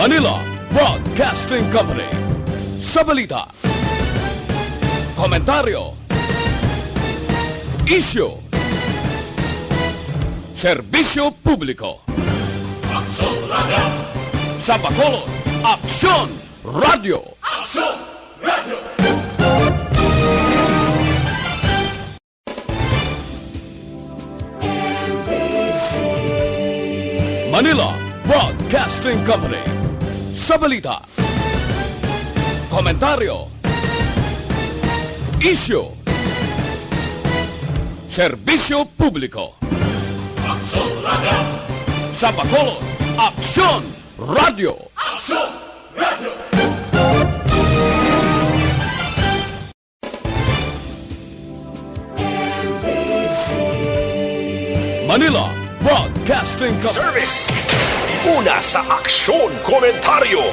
Manila Broadcasting Company. Sa balita, komentaryo, isyu, serbisyo publiko. Aksyon Radio! Sa Bacolod, Aksyon Radio! Aksyon Radio! Manila Broadcasting Company. Sa balita, komentaryo, isyu, serbisyo publiko. Aksyon Radio! Sa Bacolod, Aksyon Radio! Aksyon Radio! Manila Broadcasting Company. Service. Una sa aksyon, komentaryo.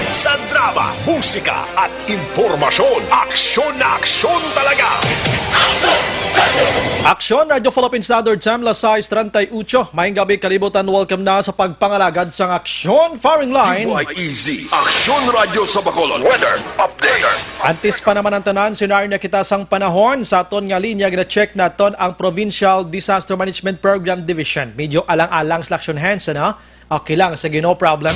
Sa drama, musika at impormasyon. Aksyon na aksyon talaga. Aksyon Radio Philippine Standard Time, alas 6:38. Maayong gabi, kalibutan. Welcome na sa pagpangalagad sa Aksyon Firing Line. DYEZ, Aksyon Radio sa Bacolod. Weather Update. Antis pa naman ang tanan, sinari na kita sang panahon sa aton nga linya, gina-check naton ang Provincial Disaster Management Program Division. Medyo alang-alang sa action hands, ano? Okay lang, sige, no problem.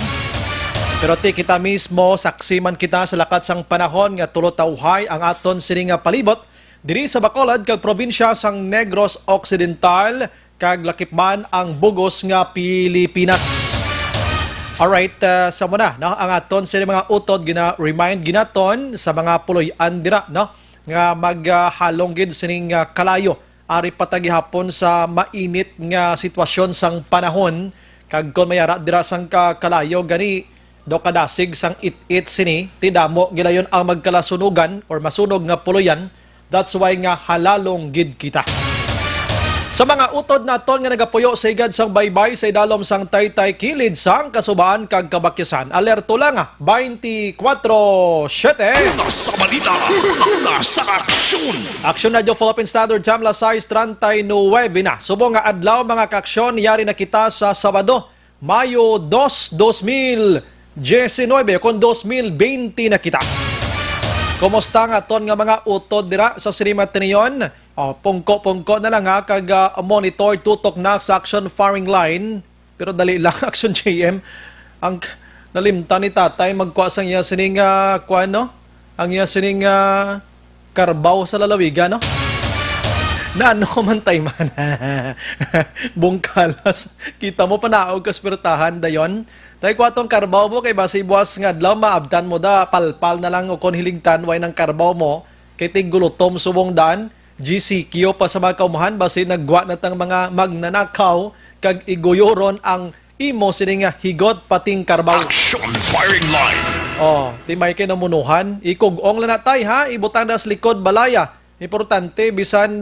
Pero ti kita mismo, saksi man kita sa lakat sang panahon nga tulotawhay ang aton sining nga palibot diri sa Bacolod kag probinsya sang Negros Occidental kag lakipman ang bugos nga Pilipinas. Alright, sa muna, no? Ang aton sining mga utod gina-remind ginaton sa mga puloy-an dira, no? Nga maghalong gid sining kalayo ari patagihapon sa mainit nga sitwasyon sang panahon. Kag kon mayara dira sang kalayo gani do kadasig sang it-it sini tidamo gilayon ang magkalasunugan or masunog nga puloyan. That's why nga halalong gid kita. Sa mga utod naton nga nagapuyo sa igad sang baybay sa idalom sang Taytay kilid sang kasubaan kag kabakyasan. Alerto lang 24/7. Una sa balita. Una sa aksyon. Aksyon Radio Philippine Standard Time, alas 6:39 na. Subong nga adlaw mga kaaksyon, yari na kita sa Sabado, Mayo 2, 2019, kon 2020 na kita. Kumusta nga ton nga mga utod dira sa Sirimat niyon? Pungko-pungko na lang kag monitor tutok na sa Action Firing Line. Pero dali lang, Action JM. Ang nalimtan ni tatay, magkuha sang iya sining, no? Ang iya sining karbaw sa lalawigan, no? Naano man tayo man. Bungkalas. Kita mo panaog kaspirtahan dayon. Tayo kwa tong karbaw mo kay basi buwas nga adlaw maabdan mo da palpal na lang o kon hiligtan way ng karbaw mo kay tigulutom subong daan. GCQ pa sa mga kaumahan basi nagwa na tang mga magnanakaw kag iguyoron ang imo sining higot pating karbaw. Action Firing Line. Timay kay namunuhan, ikugong lang natay ha, ibutan na sa likod balaya. Importante bisan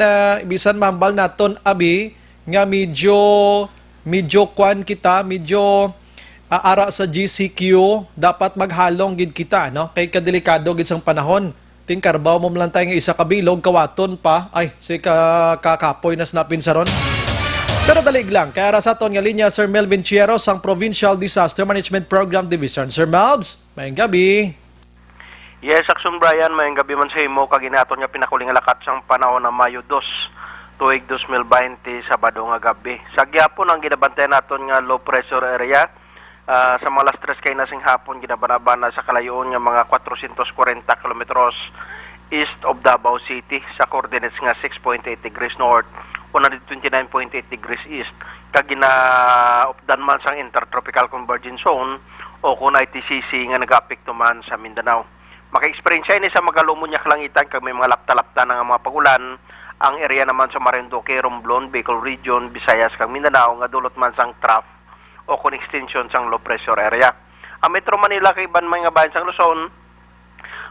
mambal naton abi nga medyo kwan kita, medyo ara sa GCQ dapat maghalong gid kita, no? Kay kadelikado gid sang panahon. Ting karbaw mo lang tayo nga isa kabilog, kawaton pa. Ay, si kakapoy na snapin sa ron. Pero dalig lang, kaya sa aton nga linya, Sir Melvin Chieros, ang Provincial Disaster Management Program Division. Sir Melvs, mayang gabi. Yes, Aksyon Brian, mayang gabi man sa imo, kaginaton nga pinakuling lakat sang panahon na Mayo 2, tuig 2020, Sabado nga gabi. Sa gyapon ang ginabantay naton nga low pressure area, sa mga alas 3 kay nasing hapon ginabanabana sa kalayoon nga mga 440 kilometros east of Davao City sa coordinates nga 6.8 degrees north, 129.8 degrees east. Kag ginaupdan man sang intertropical convergence zone o kung ITCC nga nag-apekto man sa Mindanao. Maka-experience ni sa magalumunyak langitan kag may mga lapta-lapta ng mga pagulan. Ang area naman sa Marinduque, Romblon, Bicol Region, Visayas kag Mindanao nga dulot man sang trough o kung extension sang low pressure area. Ang Metro Manila kay iban mga bayan sang Luzon,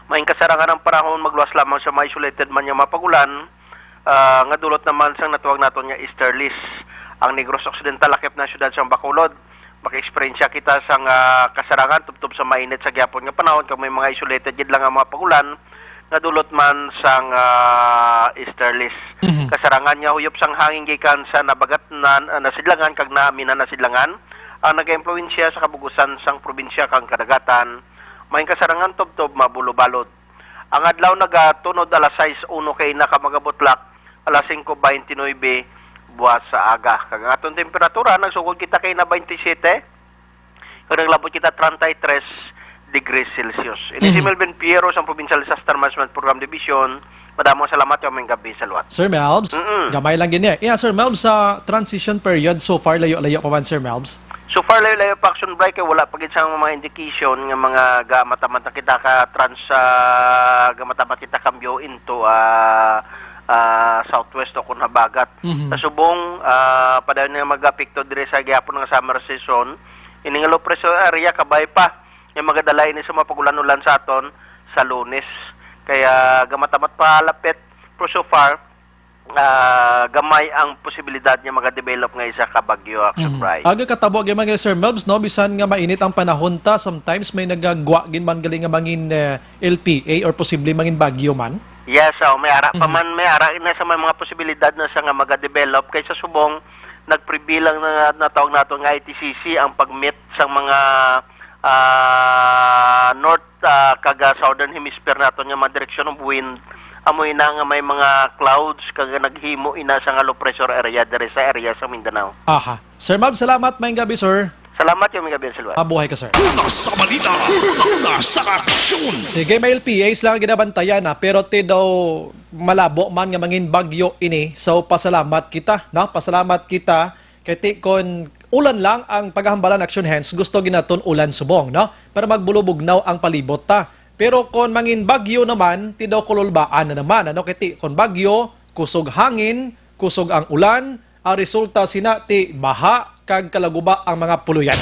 may kasarangan ng panahon magluwas lamang sa mga isolated man yung mapagulan, nga dulot naman sang natuwag naton nga easterlies. Ang Negros Occidental lakip na syudad sang Bacolod, maka-experience kita sang kasarangan tubtob sa mainit sa gyapon nga panahon kag may mga isolated gid lang ang mga pagulan nga dulot man sang easterlies. Kasarangan nga huyop sang hangin gikan sa nabagat na nasidlangan kag naaminan nasidlangan ang nag-impluwensya sa kabugusan sang probinsya kang kadagatan, may kasarangan tubtob mabulubalod. Ang adlaw nagatunod alas 6:01 kay nakamagabutlak alas 5:29 buwas sa aga. Kag aton temperatura nagsugod kita kay na 27, kag naglabot kita 33 degrees Celsius. Ini si Melvin Piero sa Provincial Disaster Management Program Division. Madamong salamat yung may gabi sa luwat. Sir Melbs, gamay lang gini. Yeah, Sir Melbs, sa transition period, so far, layo-layo pa man, Sir Melbs? So far, layo-layo pa action break, wala pa gid sa mga indication ng mga gamatamat na kita ka gamatamat kita kambyo into southwest o kung habagat. Sa subong, padayon nga mag-apekto dire sa gihapon ng summer season, ini nga low pressure area kabay pa yung magadala ini sa mga pagulan-ulan sa aton sa Lunes. Kaya gamatamat pa lapit, pero so far, gamay ang posibilidad niya magadevelop nga isa ka bagyo, action Bray. Aga katabog yung mga Sir Melbs, no? Bisan nga mainit ang panahon ta, sometimes may nagagwa gin man galing nga mangin LPA or posible mangin bagyo man. Yes, may ara pa man, may ara na sa may mga posibilidad na sa nga magadevelop. Kaysa subong, nagprebilang na tawag nato nga ITCC ang pag-meet sa mga north kaga southern hemisphere naton nga direction of wind. Amoy na nga may mga clouds kaga naghimo ina sa nga low pressure area dire sa area sa Mindanao. Aha. Sir Melbs, salamat. Maayong gabi, sir. Salamat yung mga gabi sa luwat. Mabuhay ka, sir. Una sa balita, una sa aksyon. Sige, may LPAs lang ginabantayan na, pero ti daw malabo man nga mangin bagyo ini. So, pasalamat kita, no? Pasalamat kita kay ti kon ulan lang ang paghahambalan action hands, gusto ginaton ulan subong, no? Para magbulubugnaw ang palibot ta. Pero kon mangin bagyo naman, ti daw kululbaan na naman, ano? Kay ti kon bagyo, kusog hangin, kusog ang ulan, ang resulta sina ti baha kag kalaguba ang mga puluyan.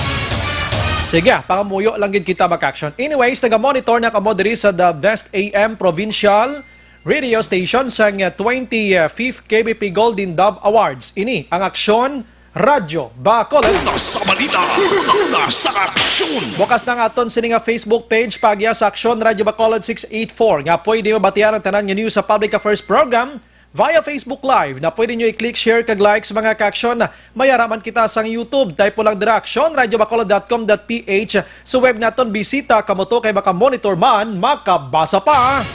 Sige, pangamuyo lang gid kita mag-action. Anyways, naga-monitor na kamo diri sa The Best AM Provincial Radio Station sa 25th KBP Golden Dove Awards. Ini ang Aksyon Radyo Bacolod. Una sa balita, una sa aksyon. Bukas na nga aton sini nga Facebook page pagya sa Aksyon Radyo Bacolod 684. Nga pwede mabatian ang tanan nga news sa Public Affairs Program via Facebook Live na pwede nyo i-click, share, kag-like sa mga ka-aksyon na mayaraman kita sa YouTube. Type po lang dira aksyon, radyobacolod.com.ph. Sa web naton, bisita, kamoto kay maka-monitor man, makabasa pa.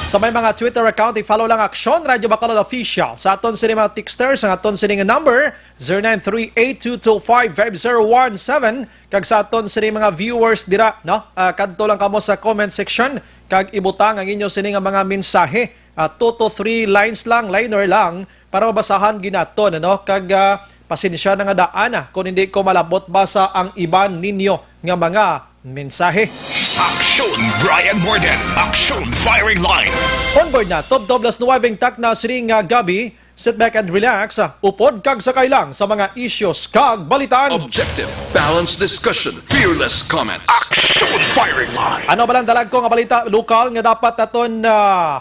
Sa may mga Twitter account, i-follow lang Aksyon Radyo Bacolod Official. Sa aton sini mga texters, ang aton sini nga number 0938-225-5017. Kag sa aton sini mga viewers dira, no? Kadto lang kamo sa comment section kag ibutang ang inyo sini nga mga mensahe. 2 to 3 lines lang, liner lang para mabasahan ginaton, ano? Kag pasensya na nga daan kung hindi ko malabot basa ang iban ninyo nga mga mensahe. Aksyon Brian Morden, aksyon firing line. Onboard na, top 9 tak na siring gabi. Sit back and relax. Upod kag sakay lang sa mga issues kag balitaan. Objective, balanced discussion, fearless comments. Aksyon firing line. Ano ba lang dalag ko nga balita lokal nga dapat naton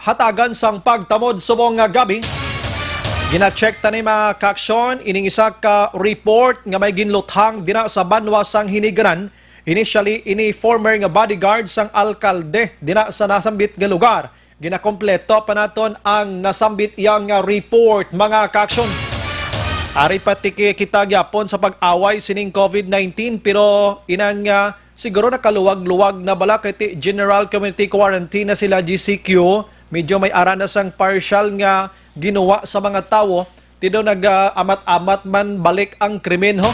hatagan sang pagtamod subong gabi? Gina-check ta ni mga kaaksyon ining isa ka report nga may ginluthang dina sa Banwa sang Hinigaran. Initially ini former nga bodyguard sang alkalde dina sa nasambit nga lugar. Ginakompleto pa naton ang nasambit iyang report mga kaaksyon. Ari pati kita gyapon sa pag-away sining COVID-19 pero inang siguro nakaluwag-luwag na bala kay General Community Quarantine na sila GCQ. Medyo may ara na sang partial nga ginawa sa mga tao. Tido nag-amat-amat man balik ang krimen ho.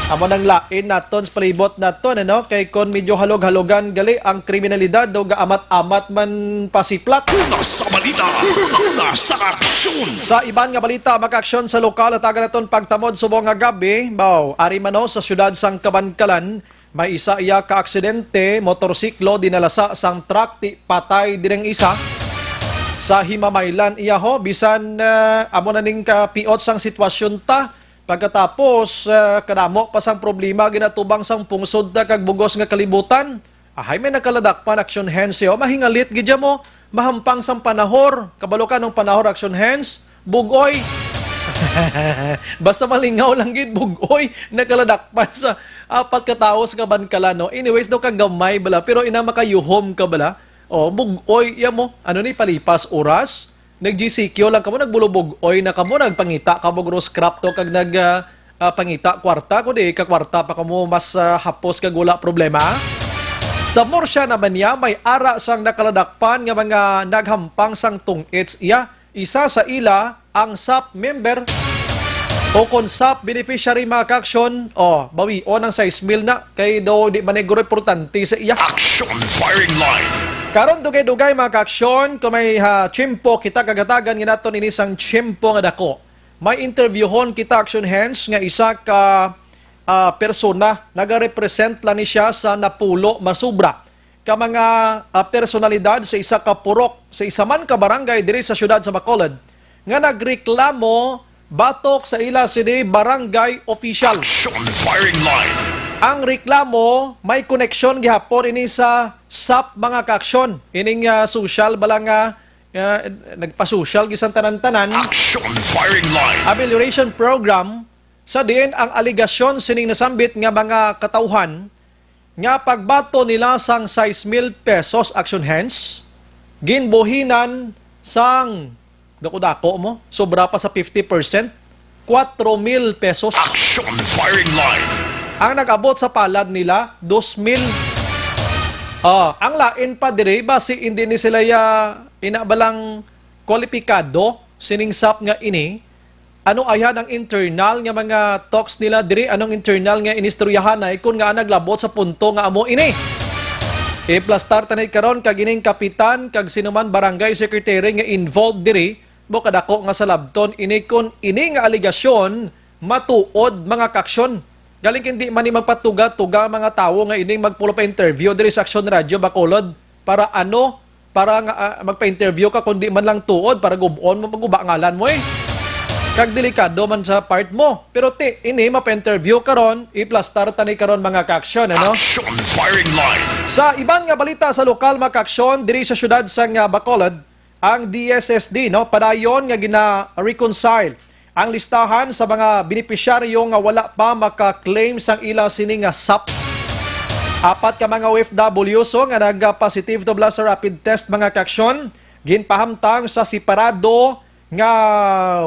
Amo nang lain naton sa palibot naton, ano? Kay kon medyo halog-halogan gali ang kriminalidad daw gaamat-amat man pasiplat. Una sa balita, una sa aksyon. Sa iban nga balita, mag-aksyon sa lokal at aga naton pagtamod subong nga gabi, baw, ari mano sa syudad sang Kabankalan, may isa iya ka aksidente, motorsiklo dinalasa sang truck ti patay direng isa. Sa Himamaylan iya ho, bisan amo na ning kapiot sang sitwasyon ta. Pagkatapos, kadamo pa sang problema ginatubang sang pungsod na kag bugos nga kalibutan. Ahay may nakaladakpan action hands yo. Mahingalit gidya mo. Mahampang sang panahor. Kabalo ka ng panahor action hands. Bugoy. Basta malingaw lang gid bugoy. Nakaladakpan sa apat katao sa Kabankalan. No? Anyways, daw kagamay bala. Pero ina makayuhom ka bala. O, bugoy. Yan mo. Ano ni palipas oras? Nag-GCQ lang kamo, nagbulubog oy na kamo, nagpangita kamo gross crop to kag pangita kwarta kundi kakwarta pa kamo mas hapos kag wala problema. Sa Murcia naman niya, may ara sang nakaladakpan nga mga naghampang sang tungits iya. Isa sa ila ang SAP member o kung SAP beneficiary mga kaksyon, bawi o ng 6,000 na kay do di manegro importante sa iya. Action firing line. Karon dugay-dugay mga kaaksyon, kung may tiyempo kita kagatagan nga naton ini sang tiyempo nga dako. May interviewhon kita action hands nga isa ka persona nagarepresent lang ni siya sa Napulo, Masubra. Ka mga personalidad sa isa ka purok, sa isa man ka barangay diri sa syudad sa Bacolod nga nagreklamo batok sa ila sini barangay official. Action firing line. Ang reklamo may koneksyon gihapon ini sa SAP mga kaaksyon. Ining social balang nagpa-social gisan tanan-tanan. Action firing line. Amelioration program sa diin ang aligasyon sining nasambit nga mga katauhan nga pagbato nila sang 6,000 pesos action hands ginbuhinan sang dako-dako mo sobra pa sa 50%, 4,000 pesos. Action firing line. Ang nag-abot sa palad nila 2,000. Ang lain pa dire base hindi ni sila inabalang kwalipikado sining SAP nga ini. Ano ayan ang internal nga mga talks nila dire, anong internal nga inistoryahan ay kung nga naglabot sa punto nga amo ini. Plus-start tanay karon kag ining kapitan kag sinuman barangay secretary nga involved dire mo kadako nga sa labton ini kun ini nga aligasyon matuod mga kaksyon. Galing hindi man ni magpatuga-tuga mga tawo nga ining magpulo pa interview diri sa Action Radio Bacolod para nga magpa-interview ka kundi man lang tuod para gubon mo maguba ngalan mo kag delikado man sa part mo. Pero ini mapa-interview karon, i-plastar tani karon mga kaaksyon, ano? Action firing line. Sa ibang nga balita sa lokal mga kaaksyon diri sa syudad sa Bacolod, ang DSSD padayon nga gina-reconcile ang listahan sa mga benepisyaryo nga wala pa maka-claim sang ila sini nga SAP. 4 ka mga OFW nga nag-positive to sa rapid test mga kaaksyon, ginpahamtang sa separado nga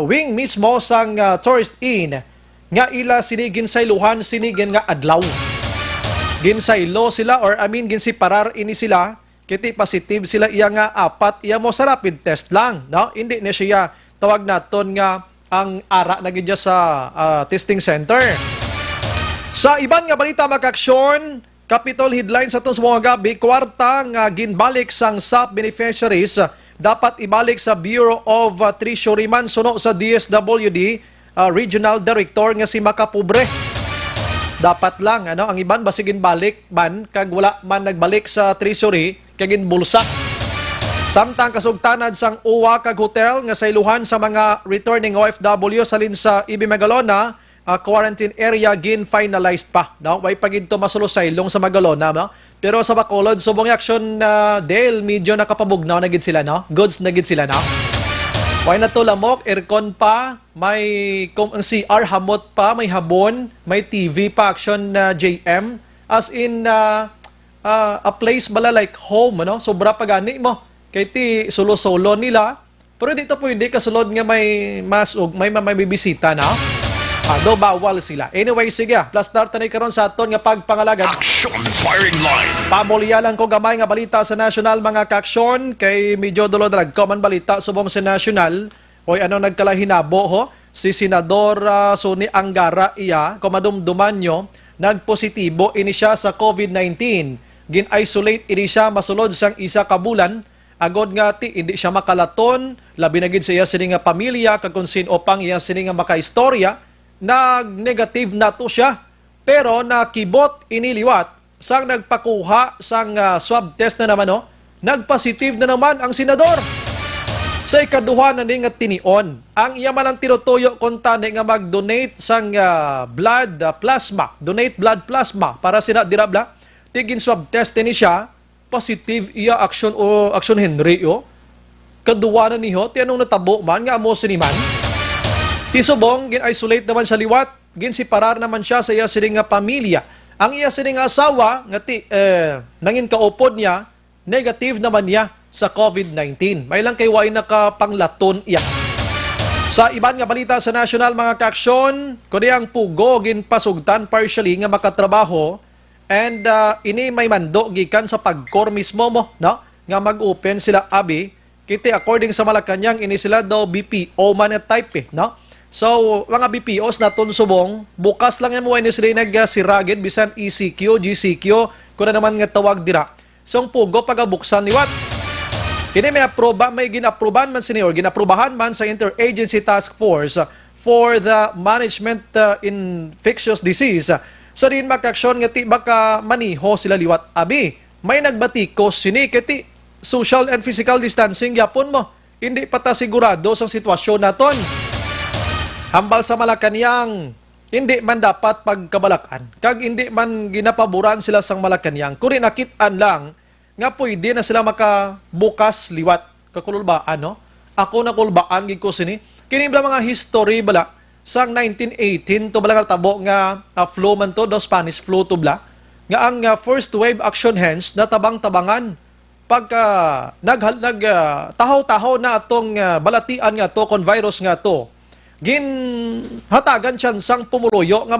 wing mismo sang tourist inn nga ila sini ginsayluhan sinigin nga adlaw. Ginsaylo sila or ginsiparar ini sila kiti positive sila iya nga 4 iya mo sa rapid test lang, no? Hindi na siya tawag naton nga ang ara na gidya sa testing center. Sa iban nga balita mga kaaksyon, Capitol headline sa itong mga gabi, kwarta nga ginbalik sang SAP beneficiaries dapat ibalik sa Bureau of Treasury man suno sa DSWD Regional Director nga si Makapobre. Dapat lang ang iban basigin balik man kag wala man nagbalik sa Treasury kag bulsa. Samtang kasugtanad sang uwa kag hotel nga sayluhan sa mga returning OFW salin sa Ibi Magalona, quarantine area gin finalized pa. No? Way pagidto masulusaylong sa Magalona, no? Pero sa Bacolod, subong action Dale, medyo nakapabugnaw na gid sila, no? Goods na gid sila, no? Way na to lamok, aircon pa, may ang CR hamot pa, may habon, may TV pa action JM. As in a place bala like home, no? Sobra pagani mo. Kay ti solo-solo nila. Pero dito po hindi kasulod nga may bibisita, no? Do bawal sila. Anyway, sige. Plus start na karon sa aton nga pagpangalagan. Action firing line. Pamulya lang ko gamay nga balita sa national mga kaaksyon kay medyo dulo-dalag common balita subong sa national. Oy ano nagkalahinabo ho? Si Senador Sonny Angara iya, komadumduman nyo, nagpositibo ini siya sa COVID-19. Gin-isolate ini siya masulod sang isa ka bulan. Agod nga ti hindi siya makalaton, labi na gid sa iya sini nga pamilya kag kun sino pang iya sini nga makaistorya. Nag-negative na to siya. Pero nakibot iniliwat sang nagpakuha sang swab test na naman, nagpositive na naman ang senador. Sa ikaduha na ni nga tinion, ang iya man ang tinutuyo konta nga mag-donate sang blood plasma, donate blood plasma para sina dirabla. Tigin swab test ni siya, positive iya action Henry Kaduwa na niho, ti anong natabo man nga amo siniman. Tisubong, gin-isolate naman siya liwat, gin-siparar naman siya sa iya sining nga pamilya. Ang iya sining asawa, nga nangin kaupod niya, negative naman niya sa COVID-19. May lang kay way nakapanglaton iya. Sa iban nga balita sa national mga kaaksyon, kundi ang pugo ginpasugtan partially nga makatrabaho and ini may mando gikan sa pagkor mismo mo, no? Nga mag-open sila abi kiti according sa Malacañang ini sila daw BPO man at type no? So mga BPOs naton subong bukas lang mo ini sila nagsiragid bisan ECQ, GCQ kuno naman nga tawag dira. So ang pugo pagabuksan liwat. Kini may aproba, may ginaprobahan man senior, ginaprobahan man sa Interagency Task Force for the Management Infectious Disease. So din makaksyon nga ti baka maniho sila liwat abi. May nagbatikos sini kiti social and physical distancing yapon mo. Hindi pa ta sigurado sa sitwasyon naton. Hambal sa Malacañang, hindi man dapat pagkabalakan. Kag hindi man ginapaboran sila sang Malacañang. Kuri nakitaan lang nga pwede na sila makabukas liwat. Kakulbaan, no? Ako na kulbaan, giko sini. Kini bala mga history bala, sang 1918, to bala tabo nga flu man to, do Spanish flu to bala. Nga ang first wave action hands na tabang-tabangan. Pagka tahaw-tahaw na atong balatian nga to, kon virus nga to, hatagan sang pumuloyo nga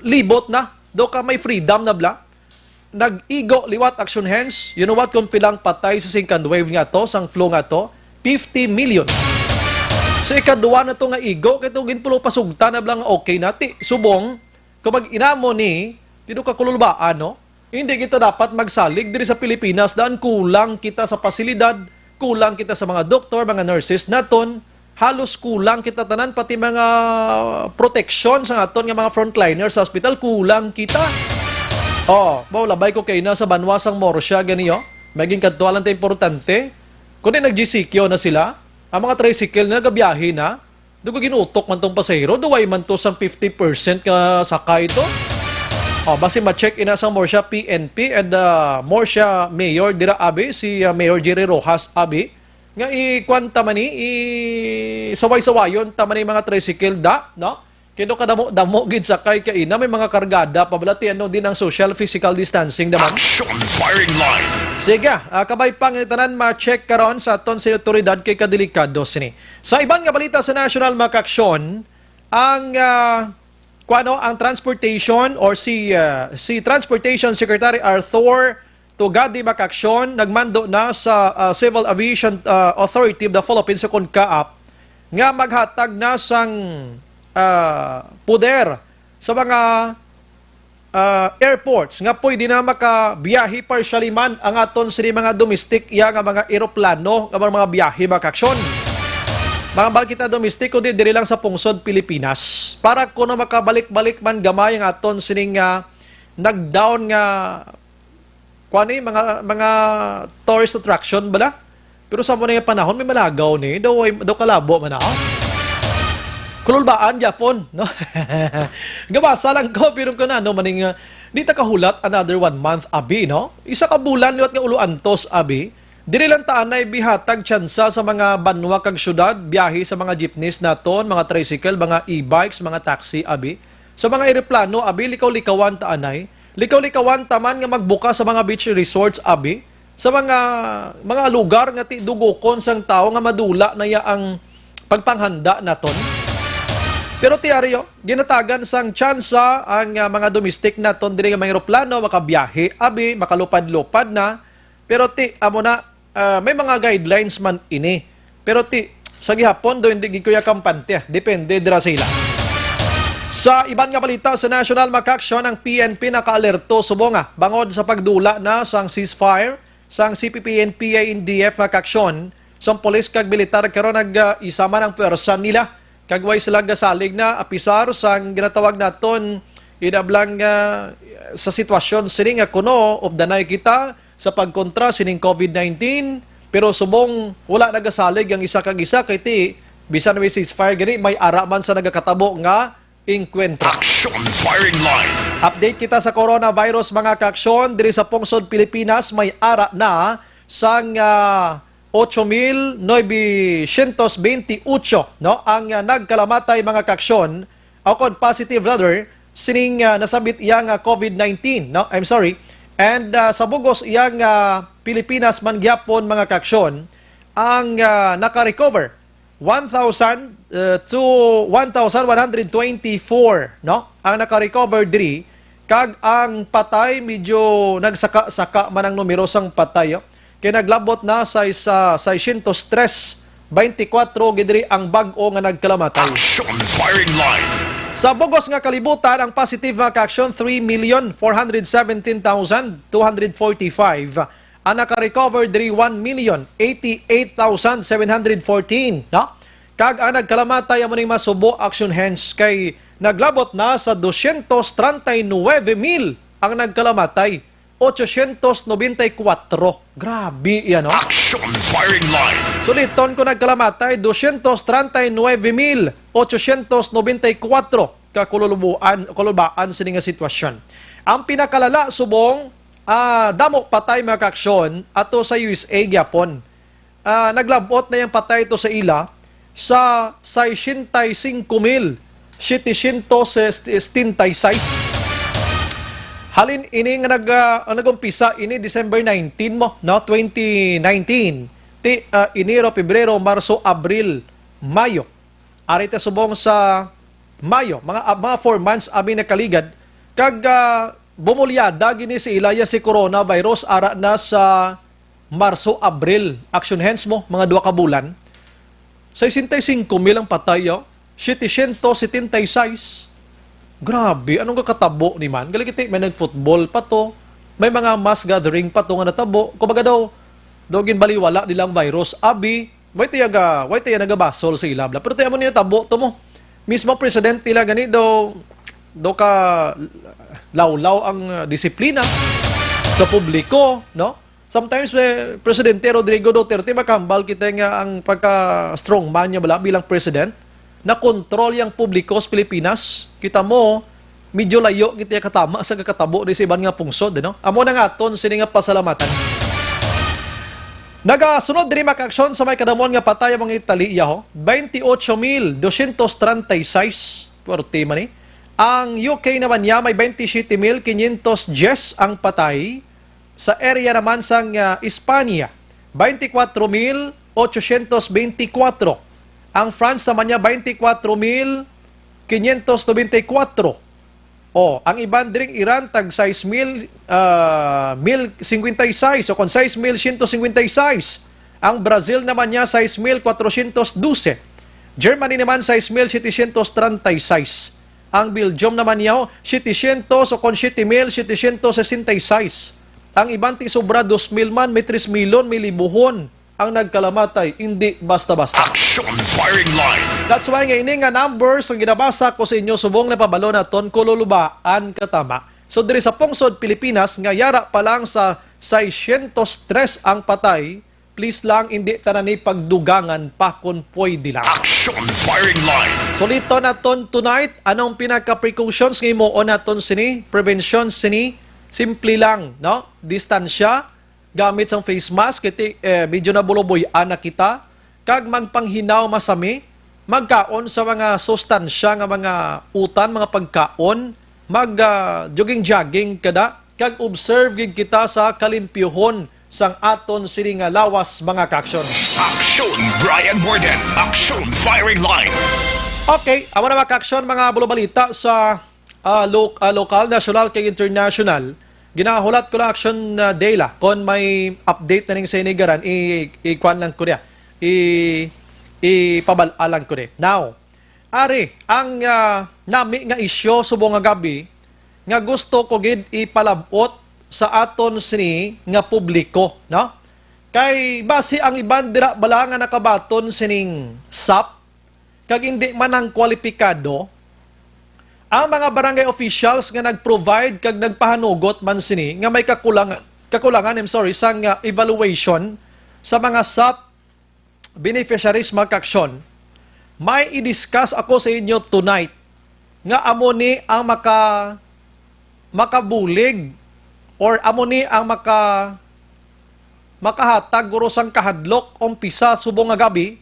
libot na, do ka may freedom na bala. Nag-igo liwat action hands. You know what? Kung pilang patay sa second wave nga to, sang flu nga to, 50 million. Sa ikaduwa na to nga igo, kaya ito ginpulo pasugta na blang okay nati. Subong, kung mag-inamo ni, dito ka kululbaan, no? Hindi kita dapat magsalig diri sa Pilipinas daan kulang kita sa pasilidad, kulang kita sa mga doktor, mga nurses naton, halos kulang kita tanan pati mga protection sa aton nga mga frontliners sa hospital, kulang kita. Oh, labay ko kay na sa banwasang morsya ganiyo. Maging kadtualan ta importante. Kundi nag-GCQ na sila, ang mga tricycle na nagabiyahe na, dugo ginutok man tong pasahero, duway man to sang 50% ka sakay ito. Oh, basi ma-check ina sang morsya PNP and morsya mayor dira abi si Mayor Jerry Rojas abi nga ikwanta man ni saway-sawayon ta man ni mga tricycle da, no? Kino kadamo gid sakay kay ina may mga kargada pabalati ano din ang social physical distancing daman. Action firing line. Sige, kabay pang tanan ma-check karon sa aton sa otoridad kay kadelikado sini. Sa iban nga balita sa national makaksyon, ang ang transportation or si Transportation Secretary Arthur Tugadi makaksyon nagmando na sa Civil Aviation Authority of the Philippines sa CONCAAP nga maghatag na sang puder sa mga airports nga pwede na makabiyahe partially man ang aton sini mga domestic nga mga eroplano nga mga biyahe makaksyon. Mga kita domestic kundi diri lang sa pungsod Pilipinas para kuno makabalik-balik man gamay ang aton sining nag-down nga kuani mga tourist attraction bala. Pero sa mo na yung panahon may malagaw ni daw kalabo man ako. Kululbaan Japon, no? Gabasa lang ko pero ko na no maning di ta kahulat another 1 month abi, no? Isa ka bulan liwat nga ulo antos abi. Diri lang taanay bihatag tsansa sa mga banwa kag syudad, biyahe sa mga jeepneys naton, mga tricycle, mga e-bikes, mga taxi abi. Sa mga eroplano abi likaw-likawan taanay. Likaw-likawan taman nga magbuka sa mga beach resorts abi. Sa mga lugar nga ti dugokon sang tao nga madula na ya ang pagpanghanda naton. Pero tiaryo, ginatagan sang tsansa ang mga domestic naton diri nga mga eroplano makabiyahe abi, makalupad-lupad na. Pero amo na may mga guidelines man ini. Pero sa gihapon do hindi gikuya kampante, depende dira sila. Sa iban nga balita sa national makaksyon ang PNP nakaalerto subong bangod sa pagdula na sang ceasefire sang CPP and PINDF makaksyon sang pulis kag militar karon nag-isa man ang pwersa nila. Kagway sila gasalig na apisar sang ginatawag naton idablang sa sitwasyon sining kuno obdanay kita sa pagkontra sining COVID-19 pero subong wala nagasalig ang isa kag isa kay ti bisan may ceasefire gani may ara man sa nagakatabo nga inkwentro. Action firing line. Update kita sa coronavirus mga kaaksyon diri sa pungsod Pilipinas may ara na sang 8,928 no ang nagkalamatay mga kaaksyon akon positive rather sining nasabit iyang COVID-19 no I'm sorry and sa bugos iyang Pilipinas man gyapon mga kaaksyon ang naka-recover to 1,124, no? Ang naka-recover diri, kag ang patay medyo nagsaka-saka man ang numero sang patay. Kaya naglabot na sa 603.24 gidri ang bag-o nga nagkalamatay. Action firing line. Sa bugos nga kalibutan, ang positive nga ka-action 3,417,245. Ang naka-recover diri 1,088,714. No? Kag ang nagkalamatay amo ning masubo action hands kay naglabot na sa 239,000 ang nagkalamatay. 894. Grabe yan, no? Action firing line. Suliton ko nagkalamatay, 239,894 kakulubaan sa nga sitwasyon. Ang pinakalala, subong, damo patay mga kaaksyon ato sa USA, Japon. Naglabot na yung patay ito sa ila sa 65,776. Halin ini nga nagumpisa ini December 19 mo, no, 2019. Enero, Pebrero, Marso, Abril, Mayo. Arita subong sa Mayo, mga 4 months abi nakaligad kag bumulyada gini si ilaya si coronavirus ara na sa Marso, Abril. Action hands mo mga 2 ka bulan. 65,000 ang patay, 776. Grabe, anong kakatabo ni man? Galikiti, may nag-football pa to. May mga mass gathering pa to nga natabo. Kumbaga daw ginbaliwala nilang virus. Abi, wait tayo nagabasol sa ilabla. Pero tayo mo niya tabo to mo. Mismo president nila gani do ka lawlaw ang disiplina sa publiko, no? Sometimes Presidente Rodrigo Duterte makambal kita nga ang pagka-strongman niya bala bilang president na kontrol yung publiko sa Pilipinas. Kita mo, medyo layo kita katama sa kakatabo ni sa iban nga pungsod, no? Amo na nga aton sini nga pasalamatan. Nagasunod diri maka-aksyon sa may kadamon nga patay ang mga Italiya, 28,236 por tema ni. Ang UK naman niya may 27,510 ang patay. Sa area naman sang Espanya, 24,824. Ang France naman niya 24,594. Ang iban diring Iran tag 6,056 o kon 6,156. Ang Brazil naman niya 6,412. Germany naman 6,736. Ang Belgium naman niya 700 o kon 7,766. Ang iban ti sobra 2,000 man, may 3,000,000, may libuhon ang nagkalamatay, hindi basta-basta. Action firing line. That's why nga ini nga numbers ang ginabasa ko sa inyo subong na pabalo naton kululubaan katama. So diri sa pungsod Pilipinas nga yara pa lang sa 603 ang patay, please lang hindi tanani pagdugangan pa kung pwede lang. Action firing line. So lito naton tonight, anong pinaka-precautions nga imo naton sini? Prevention sini? Simple lang, no? Distansya, gamit sang face mask, kiti medyo na buluboy anak kita, kag magpanghinaw masami, magkaon sa mga sustansya nga mga utan, mga pagkaon, jogging-jogging kada, kag observe gid kita sa kalimpyuhon sang aton sini nga lawas mga kaaksyon. Action Brian Borden. Action firing line. Okay, amo na mga kaaksyon, mga bulubalita sa local, national, kag international. Ginahulat ko lang action day la. Kung may update na ning sa inigaran, i-kwan lang ko niya. Ipabalalang ko niya. Now, ari, ang nami nga isyo subong nga gabi, nga gusto ko gid ipalabot sa aton sini nga publiko, no? Kay base ang iban dira bala nga nakabaton sining SAP, kag hindi man ang kwalipikado, ang mga barangay officials nga nag-provide kag nagpahanugot man sini nga may kakulangan sang evaluation sa mga SAP beneficiaries mga kaaksyon, may i-discuss ako sa inyo tonight nga amo ni ang makabulig or amo ni ang makahatag guro sang kahadlok umpisa subong nga gabi.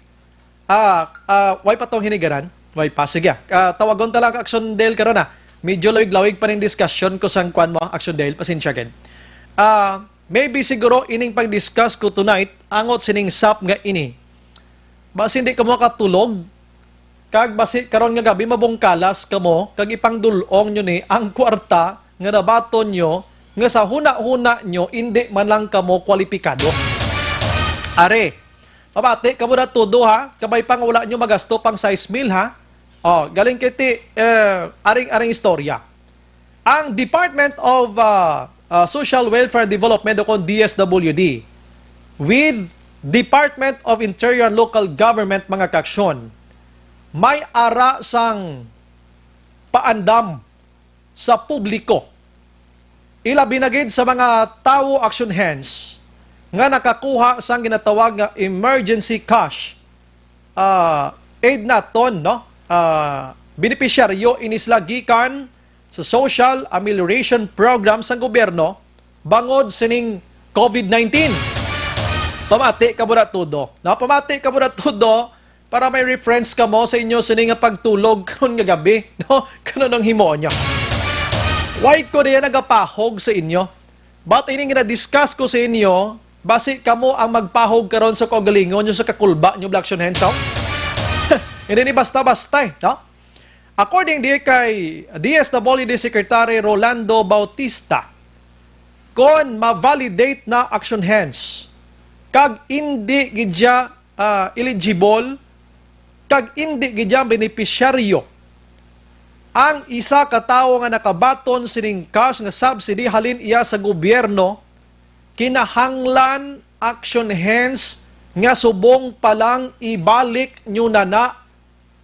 Way pa tong hinigaran. Way pa, sige. Tawagon talaga Action Dale karon na. Medyo lawig-lawig pa ning discussion ko sang kwan mo, Action Dale, pasensya ken. Maybe siguro ining pag-discuss ko tonight, angot sining SAP nga ini. Basi hindi ka mo katulog, kag basi karon nga gabi mabungkalas kamo, kag ipangdulong nyo ni ang kwarta nga nabaton nyo, nga sa huna-huna nyo, hindi man lang kamo kwalipikado. Are, mabati, kamo na tudo ha, kabay pang wala nyo magasto pang 6,000 ha. O, galing kiti, aring istorya. Ang Department of Social Welfare Development o kung DSWD with Department of Interior and Local Government mga kaksyon, may ara sang paandam sa publiko. Ilabi na gid sa mga tawo action hands nga nakakuha sang ginatawag nga emergency cash aid naton, no? Beneficiaryo inisla gikan sa Social Amelioration Program sa gobyerno bangod sining COVID-19. Pamati ka mo na tudo. No? Pamati ka mo na tudo para may reference ka mo sa inyo sining nga pagtulog karon nga gabi. No? Kanon ang himo niya. Why ko diyan nagapahog sa inyo? But ini nga na-discuss ko sa inyo, basi kamo ang magpahog karon sa kagalingon nyo sa kakulba nyo Black Hands. Hindi ni basta-basta eh. No? According di kay DSWD Secretary Rolando Bautista, kon ma-validate na action hands, kag hindi gidya eligible, kag hindi gidya beneficiaryo, ang isa ka tawo nga nakabaton sining cash nga subsidy halin iya sa gobyerno, kinahanglan action hands nga subong palang ibalik nyo na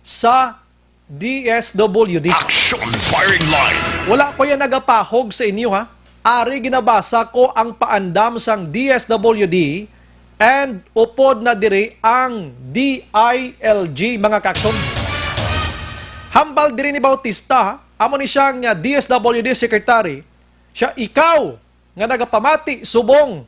sa DSWD. Action firing line. Wala ko yan nagapahog sa inyo ha. Ari ginabasa ko ang paandam sang DSWD and upod na diri ang DILG mga kakson. Hambal diri ni Bautista ha. Amo ni siyang DSWD Secretary. Siya ikaw nga nagapamati subong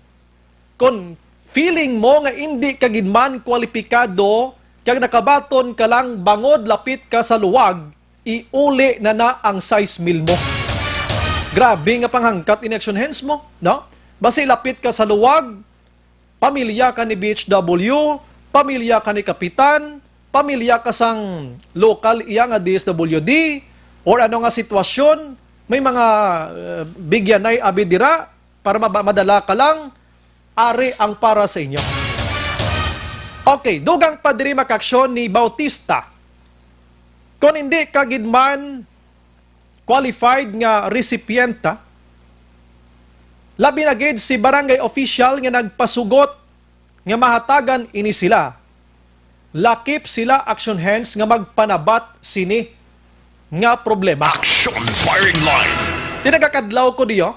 kung feeling mo nga hindi ka ginman kwalipikado kag nakabaton ka lang bangod lapit ka sa luwag, iuli na ang 6,000 mo. Grabe nga panghangkat in action hands mo, no? Basi lapit ka sa luwag, pamilya ka ni BHW, pamilya ka ni Kapitan, pamilya ka sang local iya nga DSWD, or ano nga sitwasyon, may mga bigyan ay abidira para madala ka lang, ari ang para sa inyo. Okay, dugang pa diri makaksyon ni Bautista. Kung hindi ka gidman qualified nga recipienta, labi na gid si barangay official nga nagpasugot nga mahatagan ini sila. Lakip sila action hands nga magpanabat sini nga problema. Action firing line. Tinagakadlaw ko diyo,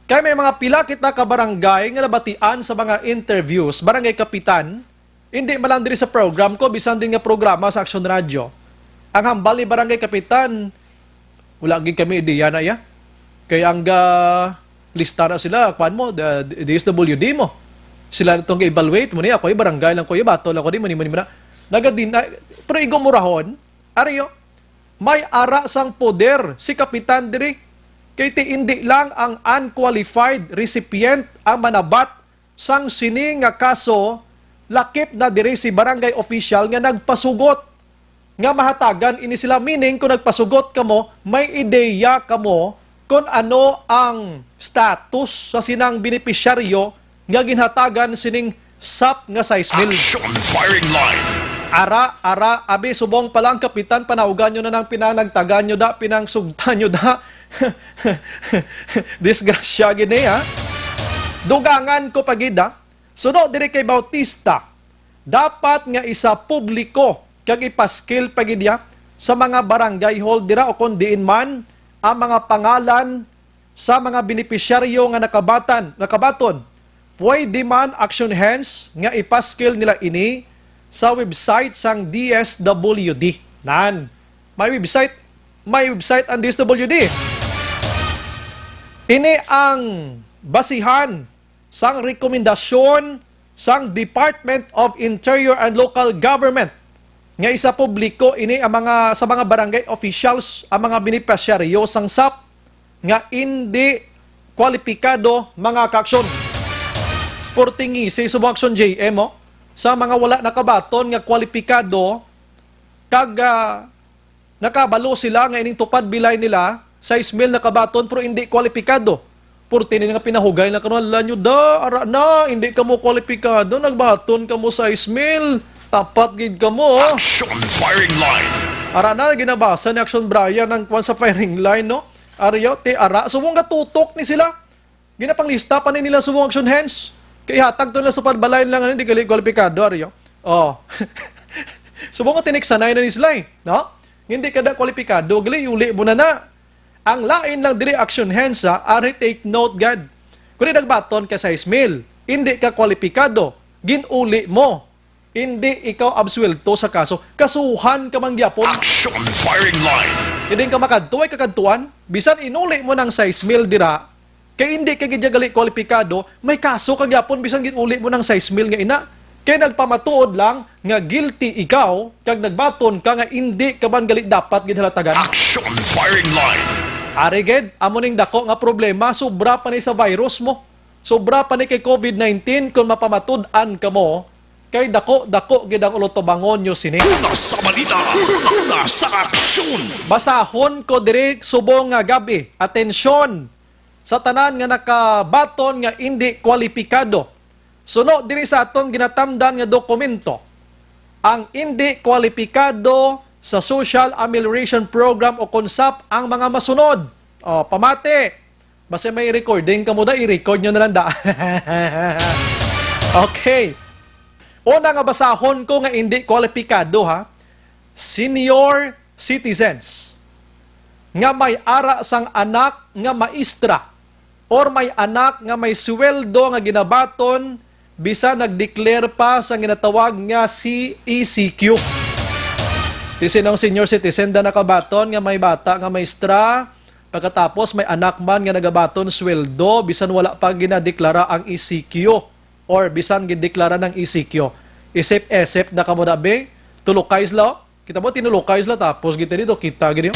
kaya may mga pila kita ka barangay nga nabatian sa mga interviews, barangay kapitan, hindi malang diri sa program ko, bisan din nga programa sa Action Radio. Ang hambal ni barangay kapitan, wala gid kami ideya na ya. Kaya ang lista na sila, kuan mo, DSWD mo. Sila itong evaluate mo niya, ako barangay lang ko, batol ako di, mani na. Nagadin, pero igo murahon, ariyo, may ara sang poder si kapitan diri. Kaya hindi lang ang unqualified recipient ang manabat sang sini nga kaso, lakip na diri si barangay official nga nagpasugot nga mahatagan ini sila, meaning kung nagpasugot kamo may ideya kamo kung ano ang status sa sinang beneficiaryo nga ginhatagan sining SAP nga 6,000. Action firing line. Ara, abi subong palang kapitan, panaugan nyo na ng pinanagtagan nyo da, pinangsugtan nyo da. Disgrasya gini ha. Dugangan ko pagida. Sunod diri kay Bautista, dapat nga isa publiko kag ipaskil pagidya sa mga barangay hall dira o kung diin man ang mga pangalan sa mga beneficiaryo nga nakabaton. Pwede man action hands nga ipaskil nila ini sa website sang DSWD. May website ang DSWD. Ini ang basihan sang rekomendasyon sang Department of Interior and Local Government nga isa publiko ini ang sa mga barangay officials, ang mga beneficiaryo sang SAP nga hindi kwalipikado mga kaaksyon. Portingi si subong aksyon JM sa mga wala nakabaton nga kwalipikado kag nakabalo sila nga ining tupad bilay nila sa ismail nakabaton pero hindi kwalipikado. Purti nga pinahugay na karon nyo da ara na hindi ka mo kwalipikado nagbaton ka mo sa ismail tapat gid ka mo. Action firing line. Ara na ginabasa ni Action Brian ng kwan sa firing line no. Aryo te ara subong nga tutok ni sila. Ginapanglista pa ni nila subong action hands. Kay hatag to na sa padbalay lang hindi kali kwalipikado aryo. Oh. Subong nga tiniksanay na ni sila no? Hindi kada kwalipikado gali uli mo na. Ang lain lang diri action hands ari take note God. Kung nagbaton ka sa ismail, hindi ka kwalipikado, ginuli mo. Hindi ikaw absuelto sa kaso, kasuhan ka mangyapon. Action firing line. Hindi ka makadto ay kakadtuan, bisan inuli mo ng sa ismail dira, kay hindi ka gidyagali kwalipikado, may kaso kagyapon bisan ginuli mo ng sa ismail nga ina. Kay nagpamatuod lang nga guilty ikaw kag nagbaton ka nga hindi ka man gali dapat gidhalatagan. Action firing line. Ariged, amo ning dako nga problema, sobra pa ni sa virus mo. Sobra pa ni kay COVID-19 kung mapamatud-an ka mo, kay dako gid ang ulotobangon nyo sini. Una sa balita. Una sa aksyon. Basahon ko diri subong nga gabi. Atensyon sa tanan nga nakabaton nga hindi kwalipikado. Suno diri sa aton ginatamdan nga dokumento. Ang hindi kwalipikado sa Social Amelioration Program o KONSAP ang mga masunod. O, pamati. Basta may recording ka mo da, i-record nyo na lang da. Okay. Una nga basahon ko nga hindi kwalipikado ha. Senior citizens nga may ara sang anak nga maestra or may anak nga may sweldo nga ginabaton bisa nag-declare pa sa ginatawag nga ECQ. Sinong senior citizen da nakabaton nga may bata nga maestra, pagkatapos may anak man nga nagabaton sweldo bisan wala pa ginadeklara ang ECQ or bisan gideklara ng ECQ. Isip-esip na kamo dabe, tulukays la. Kita mo tinulukays la tapos kita dito kita gid.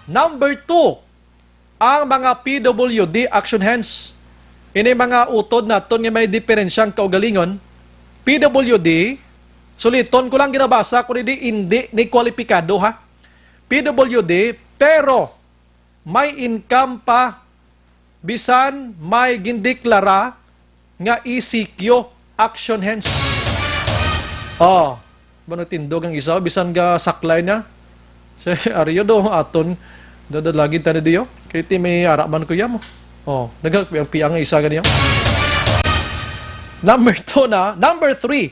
Number 2, ang mga PWD action hands. Ini mga utod naton nga may diferensyang kaugalingon. PWD, suliton ko lang ginabasa kung hindi ni kwalipikado ha. PWD, pero may income pa bisan may gindeklara nga ECQ action hands. Bano tindog ang isa bisan ga saklay na. Sa ariyo do aton dadalagi tani diyo. Kay ti may araman ko yamo. Nagpiang isa ganiyo. Number 2 na, number 3.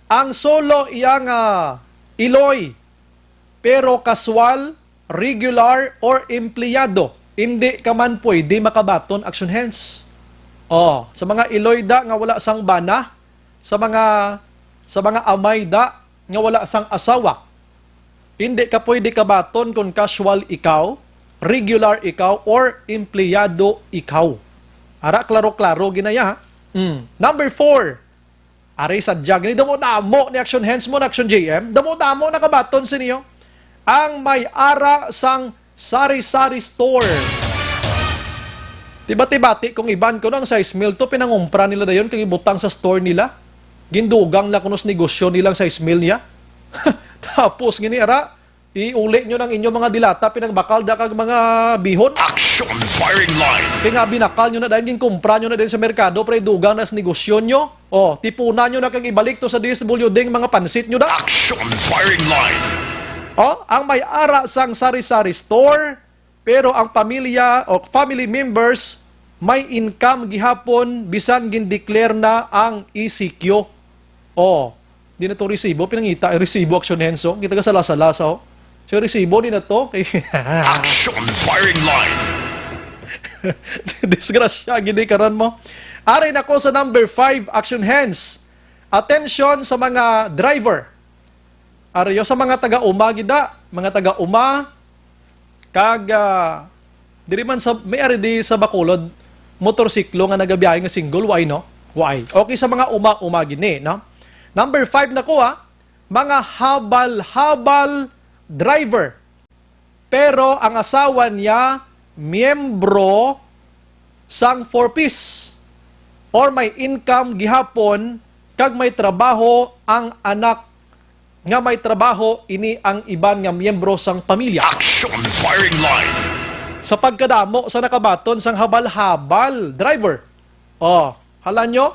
Ang solo iyang iloy, pero kaswal, regular, or empleyado, hindi ka man pwede makabaton action hands. Sa mga iloy da nga wala sang bana, sa mga amay da nga wala sang asawa, hindi ka pwede kabaton kung casual ikaw, regular ikaw, or empleyado ikaw. Ara, klaro-klaro ginaya. Number 4. Aray sadya, gani damo-damo ni action hands mo na action JM, damo-damo nakabaton sa niyo. Ang may ara sang sari-sari store. Tibati-bati kung iban ko ng size meal to, pinangumpra nila dayon kung ibutang sa store nila. Gindugang la kunos negosyo nilang size meal niya. Tapos gini ara, iuli nyo ng inyong mga dilata, pinagbakal da kag mga bihon. Action firing line. Kaya nga binakal nyo na dahil, kumpra nyo na din sa merkado, pre dugang na sa negosyo nyo. Tipunan nyo na kag ibalik to sa DSWD mga pansit nyo da. Action firing line. Ang may ara sang sari-sari store, pero ang pamilya o family members may income gihapon bisan gindeclare na ang ECQ. Di na to resibo, pinangita, resibo action hands. Kita ka sa lasa-lasa. So, resibo din na to. Action firing line. Disgrasya, gini karon mo. Aray na ko sa number 5, action hands. Attention sa mga driver. Arayo sa mga taga-uma, gida. Mga taga-uma, kag, diri man sa, may ari di sa Bacolod, motorsiklo nga nagabiyahe nga single, why no? Why? Okay sa mga uma gini, no? Number 5 na ko mga habal-habal driver. Pero ang asawa niya, miyembro sang 4-piece or may income gihapon kag may trabaho ang anak nga may trabaho ini ang iban nga miyembro sang pamilya. Action firing line. Sa pagkadamo sa nakabaton sang habal-habal driver. Hala nyo,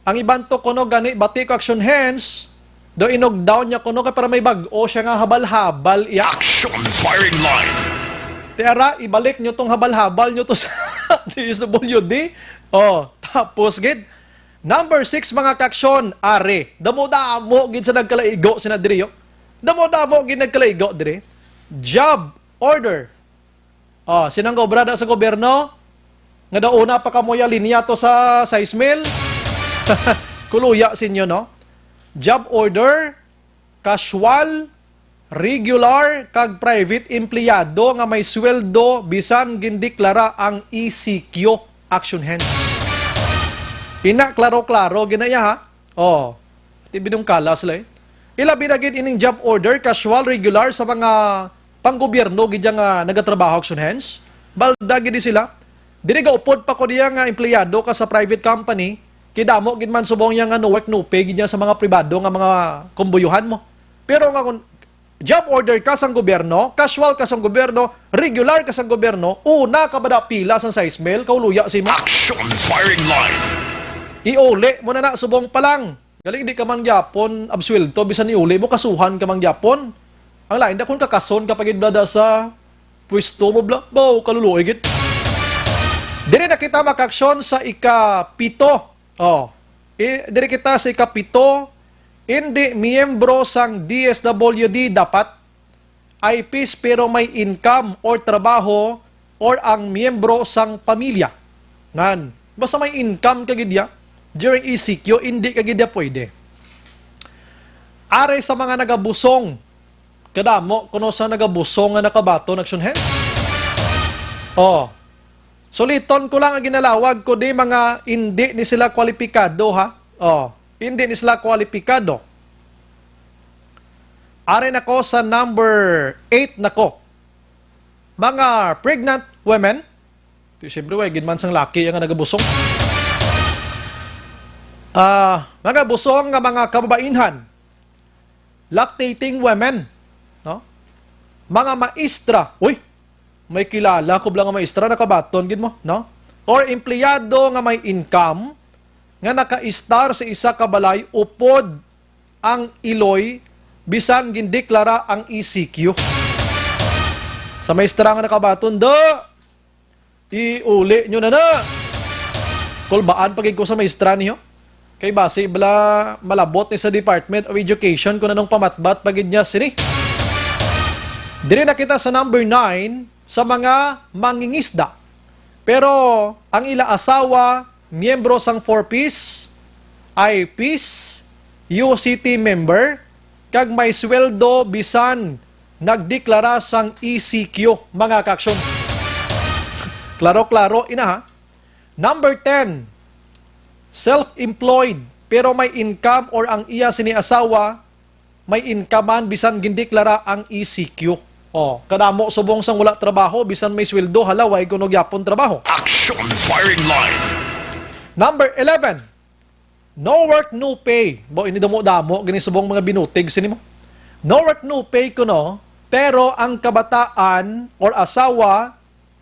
ang iban to kuno gani batik action hands, do inog down niya kuno kay para may bag-o siya nga habal-habal iya. Action firing line. Tara, ibalik nyo tong habal-habal nyo to sa DSWD. Tapos gid. Number 6 mga kaksyon, are. Damo-damo gid sa nagkalaigo sina diri yo. Damo-damo gid nagkalaigo diri. Job order. Sinang obrada sa gobyerno? Nga dauna pa kamoya linya to sa size mill. Kuluya sinyo, no? Job order, casual, regular, kag private empleyado nga may sweldo bisan gindeklara ang ECQ action hands. Ina klaro-klaro ginaya ha. Tibidong kalas lay. Ilabi na gid ining job order casual regular sa mga panggobyerno gid nga nagatrabaho action hands. Balda gid sila. Dili ga upod pa ko diya nga empleyado ka sa private company, kidamo gid man subong yang nga no work no pay gid sa mga pribado nga mga kumbuyuhan mo. Pero nga kung job order ka sa gobyerno, casual ka sa gobyerno, regular ka sa gobyerno, una ka ba pila sa size mail, kauluya si mo. Action firing line. Iuli mo na subong pa lang. Galing di ka man gyapon absuelto bisan iuli mo kasuhan ka man gyapon. Ang lain da kung kakason kapag idblada sa pwesto mo bla, baw kaluluoy gid. Dire na kita makaksyon sa ika-7. Dire kita sa ika-7, hindi miyembro sang DSWD dapat IPs pero may income or trabaho or ang miyembro sang pamilya. Ngan, basta may income kagidya, during ECQ, hindi kagidya pwede. Are sa mga nagabusong, kadamo, kuno sa nagabusong nga nakabato, action hands? Suliton ko lang ang ginalawag ko di mga hindi ni sila kwalipikado ha. Hindi ni sila kwalipikado. Are na ko sa number 8 na ko. Mga pregnant women, siyempre way, ginman sang laki ang nagabusong. Mga busong nga mga kababainhan, lactating women, no? Mga maestra, may kilala ko lang nga maestra nakabaton gid mo, no? Or empleyado nga may income nga naka-star sa isa ka balay upod ang iloy bisan gindeklara ang ECQ. Sa maestra nga nakabaton iuli nyo na. Kulbaan pagig ko sa maestra niyo. Kay base bala malabot ni sa Department of Education kung anong pamatbat pagid niya sini. Dire na kita sa number 9 sa mga mangingisda. Pero ang ila asawa, miyembro sang 4Ps, IPs, UCT member, kag may sweldo bisan nagdeklara sang ECQ mga kaksyon. Klaro-klaro ina ha. Number 10, self-employed pero may income or ang iya sini asawa may income man bisan gindeklara ang ECQ. Kadamo subong sang wala trabaho bisan may sweldo halaway kuno gyapon trabaho. Action firing line. Number 11, no work no pay. Ini damo-damo gani subong mga binutig sini mo. No work no pay kuno pero ang kabataan or asawa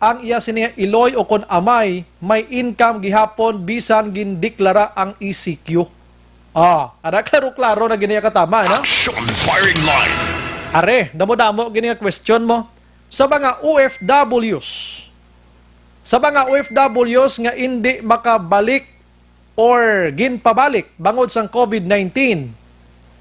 ang iya sini iloy o kon amay may income gihapon bisan gindeklara ang ECQ. Ada klaro-klaro na gini katama, no? Action firing line. Are, damo-damo gini question mo sa mga OFWs. Sa mga OFWs nga hindi makabalik or ginpabalik bangod sang COVID-19.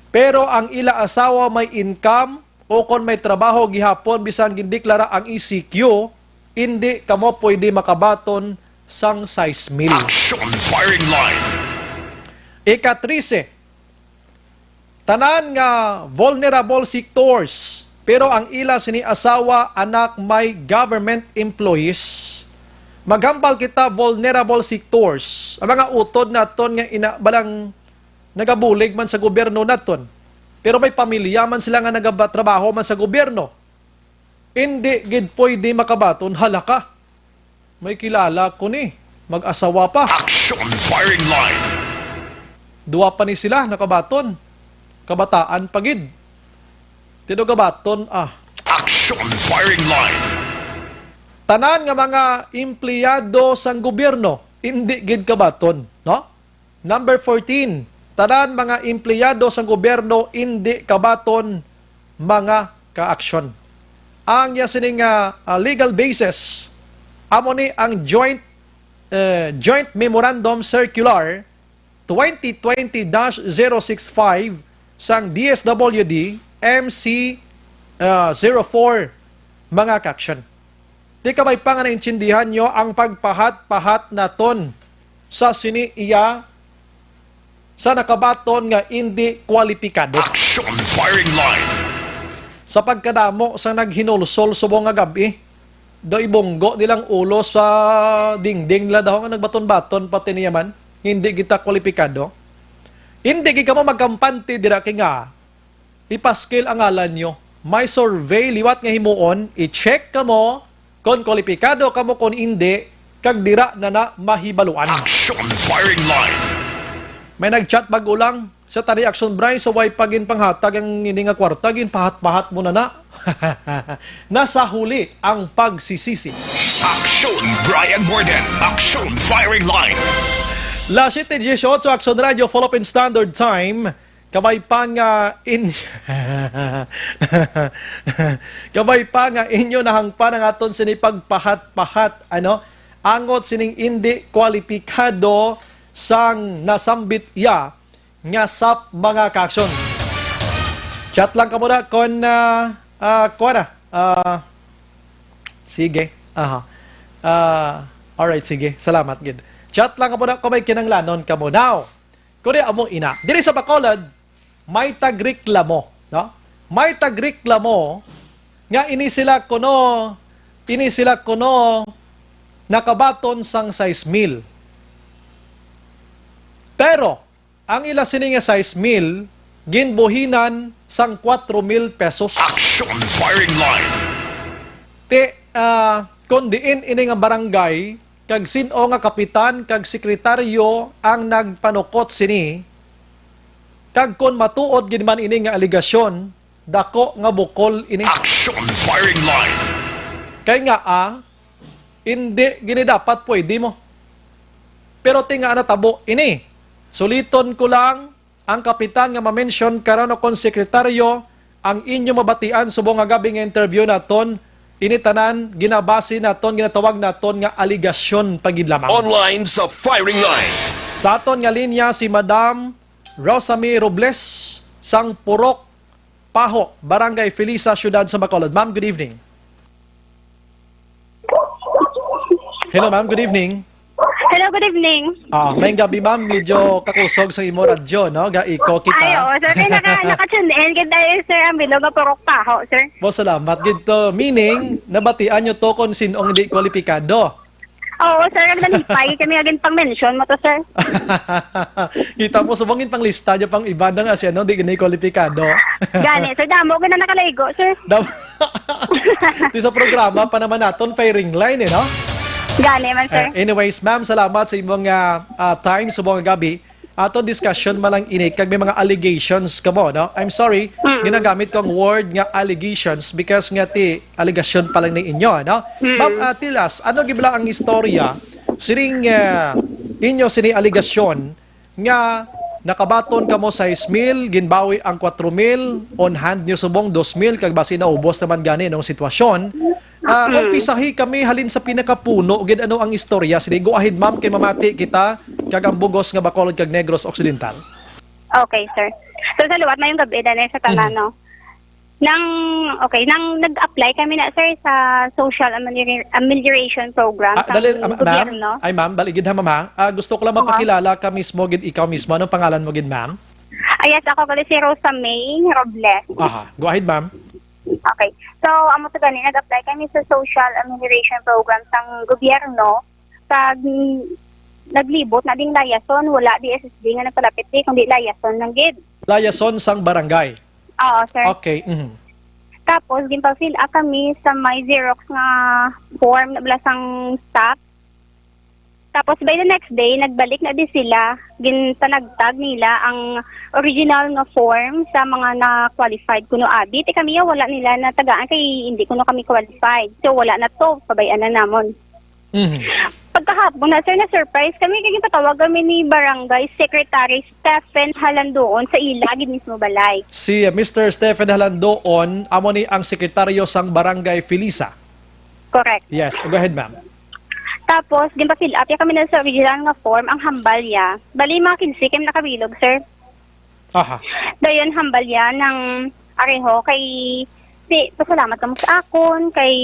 Pero ang ila asawa may income o kon may trabaho gihapon bisan gindeklara ang ECQ, hindi kamo pwede makabaton sang size mill. Action firing line. Ika-13, tanan nga vulnerable sectors, pero ang ila sini asawa, anak may government employees. Maghambal kita vulnerable sectors. Ang mga utod naton nga balang nagabulig man sa gobyerno naton. Pero may pamilya man sila nga nagatrabaho man sa gobyerno. Hindi gid pwede makabaton halaka. May kilala ko ni mag-asawa pa. Action firing line. Duwa pa ni sila nakabaton. Kabataan pagid. Tino kabaton Action firing line. tanan nga mga empleyado sang gobyerno hindi gid kabaton, no? Number 14, tanan mga empleyado sang gobyerno hindi kabaton mga ka-aksyon. Ang sining legal basis amo ni ang Joint Memorandum Circular 2020-065 sang DSWD MC 04 mga ka-aksyon. Di ka may pa nga naintindihan nyo ang pagpahat-pahat naton sa siniiya sa nakabaton nga hindi kwalipikado. Action firing line. Sa pagkadamo sa naghinulsol subong nga gabi, do ibonggo nilang ulo sa dingding nila daw nga nagbaton-baton pati niyaman, hindi kita kwalipikado. Hindi ka mo magkampante dira kay nga ipaskil ang ngalan nyo. May survey liwat nga himuon, i-check ka mo kung kwalipikado ka mo kung hindi, kag dira na mahibaluan. Action firing line. May nag-chat bagulang sa tani Action Bray sa way pagin panghatag ang ini nga kwarta gin pahat-pahat mo na. Nasa huli ang pagsisisi. Action Brian Morden. Action firing line. Las 7:18 Action Radio Philippine Standard Time. Kabay pa nga kabay pa nga inyo nahangpan ang aton sinipagpahat-pahat angot sining hindi kwalipikado sang nasambit ya nga sap mga kaksyon. Chat lang ka muna kon sige. Alright, sige. Salamat gid. Chat lang ka muna kung may kinanglanon ka mo. Now, kung among ina, diri sa Bacolod, may tagreklamo, no? May tagreklamo nga ini sila kuno nakabaton sang 6,000. Pero ang ila sini nga 6,000 ginbuhinan sang 4,000 pesos. Action firing line. Kung diin ini nga barangay kag sino nga kapitan kag sekretaryo ang nagpanukot sini, kag kon matuod gid man ini nga aligasyon, dako nga bukol ini. Action firing line. Kay nga hindi gini dapat pwede mo. Pero tinga na tabo ini. Suliton ko lang ang kapitan nga ma-mention karon kon sekretaryo ang inyo mabatian subong nga gabi nga interview naton. Ini tanan ginabase naton ginatawag naton nga aligasyon pagid lamang. Online sa firing line. Sa aton nga linya si Madam Rosamy Robles sang Purok Paho, Barangay Felisa, Syudad sa Bacolod. Ma'am, good evening. Hello ma'am, good evening. Hello, good evening. May gabi ma'am, medyo kakusog sa imo radyo, no? Gaiko kita. Ay, oo, sir. Kaya naka-tune in. Kaya dahil, sir, ang bilog nga purok paho, sir. Bo, salamat. Dito, meaning, nabatian nyo to kung sinong di kwalipikado. Oo, sir. Naglalipay. Kami agin pang-mention mo to, sir. Kita mo, subangin pang lista nyo pang iba na nga siya, no? Di ganay kwalipikado. Gani, sir. Damo ka na nakaligo, sir. Di sa programa pa naman naton, firing line, no? Gani man, sir. Anyways, ma'am, salamat sa imong time sa buong gabi. Ato discussion malang ini kag may mga allegations kamo, no? I'm sorry, ginagamit ko ang word nga allegations because nga ti allegation pa lang ni inyo, no? Ma'am, tilas, ano gibla ang istorya sining inyo sini allegation nga nakabaton kamo sa 6,000, ginbawi ang 4,000, on hand nyo subong 2,000 kag basi naubos naman gani nung sitwasyon. Umpisahi kami halin sa pinakapuno gid ano ang istorya. Sige, go ahead ma'am kay mamati kita kag ang bugos nga Bacolod kag Negros Occidental. Okay, sir. So, sa luwat na yung gabi, dahil sa tanan, no? Nang nag-apply kami na, sir, sa social amelioration program sa gobyerno. Ma'am, baligid ha mama. Gusto ko lang mapakilala ka mismo gid ikaw mismo. Anong pangalan mo gid ma'am? Yes, ako kali si Rosamy Robles. Go ahead ma'am. Okay. So, amo to gani, nag-apply kami sa social amelioration program sang gobyerno. Pag naglibot na ding layason, wala di SSD nga nagpalapit di, kundi layason ng gid. Layason sang barangay. Oo, sir. Okay. Tapos, ginpa-fill up kami sa may Xerox nga form na sang staff. Tapos by the next day, nagbalik na din sila, gintanagtag nila ang original nga form sa mga na-qualified kuno abi. Ti kami wala nila na tagaan kay hindi kuno kami qualified. So wala na to, pabayan na namon. Mhm. Pagkahapon na sir, na-surprise kami kay patawag kami ni Barangay Secretary Stephen Halandoon sa Ilagid mismo balay. Si Mr. Stephen Halandoon, amo ni ang sekretaryo sang Barangay Felisa. Correct. Yes, go ahead ma'am. Tapos, ginpa-fill up ya kami na sa original nga form, ang hambalya. Bali, mga 15 kami nakabilog, sir. Aha. Dayon, hambalya ng areho kay pasalamat ka mo sa akon, kay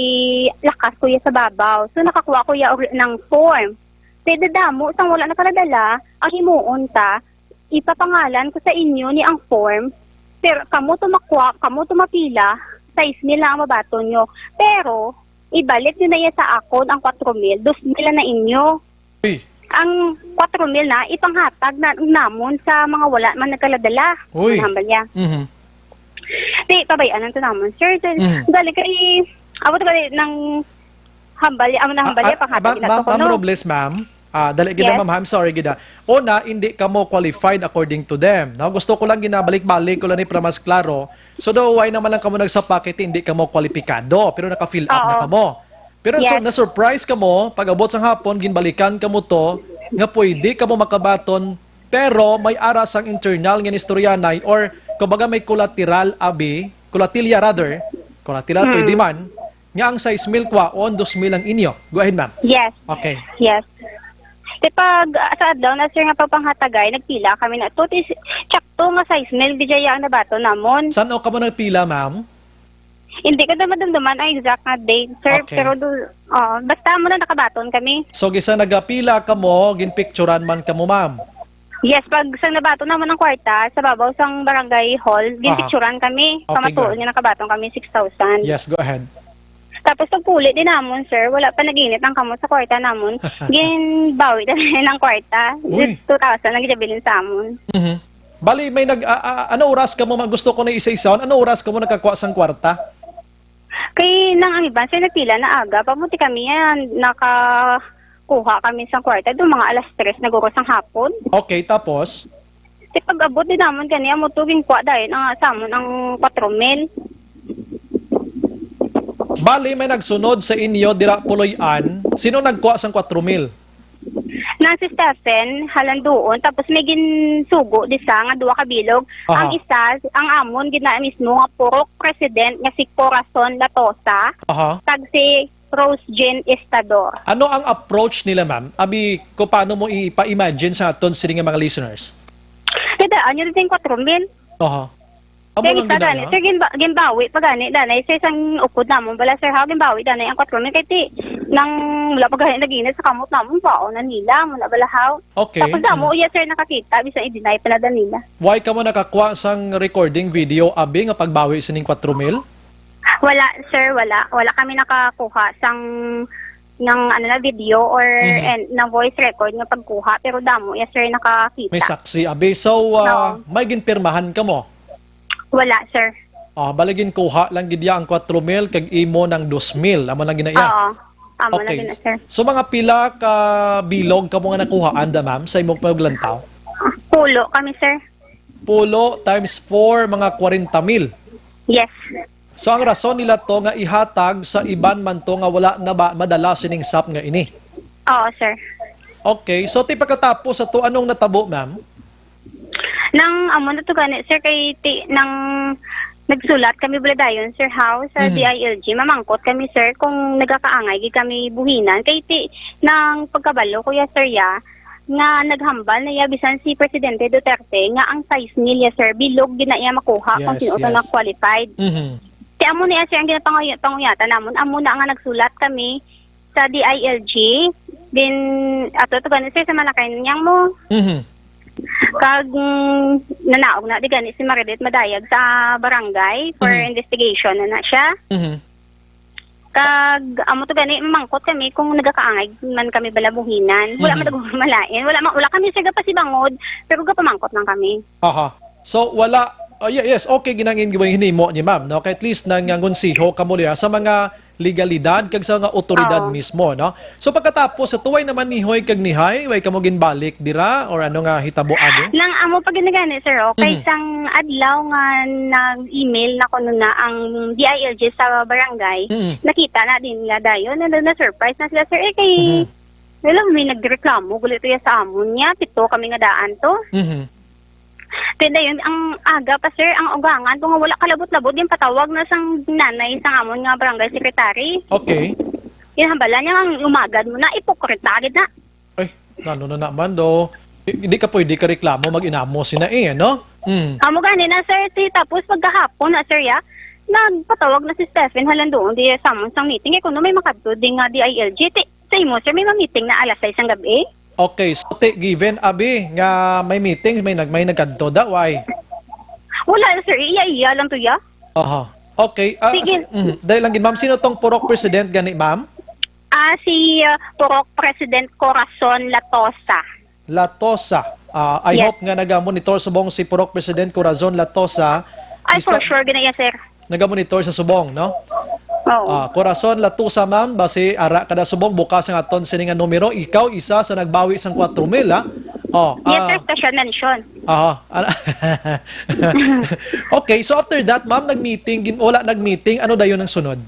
lakas ko ya sa babaw. So, nakakuha ko ya ng form. Kaya dadamo, sang wala nakaladala, ang himuon ta, ipapangalan ko sa inyo ni ang form, pero kamo tumakwa, kamo tumapila, size nila ang mabato nyo. Pero, ibalik nyo na yan sa akon ang 4,000, 2,000 na inyo. Uy. Ang 4,000 na ipanghatag na namon sa mga wala man nagkaladala. Uy. Ang hambal niya. Mhm. Di, pabayaan to namon, sir. Galing kay, abot ka ng hambal niya, na hambal niya, panghatag nila to ko, Ma'am no? Robles, ma'am. Dali gida Yes. ma'am, I'm sorry gida. Una, hindi ka mo qualified according to them. No, gusto ko lang ginabalik-balik ko lang ni para mas klaro. So daw why naman lang kamo nagsapakit hindi ka mo kwalipikado pero naka-fill up na Oo. kamo. Pero Yes. so, na-surprise ka mo pag abot sang hapon ginbalikan ka mo to nga pwede ka mo makabaton pero may aras ang internal nga istoryanay or kumbaga may collateral abi, collatilya rather, collateral pwede man nga ang size milk kwaon 2,000 ang inyo. Go ahead ma'am. Yes. Okay. Yes. Pag sa adlaw na sir nga pagpanghatagay, nagpila kami na to. Tsakto nga size nil, di jaya ang nabato namon. Saan o ka mo nagpila, ma'am? Hindi ko na madamdaman ang exact na date, sir. Okay. Pero basta mo na nakabaton kami. So, gisa nagapila ka mo, ginpicturan man ka mo, ma'am. Yes, pag sang nabato naman ng kwarta, sa babaw sang barangay hall, ginpicturan kami. Okay, Pamatuon good. niya nakabaton kami 6,000. Yes, go ahead. Tapos pagpuli din namon, sir, wala pa naginit ang kamot sa kwarta namon. Ginbawi na rin ang kwarta. Uy. 2,000 nagidabilin sa amon. Mhm. Bali, may ano oras ka mo, gusto ko na isa-isaon, ano oras ka mo nakakuha sang kwarta? Kay nang ang iba, sir, nagpila na aga. Pamuti kami yan, nakakuha kami sa kwarta. Doon mga alas 3, naguros ang hapon. Okay, tapos? Kasi pag abot din naman kaniya, mutuging kwa dahil ang samon ang 4,000. Bali, may nagsunod sa inyo, dira puloy-an. Sino nagkuha sang 4,000? Na si Stephen, halandoon, tapos may ginsugo di sa nga duwa kabilog. Aha. Ang isa, ang amon, gina mismo nga purok president nga si Corazon Latosa, Aha. tag si Rose Jean Estador. Ano ang approach nila, ma'am? Abi, ko paano mo ipa-imagine sa aton sila mga listeners? Nadaan nyo din 4,000. Aha. Amo Kaya lang isa dani, ginaya? sir, ginbawi, pagani, danay, sa isang upod namon, bala, sir, ha, ginbawi, danay, ang 4,000, kaya ti, nang wala pagani, naginit sa kamot namon, pao na nila, mula bala, ha. Okay. Tapos damo, iya, sir, nakakita, bisa i-deny pa na danila. Why ka mo nakakuha sang recording video, abi, nga pagbawi sining 4,000? Wala, sir, wala. Wala kami nakakuha sang ng video or na voice record nga pagkuha, pero damo, iya, sir, nakakita. May saksi, abi. So, No. may ginpirmahan ka mo? Wala, sir. Balagin kuha lang gidya ang 4,000 kag imo ng 2,000. Amo lang ginaya. Oo. Amo na Okay. din, sir. So mga pila ka bilog ka mo nga nakuhaan da ma'am sa imong paglantaw? Pulo kami, sir. Pulo times 4 mga 40,000. Yes. So ang rason nila to nga ihatag sa iban man to nga wala na ba madala sining sap nga ini. Oo, sir. Okay, so ti pagkatapos sa to anong natabo ma'am? Nang amo na to gani, sir, kay nang nagsulat kami buladayon, sir, house sa DILG, mamangkot kami, sir, kung nagakaangay gi kami buhinan. Kay nang pagkabalo, kuya, sir, ya, nga naghambal na ya bisan si Presidente Duterte nga ang size niya, sir, bilog ginaya makuha kung Yes, sino yes. na qualified. Mhm. Kaya amo niya, sir, ang ginapanguyata namon, amo na nga nagsulat kami sa DILG, din ato to gani, sir, sa malakay niyang mo. Mhm. Kag nanaog na di gani si Maridet madayag sa barangay for investigation na siya. Mhm. Kag amo to gani mangkot kami kung nagakaangay man kami balabuhinan. Wala man malain. Wala kami siya pasibangod pero gapamangkot lang kami. Aha. So wala yes, okay ginangin gawin hinimo ni ma'am, no? Kaya at least nang ngunsiho kamo diha sa mga legalidad kag sa nga otoridad Oo. mismo, no? So pagkatapos sa tuway naman nihoy kag nihay, way kamo ginbalik dira or ano nga hitabo ade? Nang amo pag ginagani, sir, kay isang adlaw nga nag-email na kuno na ang DILG sa barangay, nakita na din nila dayon, na-surprise na sila, sir, kay wala, may nagreklamo, gulit ya sa amon niya, pito kami nga daan to. Kaya yun, ang aga pa, sir, ang ugangan, kung wala kalabot-labot, yung patawag na sang nanay, sang amon nga barangay secretary. Okay. Inhambala niya, ang umagad mo na, ipokrita, agad na. Ay, ano na naman do. Hindi ka pwede ka reklamo, mag-inamo sina no? Amo gani na, sir, tapos pagkahapon na, sir, nagpatawag na si Stephen Halandoon, di sa amon sang meeting, kung may makadto din nga DILG, sa imo, sir, may meeting na alas 6 ang gabi. Okay, so given abi nga may meeting, may nagkadto da, why? Wala, sir, iya lang to ya. Aha. Okay. Sige. Dahil lang ma'am, sino tong purok president gani, ma'am? Si Purok President Corazon Latosa. Latosa. I Yes. hope nga naga-monitor subong si purok president Corazon Latosa. Ay, for sure, ganaya, sir. Naga-monitor sa subong, no? Oo. Corazon Latosa, ma'am, basi ara kada subong bukas ang aton sini nga numero. Ikaw isa sa nagbawi sang 4,000, ha? Yes, sir, special mention. Aha. Okay, so after that, ma'am, wala nag-meeting, ano dayon ang sunod?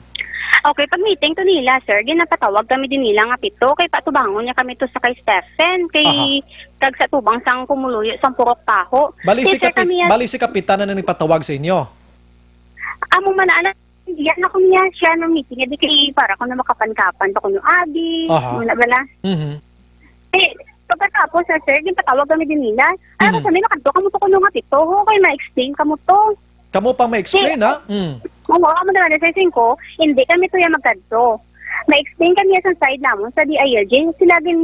Okay, pag meeting to nila, sir, ginapatawag kami din nila nga pito, kay patubangon niya kami to sa kay Stephen, kay kag sa tubang sang kumuluyo, sang Purok Taho. Bali si, Kay, sir, kami, bali si kapitan na nagpatawag sa inyo. among manana, yan ako niya siya ng meeting, edi kay para ko na makapan-kapan pa ko ng abi, muna bala. Eh, pagkatapos, sir, ginapatawag kami din nila. Ay, ako sabi, nakadto ka mo to ko nga pito, okay, ma-explain ka mo to. Kamo pang ma-explain, ha? Oo, amo naman sa ko, hindi kami to yung magkadto. Ma-explain kami sa side namon sa DILG, sila din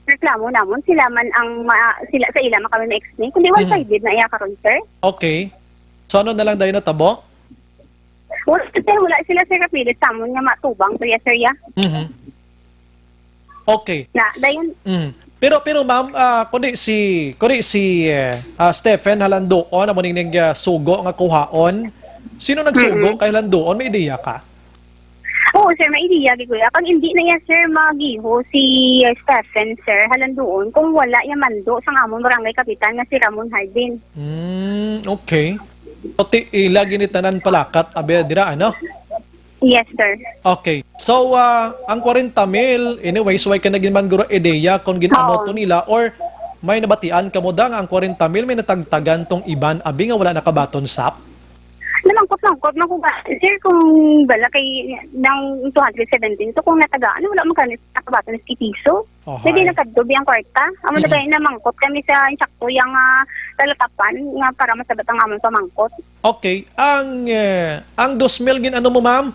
reklamo namon, sila man ang sila sa ila man kami ma-explain. Kundi one-sided na iya karon, sir. Okay. So ano na lang dayon natabo? Wala sila sir kapilit sa amon nga matubang to ya, sir, ya. Okay. Na, dayon, Pero ma'am, kundi si Stephen Halandoon amo ning sugo nga kuhaon. Sino nagsugo kay Halandoon? May ideya ka? oo, sir, may ideya, giguya. Pag hindi na yan, sir, magiho si Stephen, sir, halandoon, kung wala yan mando sa amon barangay kapitan nga si Ramon Hardin. Okay. Pati ilagi ni tanan palakat abe dira ano? Yes, sir. Okay. So ang 40,000 anyway, so ay ka naging man guro ideya kung ginano to nila or may nabatian kamo da nga ang 40,000 may natagtagan tong iban abi nga wala nakabaton sap. Namangkot na ko ba? Sir, kung bala kay ng 217, so kung natagaan, wala mo kanit nakabato ng piso. Okay. Hindi nakadobi ang kwarta. Amo na kayo namangkot kami sa insakto yung talatapan nga para masabat ang amon pamangkot. Okay. Ang 2,000 gin ano mo ma'am?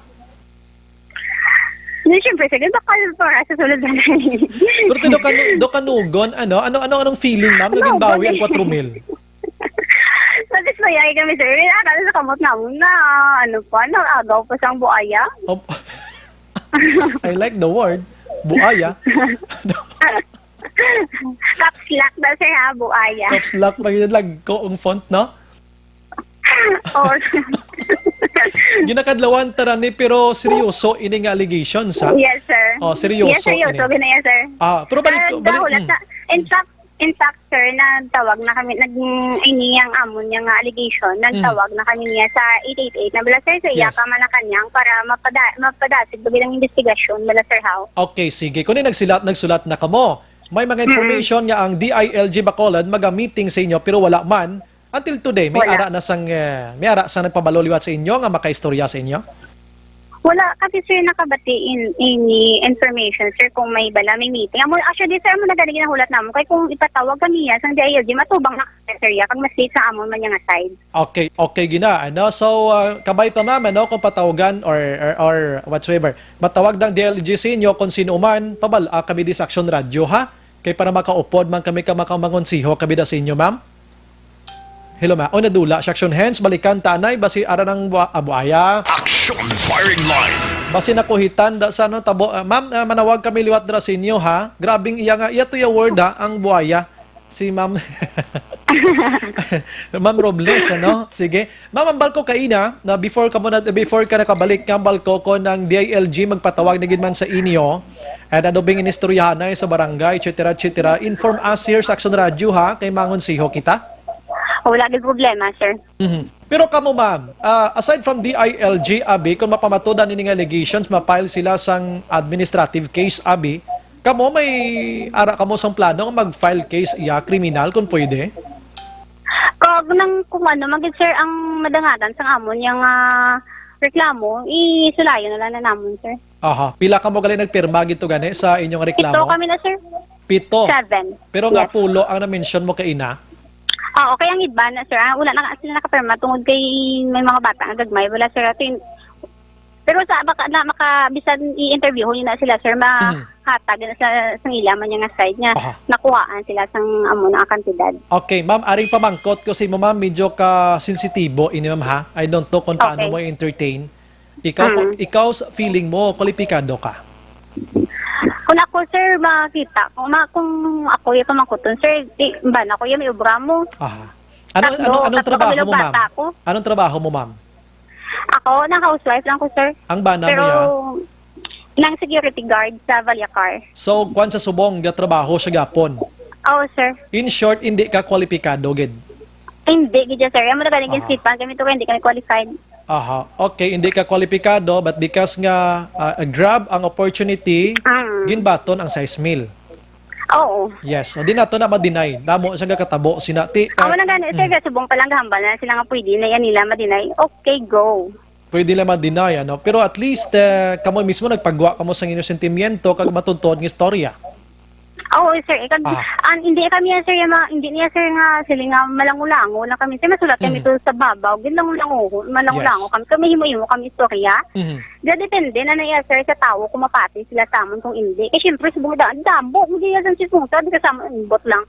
No, siyempre, sige, bakal para sa sulod na Pero do kanugon anong feeling ma'am naging bawi ang 4,000? Satisfyay kami, sir. Akala sa kamot namin na, nag-agaw pa siyang buaya. Oh, I like the word. Buaya. Caps lock daw, sir, ha, buaya. Caps lock pa yun lang ko ang font, no? Oo. Ginakadlawan tarani pero seryoso ini nga allegations, ha? Yes, sir. Oh, seryoso. Yes, seryoso. Ganyan, sir. Pero balik. In fact, sir, nagtawag na kami, iniyang amon niya nga allegation, nagtawag na kami niya sa 888 na bala, sir, Yes. yaka man na kanyang para mapadasig bilang investigasyon, bala, sir, how? Okay, sige. Kung nagsulat na kamo, may mga information nga ang DILG Bacolod maga-meeting sa inyo pero wala man. Until today, may Wala. ara sa nagpabaloliwat sa inyo nga makaistorya sa inyo? Wala, kasi sir, nakabati any information, sir, kung may bala, may meeting. Actually, sir, mo nagaling nahulat namin. Kaya kung ipatawag kami yan sa DILG, matubang na sir, ya, pag mas sa amon man yung side. Okay, gina. Ano? So, kabay pa naman, no, kung patawagan or whatsoever. Matawag ng DILG sa inyo kung sino man, kami di sa Action Radio, ha? Kaya para makaupod man kami makamangonsiho, kami da sa inyo, ma'am. Hello, ma'am. O, nadula. Action hands, balikan, tanay, basi ara ng buaya. Action Firing Line. Basi nakuhitan da sa tabo. Ma'am, manawag kami liwat dra sa inyo, ha? Grabing iya nga. Iya to yung word, ha? Ang buaya. Si ma'am. Ma'am Robles, ano? Sige. Ma'am, ambal ko kaina na before ka nakabalik ambal ko ng DILG magpatawag na man sa inyo at ano bing inistoryahan na sa barangay, etc. Inform us here sa Action Radio, ha? Kay Mangon Siho kita. Wala din problema, sir. Pero kamo ma'am, aside from DILG, abi, kung mapamatudan ini nga allegations, mapile sila sang administrative case, abi, kamo may ara kamo sang plano nga mag-file case iya kriminal kung pwede? Kung ano, magid sir, ang madangatan sa amon yung reklamo, isulayo na lang na namon, sir. Aha. Pila ka mo gali nagpirma gito gani sa inyong reklamo? 7 kami na, sir. 7. 7. Pero nga Yes. pulo ang na-mention mo kay ina. Oo, kaya ang iba na, sir. Wala na sila nakapirma tungod kay may mga bata ang gagmay. Wala, sir. Pero sa baka na makabisan i-interview nyo na sila, sir, mahatag na sa ilaman niya nga side niya. Aha. Nakuhaan sila sang amo na kantidad. Okay, ma'am, aring pamangkot ko si mo ma'am, medyo ka sensitibo ini ma'am ha. I don't know kung paano Okay. mo entertain. Ikaw sa feeling mo kwalipikado ka. Kung ako, sir, makita, kung ako yung pamangkuton, sir, ba na ako yung may obra mo. Aha. Anong trabaho tatlo mo, ma'am? bata ko. Anong trabaho mo, ma'am? Ako, housewife lang ko, sir. Ang bana Pero, mo ya. nang security guard sa Valyacar. So, kwan sa subong ga trabaho sa gapon. Oo, sir. In short, hindi ka kwalipikado gid. Hindi, gidya, sir. Yung mga galing Aha. sipan, kami to hindi kami qualified. Aha. Okay, hindi ka kwalipikado but because nga grab ang opportunity, ginbaton ang size mill. Oo. Yes. O di nato na ma-deny. Damo sa katabo sinati. Ako na gani, sir, subong palang gahambal na sila nga pwede na yan nila madinay. Okay, go. Pwede lang ma-deny ano. Pero at least kamo mismo nagpagwa kamo sa inyong sentimiento kag matuntod ng istorya. Oo, sir. Hindi kami yan, sir, hindi niya, sir, nga sila nga malangulango lang kami. Sir, masulat kami to sa babaw. Malangulango kami. Kami himo-himo kami istorya. Depende na naiya, sir, sa tao kung mapati sila sa amon kung hindi. Kasi syempre, subong dambo. Hindi yan sa sismuta. Di kasama bot lang.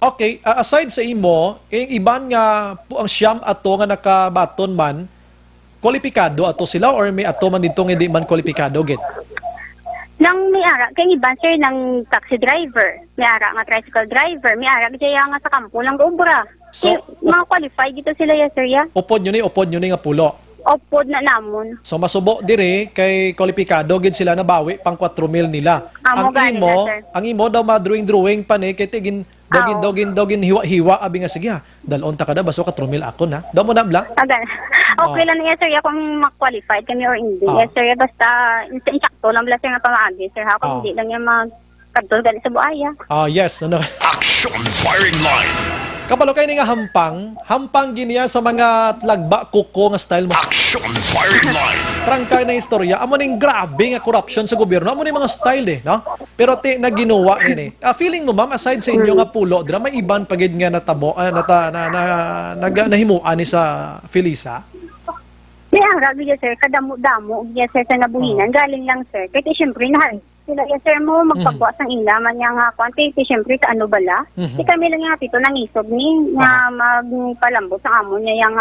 Okay, aside sa imo, iban nga ang siyam ato nga nakabaton man, kwalipikado ato sila or may ato man dito nga hindi man kwalipikado gid? Nang may ara, kay iban, sir, ng taxi driver. May ara nga tricycle driver. May ara, kaya nga sa kampo lang obra. So, Mga qualified dito sila, ya, sir, ya. Upod nyo ni nga pulo. Opod na namon. So masubo dire kay kwalipikado gid sila na bawi pang 4,000 nila. Amo gani na, sir. Ang imo daw ma-drawing pa ni kay tigin dogin hiwa abi nga sige ha. Dalon ta kada baso 4,000 ako na. Daw mo na bla. Agan. Okay lang niya, sir, ya, kung ma-qualified kami or hindi. Yes, sir, ya, basta insakto lang bala, sir, nga pamaagi, sir, ha? Kung hindi lang niya magkadol gali sa buaya. Yes, ano. Action Firing Line. Kapalo kay ni nga hampang giniya sa mga lagba kuko nga style mo. Action Firing Line. Prangkay na istorya, amo ning grabe nga corruption sa gobyerno, amo ning mga style no? Pero na ginawa ni. Feeling mo ma'am aside sa inyo nga pulo, dira may iban pagid nga natabo nahimuan ni sa Felisa. May araw, yes, sir, kadamo-damo, yes, sir, sa nabuhinan. Galing lang, sir. Kasi syempre, sila, yes, sir, mo magpagbuas ng ilaman niya nga kwante. Kasi syempre, sa ano bala? Di kami lang nga pito nangisog ni nga magpalambot sa amon niya yung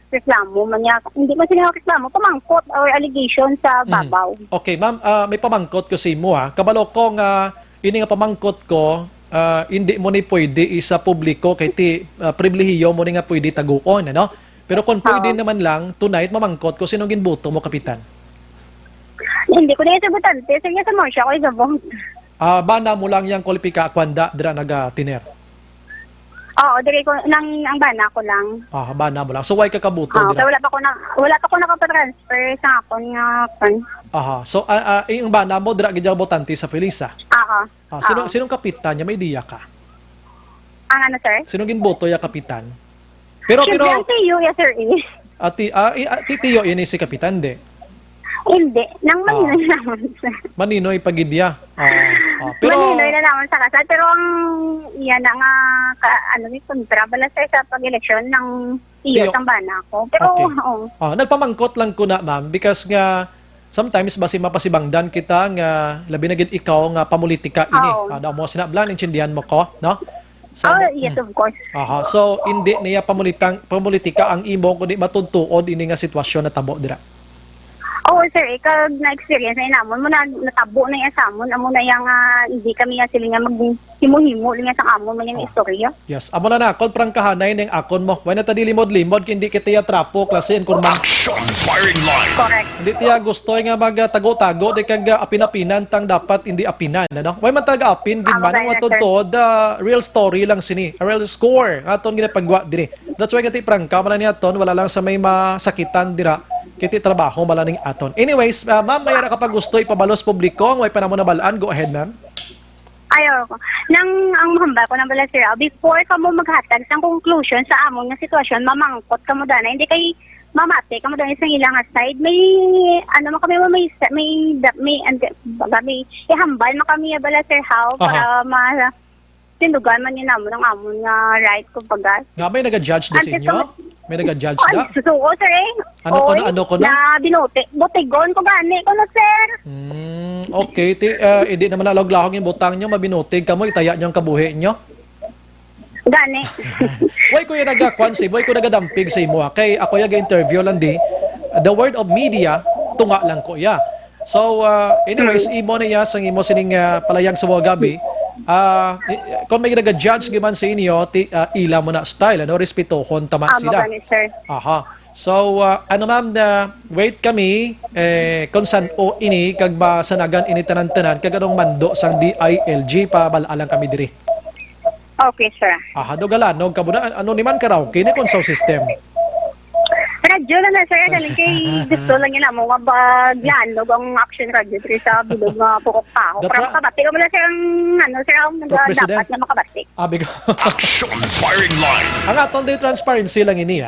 reklamo man niya. Hindi man sila reklamo, pamangkot or allegation sa babaw. Okay, ma'am, may pamangkot ko sa imo ha. Kabalo ko nga ini nga pamangkot ko, hindi mo ni pwede isa publiko kay ti pribilehiyo mo ni nga pwede taguon, ano? Pero kung pwede naman lang, tonight mamangkot ko sinong ginbuto mo, kapitan. Hindi ko na yung sabutante. Sir, sa Morsha ko isabong. Bana mo lang yung kwalipika kwanda dira naga-tiner. Oo, dire ko ang bana ko lang. Bana mo lang. So why ka kabuto Kaya dira? wala pa ko nakapatransfer sa akon nga kon. So yung bana mo dira gid botante sa Felisa. Oo. Sinong kapitan niya may diya ka? Ang ano, sir? Sinong ginboto ya kapitan? Pero Siyempre, ang tiyo, yes, sir, titiyo ini si kapitan de. Hindi. Nang maninoy naman, sir. Maninoy pagidya. Pero Maninoy na naman sa kasal. Pero ang iyan na nga, kontra bala, sir, sa pag-eleksyon ng tiyo, bana ko. Pero, Okay. oo. Nagpamangkot lang ko na, ma'am, because nga sometimes basi mapasibangdan kita nga labi na gid ikaw nga pamulitika ini. Daw mo sinablan intindihan mo ko, no? So, yes, of course. So hindi niya pamulitika ang imo kundi matuntuod ini nga sitwasyon na tabo dira. Oo, sir, kag na-experience na inamon mo na natabo na yung asamon, amo na yung hindi kami nga sila nga maghimo-himo lang sa amon man yung istorya. Yes, amo na kontrang kahanay ning akon mo. Wala ta dilimod-limod kindi kita trapo klase kurman. Action firing line. Correct. Hindi tiya gusto nga magtago-tago di kag apin-apinan tang dapat hindi apinan, ano? Way man taga apin gid man ang watod the real story lang sini, a real score aton ginapagwa diri. That's why kati prangka man ni aton wala lang sa may masakitan dira. Kiti trabaho malaning aton. Anyways, ma'am, mayara kapag gusto ipabalos publiko, may panamo na balaan, go ahead, ma'am. Ayaw ko. Ang mahambal ko na bala sir, before ka mo maghatag sa conclusion sa amon nga sitwasyon, mamangkot ka mo dana, hindi kay mamate ka mo dana sa ilang side, may ano mo kami may ihambal mo kami bala sir how para tindugan man yun namon ang amon nga right kumbaga. Nga may naga-judge na sa inyo? May naga-judge na? Susuko sir eh. Ano ko na? Na binote. Botigon ko gani ko na sir. Okay, hindi naman nalaglahong yung butang nyo, mabinutig ka mo, itaya nyo ang kabuhi nyo. Gani. Way ko yung nagakwansi, way ko nagadampig sa imo. Kay ako yung interview lang di, the word of media, tunga lang ko ya. So, anyways, imo na ya, sang imo sining palayag sa mga gabi, kung may nag-judge giman sa inyo, ila mo na style, ano, respetohon tama sila. Gani sir. Aha. So, ano ma'am, wait kami, kung saan o ini, kag ba sanagan ini tanan-tanan, kag anong mando sang DILG, pabalalang kami diri. Okay sir. Aha, dogalanog, kabuna, ano niman karaoke, ni kung sound system. Radyo lang na sir, galing kay gusto lang yun mo nga baglanog ang action radyo dito sa bilog nga pukok pa. That's Para right. makabati ko mula sir ang sir ang President. dapat na makabati. Abi ko. Action firing line. Ang aton day transparency lang ini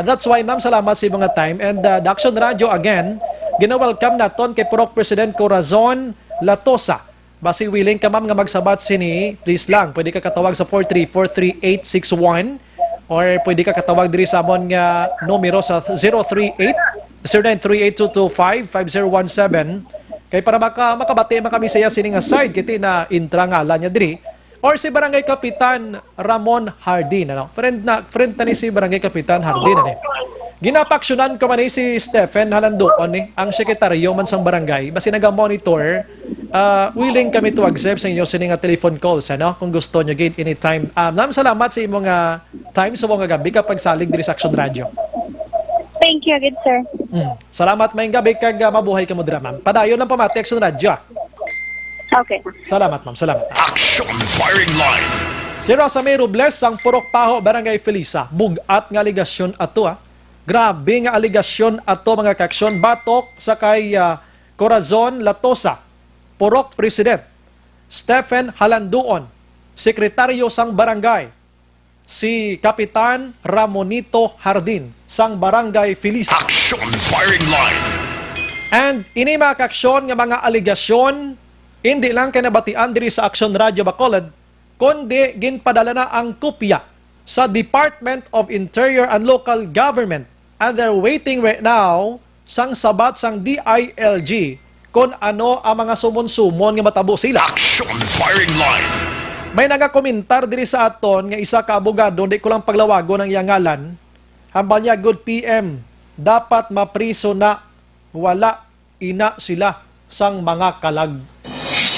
that's why ma'am salamat sa mga time and the Action Radio again gina-welcome naton kay Purok President Corazon Latosa. Basi willing ka ma'am nga magsabat sini, please lang pwede ka katawag sa 4343861 or pwede ka katawag diri sa amon nga numero sa 038-093225-5017 kay para makabati man kami saya sini nga side kiti na intra ngalan niya diri or si Barangay Kapitan Ramon Hardin, ano? Friend na ni si Barangay Kapitan Hardin, ano? Ginapaksyonan ko man ni si Stephen Halandoon, ang sekretaryo man sang barangay, basi naga-monitor, willing kami to accept sa inyo sining nga telephone calls, ano? Kung gusto nyo gid anytime. Ma'am, salamat sa imong time sa mga gabi kapag salig diri sa Action Radio. Thank you, good sir. Salamat mayong gabi kag mabuhay ka mo dira, ma'am. Padayon lang pa Action Radio. Okay. Salamat, ma'am. Salamat. Action firing line. Si Rosa May Robles, ang Purok Paho, Barangay Felisa. Bugat nga aligasyon ato, Grabe nga aligasyon ato mga kaksyon. Batok sa kay Corazon Latosa, Purok President. Stephen Halanduon, Sekretaryo sang Barangay. Si Kapitan Ramonito Hardin, sang Barangay Felisa. Action firing line. And ini mga kaksyon nga mga aligasyon, hindi lang kinabatian diri sa Action Radio Bacolod, kundi ginpadala na ang kopya sa Department of Interior and Local Government. And they're waiting right now sang sabat sang DILG kung ano ang mga sumon-sumon nga matabo sila. Action firing line. May nagakomentar diri sa aton nga isa ka abogado, di ko lang paglawago ng yangalan. Hambal niya, good PM, dapat mapriso na wala ina sila sang mga kalag.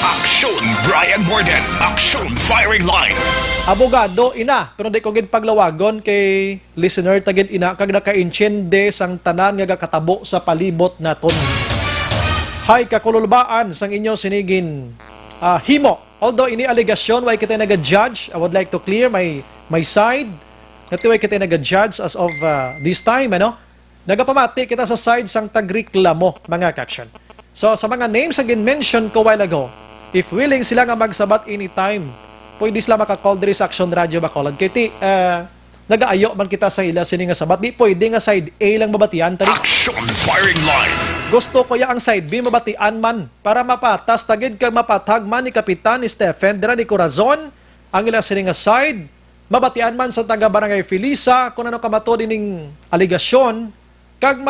Action Brian Morden. Action firing line. Abogado, ina, pero di ko gid paglawagon kay listener tagid ina kag naka-insyende sang tanan nga katabo sa palibot naton. Hay kakululbaan sang inyo sinigin himo. Although ini allegation way kita naga-judge, I would like to clear my side. Ngati way kita naga-judge as of this time, ano? Nagapamati kita sa side sang tagreklamo mga kaksyon. So sa mga names nga mention ko while ago, if willing sila nga magsabat anytime, pwede sila makakall diri sa Action Radio Bacolod. Kiti, nagaayo man kita sa ila sini nga sabat. Di pwede nga side A lang mabatian. Tari. Action firing line. Gusto ko ya ang side B mabatian man para mapatas tagid kag mapatag man ni Kapitan ni Stephen dira ni Corazon ang ila sini nga side. Mabatian man sa taga Barangay Felisa kung ano kamato dining aligasyon kag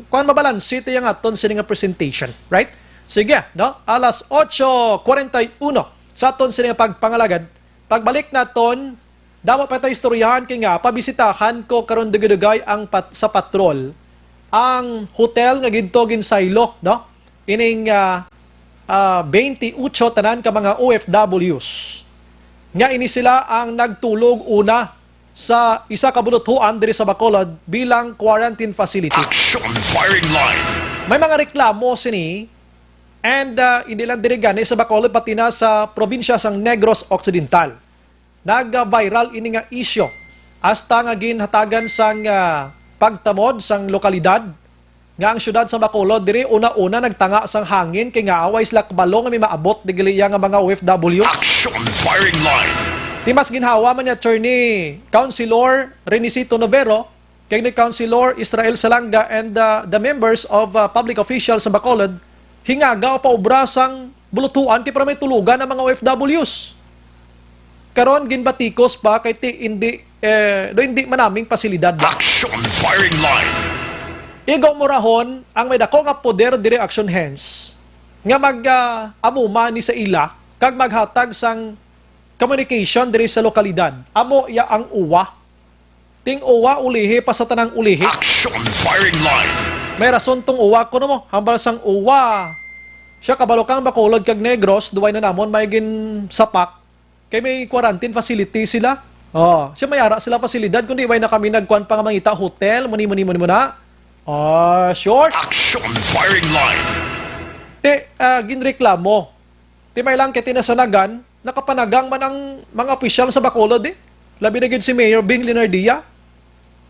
kuan mabalanse iti yang aton sini nga presentation, right? Sige, no? Alas 8:41 sa aton sini nga pagpangalagad. Pagbalik naton, damo pa tayo istoryahan kay nga pabisitahan ko karon dugay ang sa patrol ang hotel nga ginto ginsaylo, no? Ining 28 tanan ka mga OFWs. Nga ini sila ang nagtulog una sa isa ka bulutuan diri sa Bacolod bilang quarantine facility. Action firing line. May mga reklamo sini and hindi lang diri gani sa Bacolod pati na sa probinsya sang Negros Occidental. Nag-viral ini nga isyo hasta nga ginhatagan sang pagtamod sang lokalidad nga ang syudad sa Bacolod diri una-una nagtanga sang hangin kay nga away sila kabalo nga may maabot digili nga mga OFW. Action firing line. Timas ginhawa man ni Attorney Councilor Renisito Novero kay ni Councilor Israel Salanga and the members of public officials sa Bacolod hingaga o paubra sang bulutuan kay para may tulugan ang mga OFWs. Karon ginbatikos pa kay hindi manaming pasilidad ba. Action firing line. Igaw morahon ang may dako nga poder diri action hands nga amuma ni sa ila kag maghatag sang communication diri sa lokalidad. Amo ya ang uwa. Ting uwa ulihi pa sa tanang ulihi. Action firing line. May rason tong uwa ko mo. Hambal sang uwa. Siya kabalokang Bacolod kag Negros duway na namon may gin sapak kay may quarantine facility sila. Oh, siya may ara sila pasilidad kundi way na kami nagkuan pa nga mangita hotel muni na. Short. Action firing line. Ginreklamo. May lang kay tinasanagan, nakapanagang man ang mga opisyal sa Bacolod Labi na gid si Mayor Bing Linardia.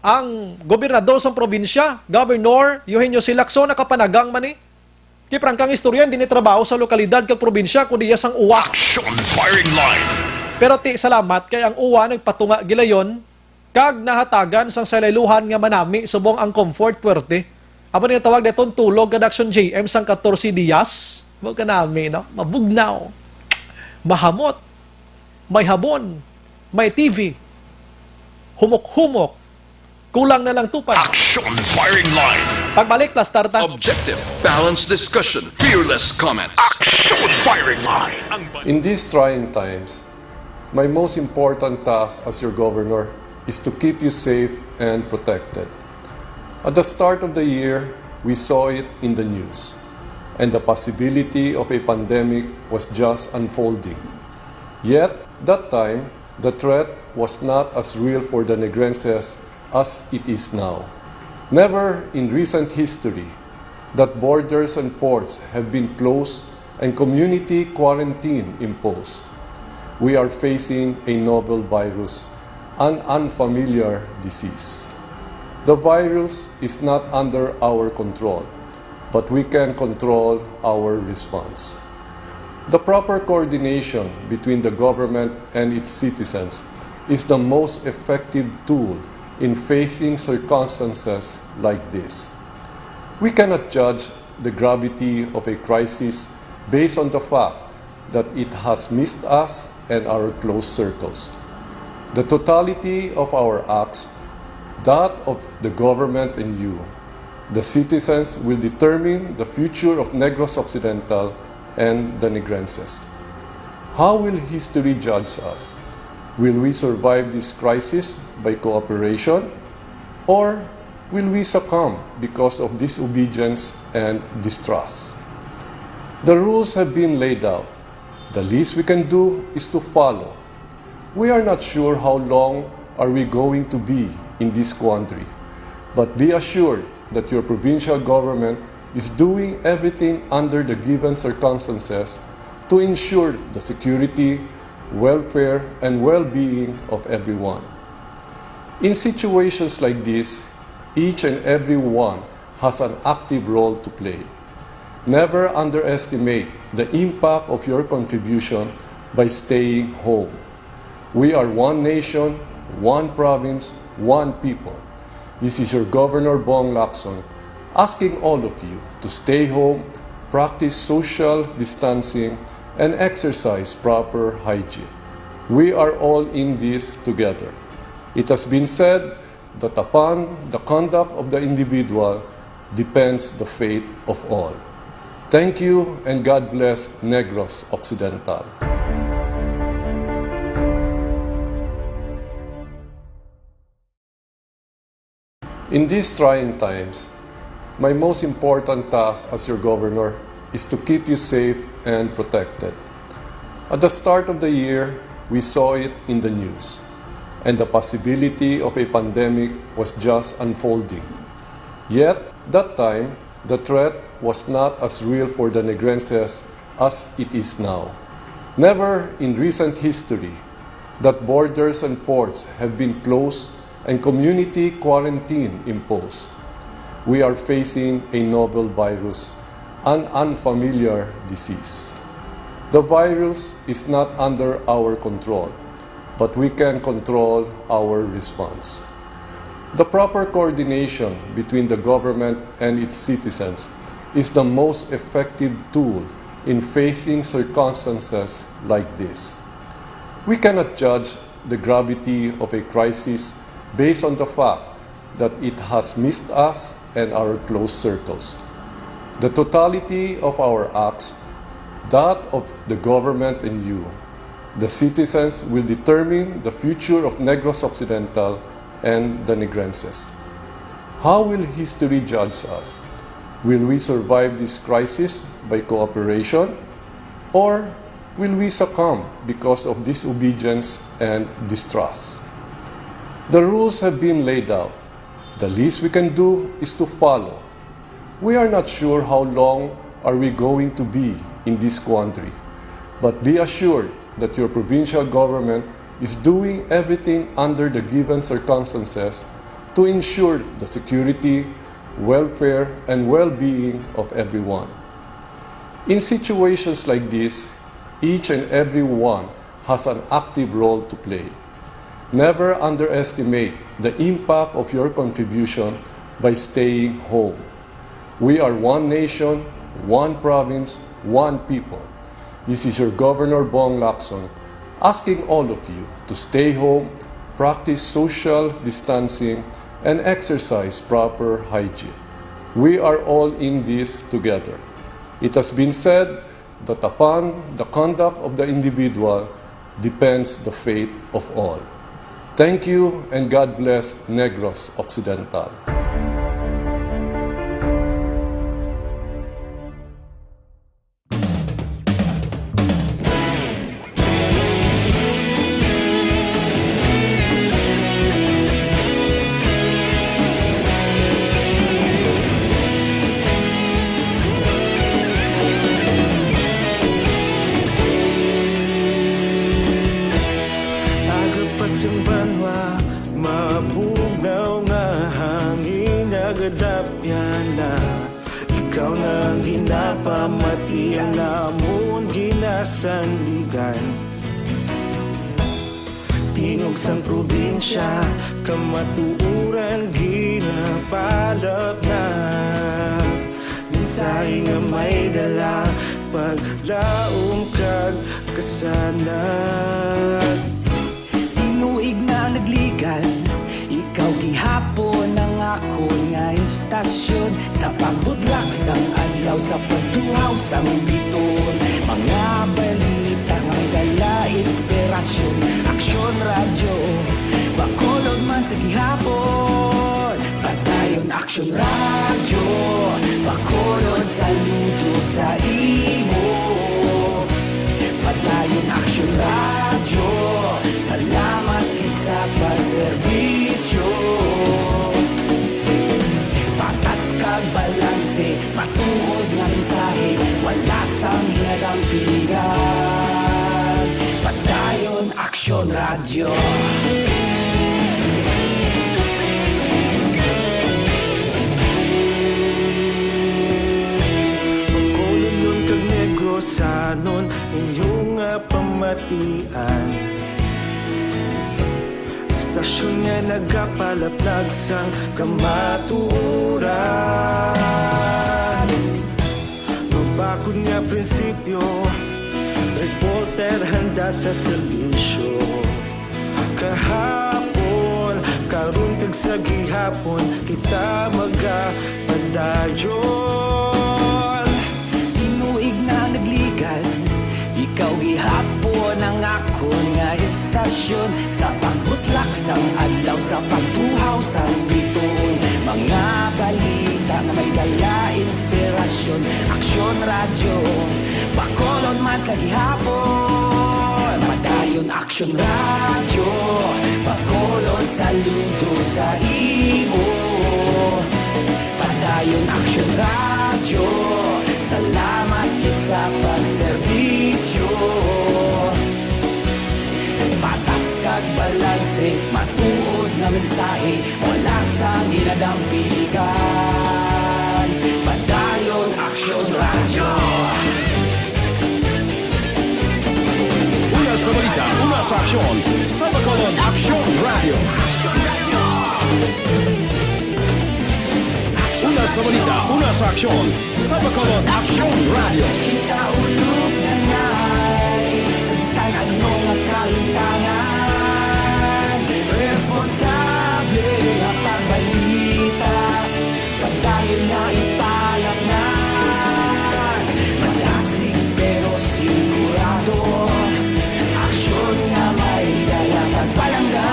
Ang gobernador sa probinsya, Governor Eugenio C. Lacson, nakapanagang man Kaya prangkang istorya, hindi trabaho sa lokalidad kag probinsya, kundi sang uwa. Action firing line. Pero salamat kay ang uwa nagpatunga gilayon kag nahatagan sang salayluhan nga manami subong ang comfort puwerte. Amo ni tawag detong tulog kad Action JM sang 14 Dias. Mo kanami no, mabugnaw. Mahamot. May habon, may TV. Humok-humok. Kulang na lang tupan. Action firing line. Pagbalik plus tartan. Objective, balanced discussion, fearless comments. Action firing line. In these trying times, my most important task as your governor is to keep you safe and protected. At the start of the year, we saw it in the news, and the possibility of a pandemic was just unfolding. Yet, that time, the threat was not as real for the Negrenses as it is now. Never in recent history that borders and ports have been closed and community quarantine imposed. We are facing a novel virus, an unfamiliar disease. The virus is not under our control, but we can control our response. The proper coordination between the government and its citizens is the most effective tool in facing circumstances like this. We cannot judge the gravity of a crisis based on the fact that it has missed us and our close circles. The totality of our acts, that of the government and you, the citizens, will determine the future of Negros Occidental and the Negrenses. How will history judge us? Will we survive this crisis by cooperation, or will we succumb because of disobedience and distrust? The rules have been laid out. The least we can do is to follow. We are not sure how long are we going to be in this quandary, but be assured that your provincial government is doing everything under the given circumstances to ensure the security, welfare, and well-being of everyone. In situations like this, each and every one has an active role to play. Never underestimate the impact of your contribution by staying home. We are one nation, one province, one people. This is your Governor Bong Lacson asking all of you to stay home, practice social distancing, and exercise proper hygiene. We are all in this together. It has been said that upon the conduct of the individual depends the fate of all. Thank you and God bless Negros Occidental. In these trying times, my most important task as your governor is to keep you safe and protected. At the start of the year, we saw it in the news, and the possibility of a pandemic was just unfolding. Yet, that time, the threat was not as real for the Negrenses as it is now. Never in recent history that borders and ports have been closed and community quarantine imposed. We are facing a novel virus, an unfamiliar disease. The virus is not under our control, but we can control our response. The proper coordination between the government and its citizens is the most effective tool in facing circumstances like this. We cannot judge the gravity of a crisis based on the fact that it has missed us and our close circles. The totality of our acts, that of the government and you, the citizens, will determine the future of Negros Occidental and the Negrenses. How will history judge us? Will we survive this crisis by cooperation, or will we succumb because of disobedience and distrust? The rules have been laid out. The least we can do is to follow. We are not sure how long are we going to be in this quandary, but be assured that your provincial government is doing everything under the given circumstances to ensure the security, welfare, and well-being of everyone. In situations like this, each and every one has an active role to play. Never underestimate the impact of your contribution by staying home. We are one nation, one province, one people. This is your Governor Bong Lacson asking all of you to stay home, practice social distancing, and exercise proper hygiene. We are all in this together. It has been said that upon the conduct of the individual depends the fate of all. Thank you and God bless Negros Occidental. Agapasang banwa, mabugaw nga hangin agadapyan na. Ikaw nang ginapamatian namon ginasanligan. Tingog sang probinsya, kamatuuran ginapalap na. Minsay nga may dala, paglaom kag kasanag. Tinuig na nagligan, ikaw gihapon ang ako nga istasyon. Sa pagbudlak sang adlaw, sa pagtuhaw sang biton. Mga balita nga dala inspirasyon. Aksyon radyo, bakolod man sa gihapon. Padayon aksyon radyo, bakolod saludo sa imo. Padayon aksyon radyo, salamat kisa pagserbisyo. Patas kag balanse, patuod nga mensahe, wala sang hinadang piligan. Padayon aksyon radyo. Magkolon kag Negrosanon, inyong nga pamatian. Istasyon nga nagapalaplag sang kamatuuran. Mabakod nga prinsipyo, reporter handa sa serbisyo. Kahapon, karon kag sa gihapon, kita magapadayon. Tinuig na nagligan, ikaw gihapon ang ako nga istasyon. Sa pagbutlak sang adlaw, sa pagtuhaw sang biton. Mga balita nga may dala inspirasyon. Aksyon radyo, bakolod man sa gihapon. Padayon aksyon radyo, bakolod saludo sa imo. Padayon aksyon radyo, salamat kit sa pagserbisyo. Patas kag balanse, matuod nga mensahe, wala sa ginadampigan. Padayon aksyon radyo. Una sa balita, una sa aksyon, sa Bacolod Aksyon Radio. Una sa balita, una sa aksyon, sa Bacolod Aksyon Radio. Kita ulog na ngay, sansan anong kahintangan. Responsable ang pagbalita, pagdayon na italaknan. Malasig pero sigurado, aksyon na may daya pagpalanggan.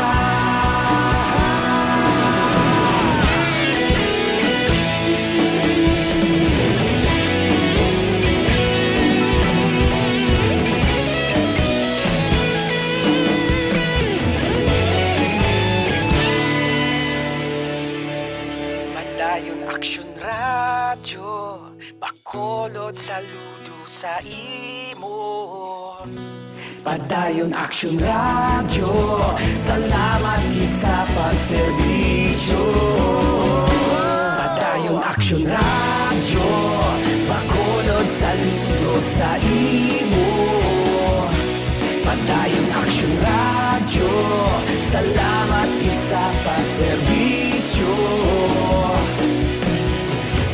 Padayon aksyon radyo, bakolod saludo sa imo. Padayon aksyon radyo, salamat kit sa pagserbisyo. Padayon aksyon radyo, bakolod saludo sa imo. Padayon aksyon radyo, salamat kit sa pagserbisyo.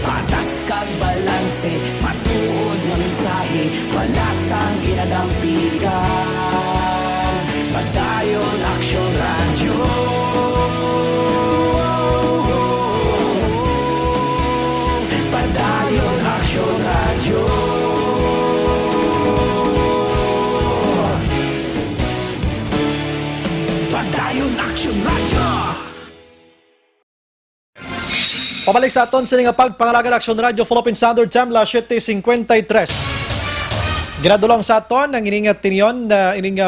Patas kag balanse, matuod nga mensahe, wala sang ginadampigan. Padayon aksyon radyo. Padayon aksyon radyo. Padayon aksyon radyo. Pabalik sa aton sa nga pagpangalagan Aksyon Radio Philippine Standard Time, la 7:53. Ginadulong sa aton ang iningat tinyon na ining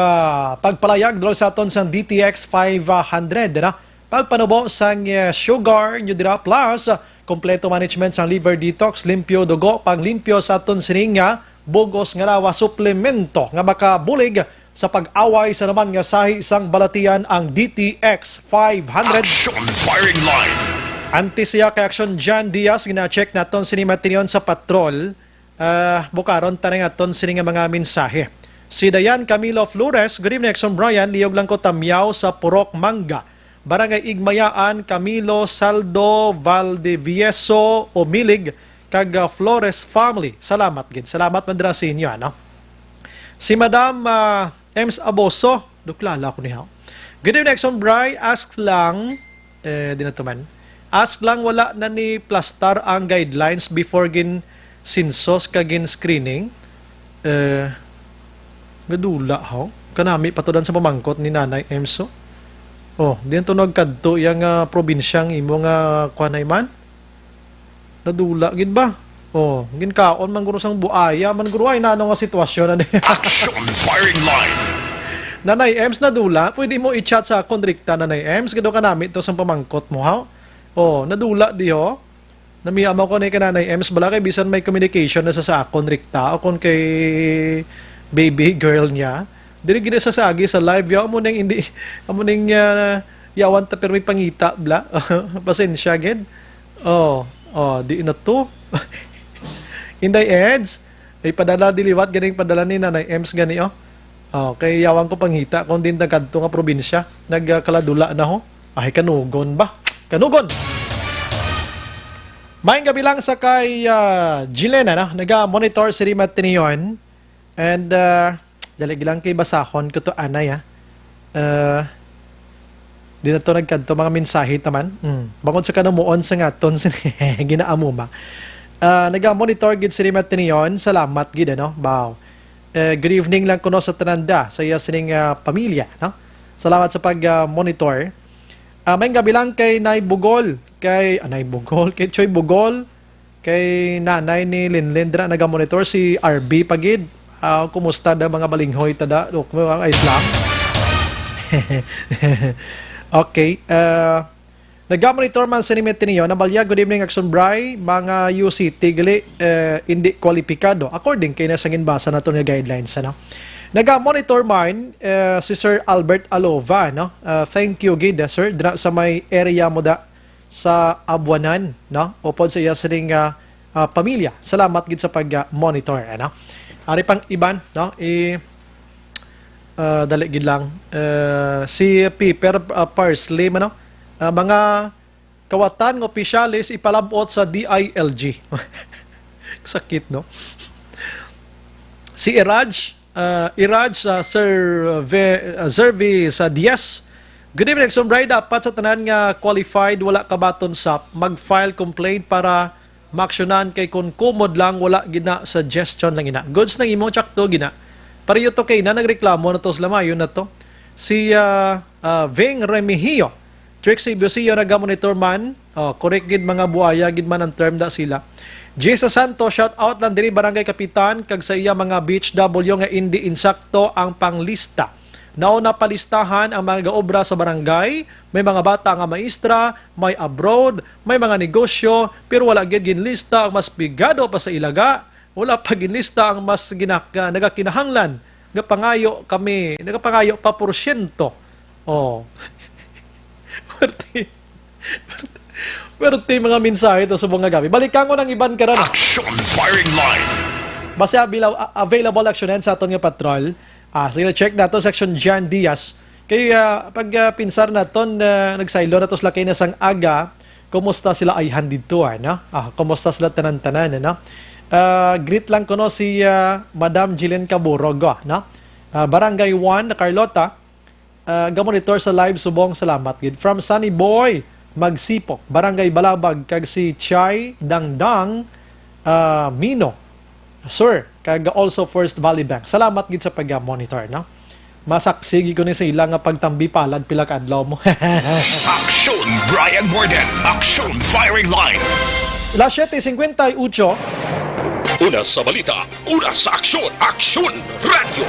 pagpalayag dulong sa aton sa DTX 500 na pagpanubo sang sugar nyo dira plus kompleto management sang liver detox, limpyo dugo, panglimpyo sa aton sining bugos nga lawa suplemento nga makabulig sa pag-away sa naman nga sahi isang balatian ang DTX 500. Action firing line. Anti siya kay Action John Diaz, gina-check naton sinimatinyon sa patrol. Bukaron tanay aton sini nga mga mensahe. Si Dayan Camilo Flores, good evening Action Brian, liyog lang ko tamyaw sa Purok Manga. Barangay Igmayaan, Camilo Saldo Valdevieso Omilig, kag Flores family. Salamat gid. Salamat man dira sa inyo, ano? Si Madam Ems Aboso, duklala ko niya. Good evening Action Brian, ask lang di na to man. Ask lang wala na ni plastar ang guidelines before gin sinsos kagin screening. Gadula ho. Kanami patudan sa pamangkot ni Nanay Emso. Oh, diyan to nagkadto yang probinsyang imo nga kuanay man. Nadula gid ba? Oh, gin kaon man guro sang buaya man guro ay nano nga sitwasyon ani. Action firing line. Nanay Ems nadula, pwede mo i-chat sa akon direkta Nanay Ems, gado kanami to sang pamangkot mo ha. Oh, nadula di ho. Namiyama ko ni kananay Ems bala kay bisan may communication na sa akon rekta o kon kay baby girl niya. Diri gid sa sagi sa live ya mo nang hindi amo ning yawan ta pero may pangita bla. Pasensya gid. Oh, di na to. Inday Eds, ay padala diliwat ganing padala ni Nanay Ems gani oh. Kay yawan ko pangita kung din nagkadto nga probinsya, nagkaladula na ho. Ay kanugon ba? Kanugon! Maayong gabi lang sa kay Gilena, no? Naga-monitor si Rimat Tiniyon. And, dalig lang kay basahon ko to anay, di na to nagkadto mga mensahe taman. Bangod sa kanamuon sa ngaton, ginaamuma. Naga-monitor gid si Rimat Tiniyon. Salamat gid, no? Wow. Good evening lang kuno sa Tananda, sa iya sining pamilya, no? Salamat sa pag-monitor. May gabi lang kay Nay Bugol, kay Nay Bugol, kay Choy Bugol, Kay nanay ni Linlin dira naga-monitor si RB pagid. Kumusta da mga balinghoy tada? Mga ayos lang. Okay. Nag-monitor man sa nimit niyo, nabalya, good evening, Action Bray, mga UC, tigli, hindi kwalipikado, according kay nasangin basa na ito nga guidelines, ano? Nag-monitor man, si Sir Albert Alova, no? Thank you, Gida, sir, dra sa may area mo da, sa Abuanan, no? Upod sa iya sining pamilya. Salamat gid sa pag-monitor, ano? Ari pang iban, no? Dali gid lang. Si Piper Parsley, ano? Mga kawatan ng opisyalis ipalabot sa DILG. Sakit, no? Si Iraj, Sir Zervi sa DS. Good evening, Sombray. Dapat sa tanan nga qualified, wala kabaton SAP, mag-file complaint para maaksyonan kay kung kumod lang, wala gina suggestion lang ina. Goods nang imo, tsakto gina. Pariyo to kay na nagreklamo na to sa lamayon na to. Si Ving Remigio, Trixie Busio naga-monitor man, correct gid mga buaya, gid man ang term da sila. Jesus Santo, shout out lang diri Barangay Kapitan, kag sa iya mga beach W nga hindi insakto ang panglista. Nauna palistahan ang mga obra sa barangay, may mga bata nga maestra, may abroad, may mga negosyo, pero wala gid ginlista ang mas bigado pa sa ilaga. Wala pa ginlista ang mas nagakinahanglan. Nagapangayo kami, nagapangayo pa porsyento. Oh. Pero mga mensahe ito sa mga gabi. Balikan ko ng iban karon. Action firing line. Base available action sa aton nga patrol. Sige na check na to section Jan Diaz. Kaya pag pinsar na to nagsaylo na to sila kay nasang aga, kumusta sila ay handid to, no? Kumusta sila tanan-tanan, no? Greet lang ko no si Madam Jillian Caburogo, no? Barangay 1 na Carlota, ga-monitor sa live subong salamat gid. From Sunny Boy Magsipok, Barangay Balabag, kag si Chai Dangdang Mino. Sir, kag also First Valley Bank. Salamat gid sa pag-monitor, no? Masaksigi ko ni sa ilang nga pagtambi palad pila ka adlaw mo. Action Brian Morden. Action firing line. Las 7:58. Una sa balita, una sa aksyon, aksyon, radyo.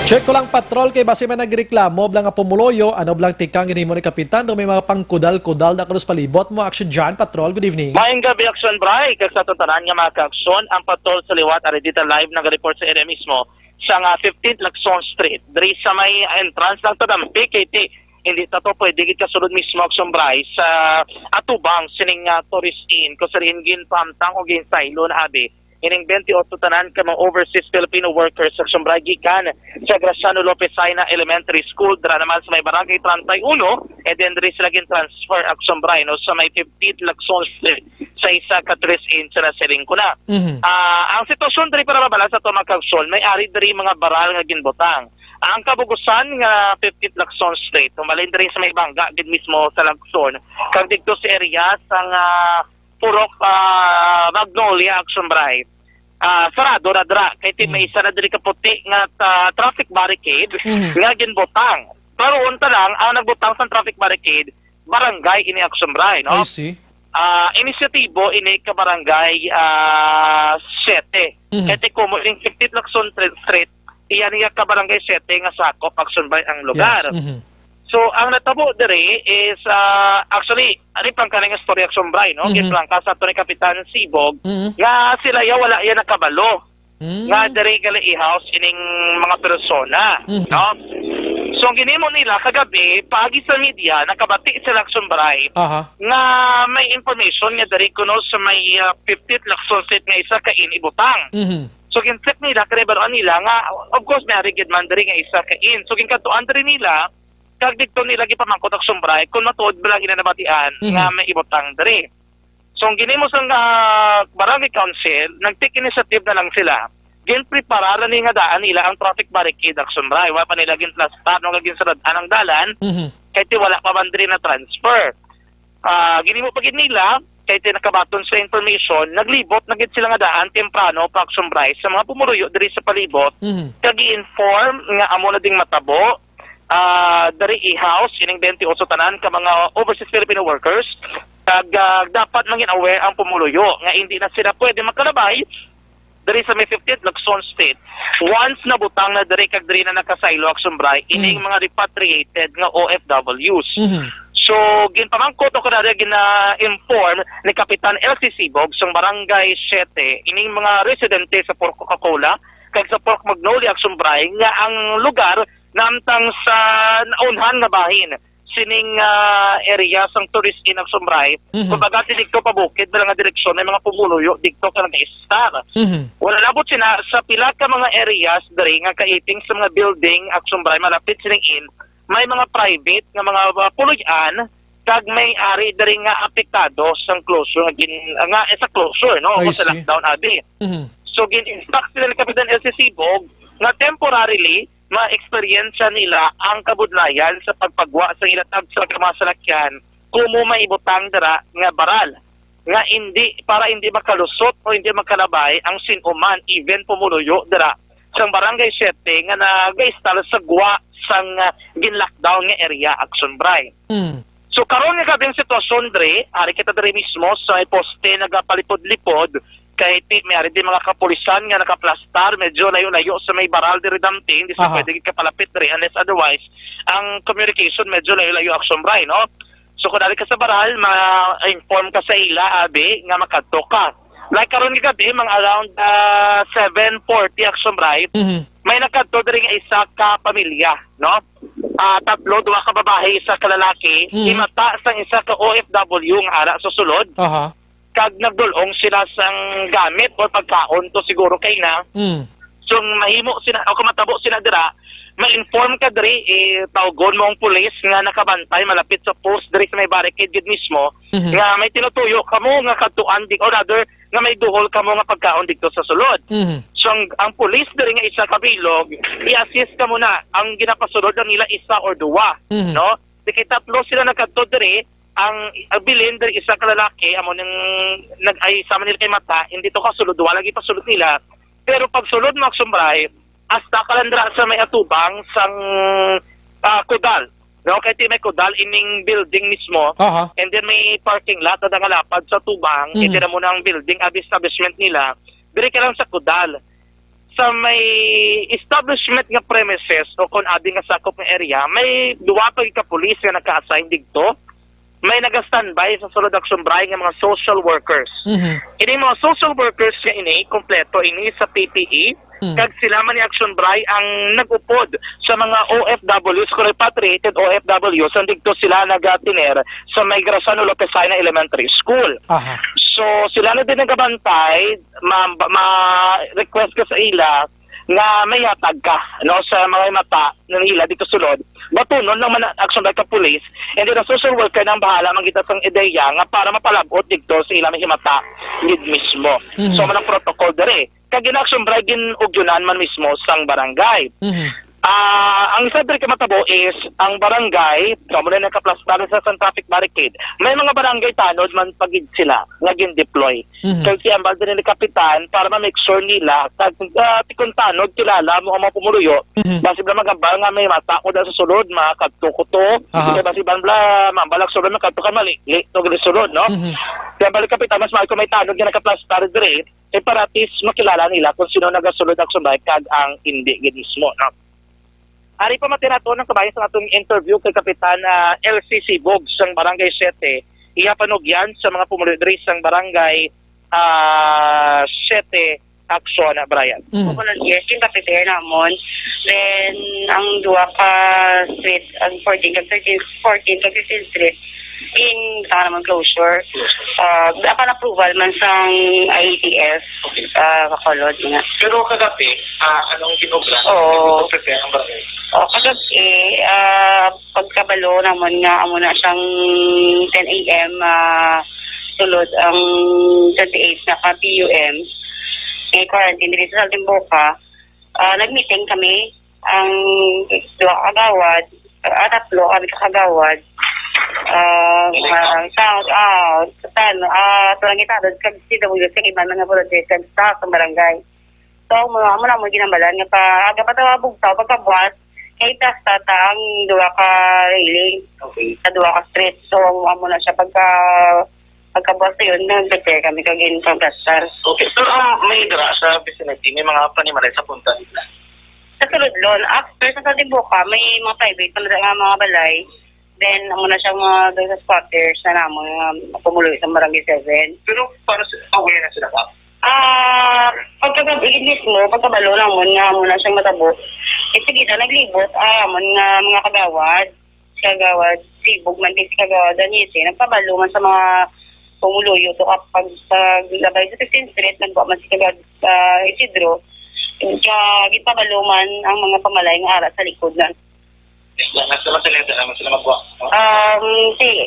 Check ko lang patrol kay base man nagreklamo blang nga pumuloyo, ano blang tikang gini mo ni kapitan, do may mga pangkudal-kudal na krus palibot mo. Action dyan, patrol, good evening. Maayong gabi, Action Bray. Kag sa tuntanan nga mga ka-aksyon, ang patrol sa liwat ari dito live nag-report sa area mismo sa 15th Lacson Street. Diri sa may entrance lang to ng PKT. Hindi ta to pwede gid kasulod mismo, Action Bray, sa atubang sining tourist in ko sa ringin pamtang o gin saylo na abi. Ining 28 tanan ka mga overseas Filipino workers sa Sombray gikan sa Graciano Lopez Saina Elementary School dra naman sa may Barangay 31 and then diri sila gin transfer ak Sombray no sa may 15th Lacson Street sa isa ka 3 inch na siling kuna. Ang sitwasyon diri para mabala sa to magkagsol may ari diri mga baral nga ginbutang. Ang kabugusan nga 15th Lacson Street tumalin diri sa may bangga gid mismo sa Lacson kag didto sa area sang Purok Magnolia Action Bray. Sarado na dra kay may isa na diri ka puti nga traffic barricade nga ginbutang. Pero unta lang ang nagbutang sa traffic barricade barangay ini Action Bray, no? I see. Inisyatibo ini ka barangay 7. Kaya kumo ning 15th Lacson Street iyan nga ka barangay 7 nga sakop Action Bray ang lugar. Yes. So, ang natabo diri is, actually, ano pang kanang story Action Bray, no? Kinplang ka sa ito ni Kapitan Sibog, nga sila wala yan nakabalo. Nga diri gali i-house ining mga persona, no? So, ang ginimo nila kagabi, pagi sa media, nakabati sila Action Bray, nga may information nga diri kuno sa may 15th Lacson Street nga isa ka inibutang. So, gincheck nila, karebaroan nila, nga, of course, may arigid man diri nga isa ka in. So, ginkatuan diri nila, kag dito nila gipamangkot ak Sombray kung matuod ba lang ginanabatian nga may ibutang diri. So ang ginimo sang barangay council nag-take initiative na lang sila. Ginprepararan ni nga daan nila ang traffic barricade ak Sombray. Wa pa nila ginplastar no gagin sa ang dalan. Kay ti wala pa man diri na transfer. Ginimo pa gid nila kay ti nakabaton sa information naglibot na gid sila nga daan temprano pa ak Sombray sa mga pumuruyo diri sa palibot. Kag i-inform nga amo na ding matabo dari i-house ining 28 tanan ka mga overseas Filipino workers Kag dapat mangin aware ang pumuluyo nga hindi na sila pwede magkalabay diri sa May 15th Luzon State. Once nabutang na diri kag diri na nakasaylo Aksumbray, ining mga repatriated nga OFWs. So, ginpamangkot ako na gina-inform ni Kapitan LC Sibog sa Barangay 7, ining mga residente sa Port Coca-Cola kag sa Port Magnolia Aksumbray nga ang lugar namtang sa naunhan nga bahin sining area sang tourist in Aksumbray. Kumbaga dito pabukid bilang nga direksyon ng mga pumuluyo dito ka nag-star. Wala labot sina sa pila ka mga areas diri nga kaiting sa mga building Aksumbray malapit sining in may mga private nga mga puluyan kag may ari diri nga apektado sang closure nga sa closure no o sa lockdown abi. So gin-instruct sila ni Kapitan LC Sibog nga temporarily ma-experiensya nila ang kabudlayan sa pagpagwa sa ilatag sa kamasalakyan kumo maibutang dira nga baral nga hindi para hindi makalusot o hindi makalabay ang sinuman even pumuluyo dira sa Barangay 7 nga nag-install sa gwa sang gin-lockdown nga area Aksumbray. So karon nga kabing sitwasyon dre, ari kita dre mismo sa poste nagapalipod-lipod kay may ari di mga kapulisan nga nakaplastar medyo layo-layo sa may baral di Redamte hindi sa pwede kapalapit dre unless otherwise ang communication medyo layo-layo Aksumbray no. So kung dali ka sa baral ma-inform ka sa ila abi nga makadto ka. Like karon nga gabi mga around 7:40 Aksumbray may nakadto diri nga isa ka pamilya no. Tatlo, duha ka babae, isa ka lalaki, imata sang isa ka OFW nga ara sa sulod. Kag nagdulong sila sang gamit o pagkaon to siguro kay na. So mahimo sila o kumatabo sila dira, ma-inform ka diri tawgon mo ang pulis nga nakabantay malapit sa post diri sa may barricade gid mismo nga may tinutuyo kamo nga kadtuan di or rather nga may duhol kamo nga pagkaon dito sa sulod. So ang pulis diri nga isa ka bilog, i-assist ka muna ang ginapasulod lang nila isa or duwa, no? Di tatlo sila nakadto diri ang bilin diri isa ka lalaki amo nang nag-ay sama nila kay mata hindi to kasulod wala lagi pasulod nila pero pag sulod mo Aksumbray hasta kalandra sa may atubang sang Kudal no kay may Kudal ining building mismo and then may parking lot na nangalapad sa tubang hindi na muna ang building establishment nila diri ka lang sa Kudal sa may establishment nga premises o kung adi nga sakop nga area may duwa pa ka pulis nga naka-assign dito may naga-standby sa sulod Aksumbray nga mga social workers. Ini mga social workers nga ini kompleto ini sa PPE kag sila man ni Aksumbray ang nagupod sa mga OFWs o repatriated OFWs ang dito sila nagatiner sa may Grasano Lopesina Elementary School. So sila na din nagabantay ma-request ka sa ila nga may hatag ka no sa mga mata ng ila dito sulod batunon lang man Aksumbray ka pulis and then ang social worker nang bahala mangita sang ideya nga para mapalabot dito sa ila may himata gid mismo. So man ang protocol dere kag Aksumbray ginugyunan man mismo sang barangay. Ang isa diri ka matabo is ang barangay kamo na nakaplastar sa traffic barricade. May mga barangay tanod man pagid sila nga gin-deploy. Kay si ambal din ni kapitan para ma-make sure nila kag tikon tanod kilala mo ang mga pumuluyo. Basi bla magambal nga may mata ko sa sulod makadto-kuto. Kay basi bla mambalak sulod makadto ka mali. To gid sulod no. Kaya balik kapitan mas may ko may tanod nga nakaplastar diri paratis makilala nila kung sino nagasulod Aksumbray kag ang hindi gid mismo no. Ari pa matinato ng kabayan sa atong interview kay Kapitan LC Sibog sang Barangay 7. Ihapanugyan sa mga pumuluyo diri sang Barangay 7 Aksyon, Brian. Yes, yung kapitero namon. Then, ang duwa ka street, ang 14 kag 15 street, in sa naman closure. Dapat approval man sang IATF, kakolod nga. Pero kagabi, anong ginobra? Oo. Prepare ang barangay? Kagabi, pagkabalo naman nga, amo na siyang 10 a.m. Sulod ang 28 na ka-PUM. Quarantine dito sa Timboka. Nag-meeting kami, ang dua kagawad, tatlo kami kakagawad. Tulangitadod kag CWC kag iban nga project kag sa barangay. So mo na mo ginambalan nga pa aga pa tawag sa pagkabuhat kay tasta ang duwa ka railing. Sa duwa ka street. So amo na siya pagka Pagkabukas yun, nag-prepare kami kagin pang plastar. Okay. So, may dira sa vicinity, may mga panimalay sa punta nila. Sa sulod lon, after sa Tibuca, may mga private nga mga balay. Then, muna siyang mga doon sa squatters na namon pumuloy sa Barangay 7. Pero para aware na sila ba? Pagkabigid mismo, pagkabalo namon nga muna siyang matabo. Sige na, naglibot, amon nga mga kagawad, sibog man din si kagawad, Danise, nagpabalo man sa mga pumuluyo to kapag labay sa 15th Street, nagbuwa man si kagawad Isidro, gitpabalo man ang mga pamalay nga ara sa likod na. Nasa masalita naman sila magbuwa.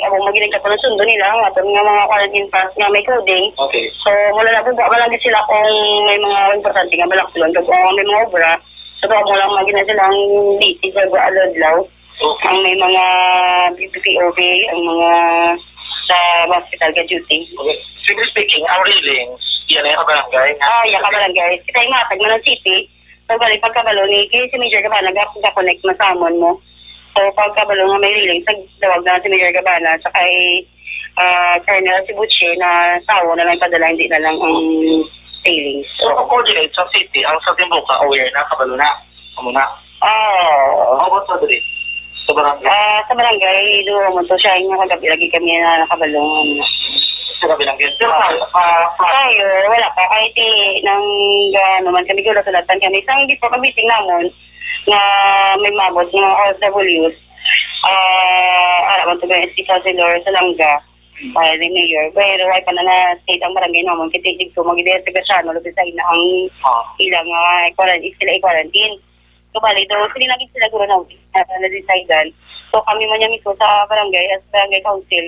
Abong magiling ka pa ng sundo nila, nga mga quarantine pass nga may coding. Okay. So, wala na po, malagi sila kung may mga importante nga balaktulan. Kung may mga obra, so mo lang magina silang busy sa Alodlaw. Okay. Ang may mga BPOB, ang mga sa hospital ka duty. Okay. Simply speaking, ang railings, yan ay kabarangay. Yan kabarangay. Kita yung matag man ng city. So, bali, pagkabalo ni si Major Gabana, nag-connect masamon mo. So, pagkabalo nga may railings, nagdawag na si Major Gabana, sa kay Colonel Sibuche na sawo na lang padala, hindi na lang ang railings. So, coordinate sa city, ang sa Tibuca aware na, kabalo na. Kamuna. How about sa dali? Sa barangay? Sa barangay, doon mo to siya, yung kagabi, lagi kami na nakabalong. Sa kabilang yan. Pero Tayo, wala pa. Kahit nang naman kami gulat-ulatan kami. Isang di pa kamiting namon na may mabot ng mga OFWs. Alam mo ito ba, si Councilor sa Langga, para ni Mayor. Pero ay pa na state ang barangay naman. Kititig ko, mag-ideya sa Gasiano, lupit sa ina ang ilang sila i-quarantine. So, bali, daw, sila naging sila guro na decidan. So, kami man niya mismo sa barangay, as barangay council,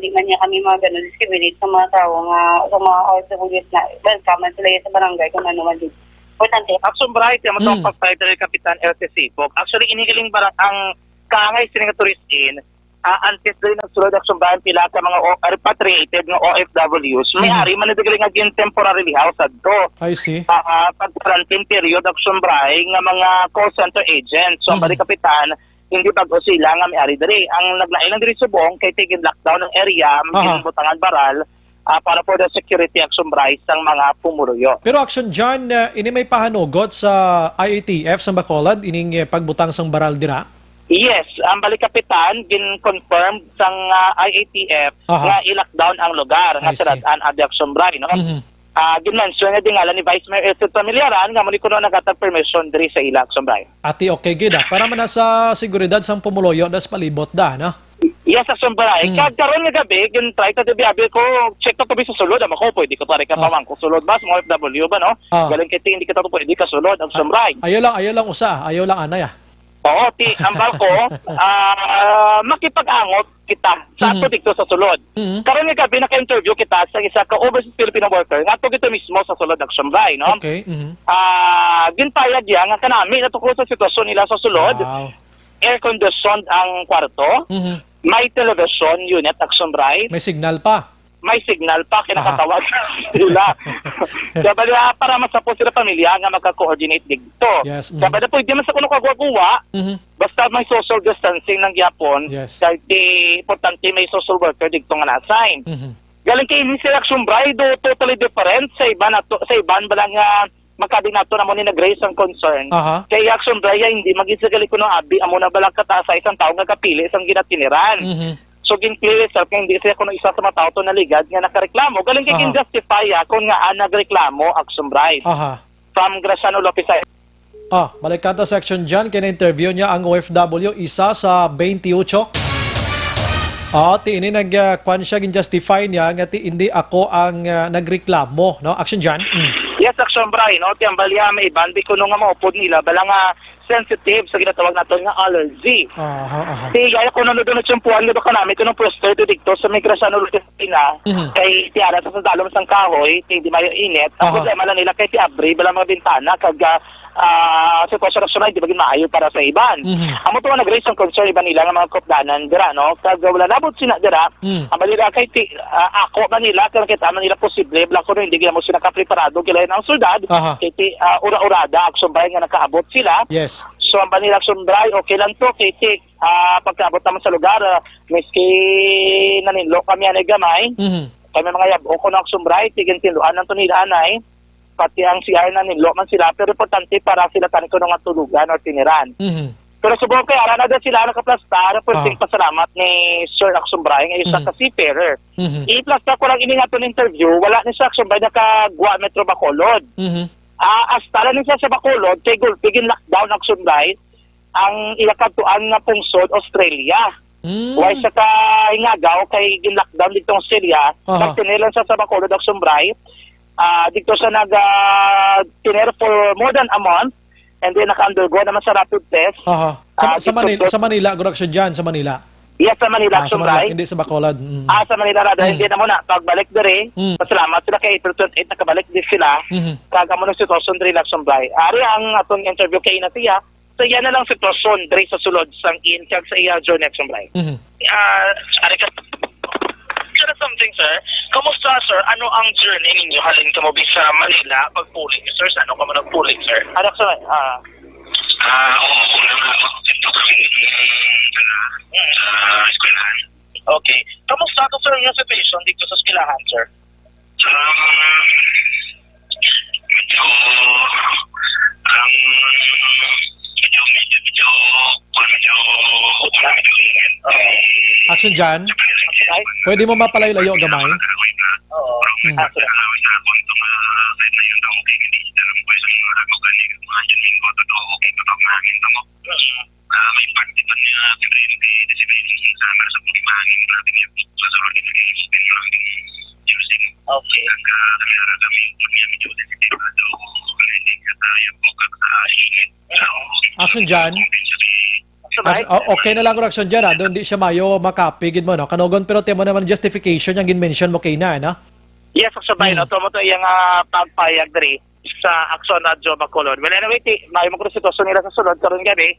di man niya kami mga ganun discriminate sa mga tao nga, sa mga OFWs na, welcome man sila sa barangay kung ano man din. Importante. Action Bright, yung matong pag-title Kapitan LTC po. Actually, inigiling barang ang kaangay sining tourist in, antes din ng sulod Action Bright pila sa mga repatriated ng OFWs. May-ari man nadigiling aging temporarily house adto. I see. Pag-quarantine period Action Bright nga mga call center agents. So, ang bali Kapitan, hindi bago sila nga may-ari diri. Ang naglain ng diri subong kay tigil lockdown ng area, butangan baral, para for the security Action Bright ng mga pumuruyo. Pero Action John, ini may pahanugot sa IATF sa Bacolod, ining pagbutang sang baral dira? Yes, ang bali Kapitan, gin-confirmed sang IATF nga i-lockdown ang lugar nga siradaan at Action Bright. No? Gin-mention nga dingalan ni Vice Mayor Estet Familiaran nga muli ko na nagatag permission diri sa ila Action Bright. Ati okay gida, para man sa seguridad sang pumuloyo, das palibot da, no? Yes, Action Bright. Karon nga gabi, gin-try ta gabi ko, check to be sa sulod, ako pwede ko tari ka pamang ko sulod ba, mga OFW ba, no? Galing kiti, hindi ka to pwede ka sulod, Action Bright. Ayaw lang usa, ayaw lang anay Oo, ang barko, makipag-angot kita sa ato dito sa sulod. Karon nga gabi naka-interview kita sa isa ka overseas Filipino worker nga ato dito mismo sa sulod Action Bright, no? Okay. Gintayag yan nga kanami natuklo sa sitwasyon nila sa sulod. Wow. Air conditioned ang kwarto. May television unit Action Bright. May signal pa. May signal pa, kinakatawag sila. Sabali, para masapos sila pamilya nga magka-coordinate dito. Yes. Sabali, pwede man sa kuno kagwaguwa, basta may social distancing ng Yapon, kahit importante may social worker dito nga na-assign. Galing kay ini si Action Bright, totally different sa iban balang magkabing nato na mo ni nag-raise ang concern. Kay Action Bright, hindi mag-isagali ko no abi, amo na balang katasa isang tao nga kapili, isang ginatiniran. So, gin-clear yourself kaya hindi siya kung isa sa mga tao to naligad nga nakareklamo. Galing kay justify kung nga nagreklamo, Action Bright. From Graciano Lopez. Balik kanta section dyan, kina-interview niya ang OFW, isa sa 28. Ti ini nag-kwan siya, gin-justify niya, nga ti hindi ako ang nagreklamo. No? Action dyan? Yes, Action Bright. No? Ti ang balya may iban, di ko nung nga maupod nila, bala nga sensitive sa ginatawag nato nga allergy. Kaya kung nanonood siyang puwan nito kanami ko nung prostate dito sa Migraciano Lopez kay tiara sa dalom sang kahoy, kay di mayo init. Ako sa mala nila kay ti abri bala mga bintana kag sa construction di bagin maayo para sa iban. Amo to nag-raise ang concern iban nila nga mga kopdanan dira no kag wala nabot sina dira. Ang balira kay ti ako manila kag kita manila posible bla ko hindi gyud mo sila ka preparado kay ang syudad kay ti ura-urada Action Bright nga nakaabot sila. Yes. So, ang Banila Action Bray, okay lang to, kitik. Pagkaabot naman sa lugar, miski naninlo kami anay gamay, kami mga yabo ko ng Action Bray, tigin tinluan ng tunila anay, pati ang CR naninlo man sila, pero importante para sila tanin ko ng tulugan o tiniran. Pero subong kay ara na din sila nakaplastar, pwedeng pasalamat ni Sir Action Bray ngayon sa kasi-fairer. I-plastar ko lang ini nga interview, wala ni Sir Action Bray nakagwa Metro Bacolod. Astara ni sa Bacolod, kay Gulpigin lockdown Action Bray, ang ilakatuan nga pungsod Australia. Why sa kahingagaw kay gin-lockdown dito Australia, nagtinilan sa Bacolod Action Bray, dito sa nag-tiner for more than a month, and then naka-undergo naman sa rapid test. Sa Manila, Guraksyon dyan, sa Manila. Yes, sa Manila, Action Bray. Hindi sa Bacolod. Sa Manila, hindi na muna. Pagbalik dere, pasalamat sila kay April 28, nakabalik din sila. Kagamo ng sitwasyon dere, Action Bray. Ari ang atong interview kay Inatia. So, yan na lang sitwasyon dere sa sulod sang in-kag sa iya journey, Action Bray. Ari ka, something, sir. Kamusta, sir? Ano ang journey ninyo halin ka mo sa Manila pag-pooling, sir? Ano ka mo nag-pooling, sir? Ano, sir? Okay. Kamusta to, sir, yung situation dito sa eskwelahan, sir? Action dyan, pwede mo mapalayo-layo gamay? Oo. Okay. Action dyan. Okay na lang ang action dyan, doon di siya mayo makapigid mo, no? Kanogon, pero tiyan mo naman justification yung gin-mention mo kay na, no? Yes, sabay no, to mo to yung pagpayag diri sa aksyon na Joe Bacolod. Well, anyway, mayo mo ko sitwasyon nila sa sulod karon gabi.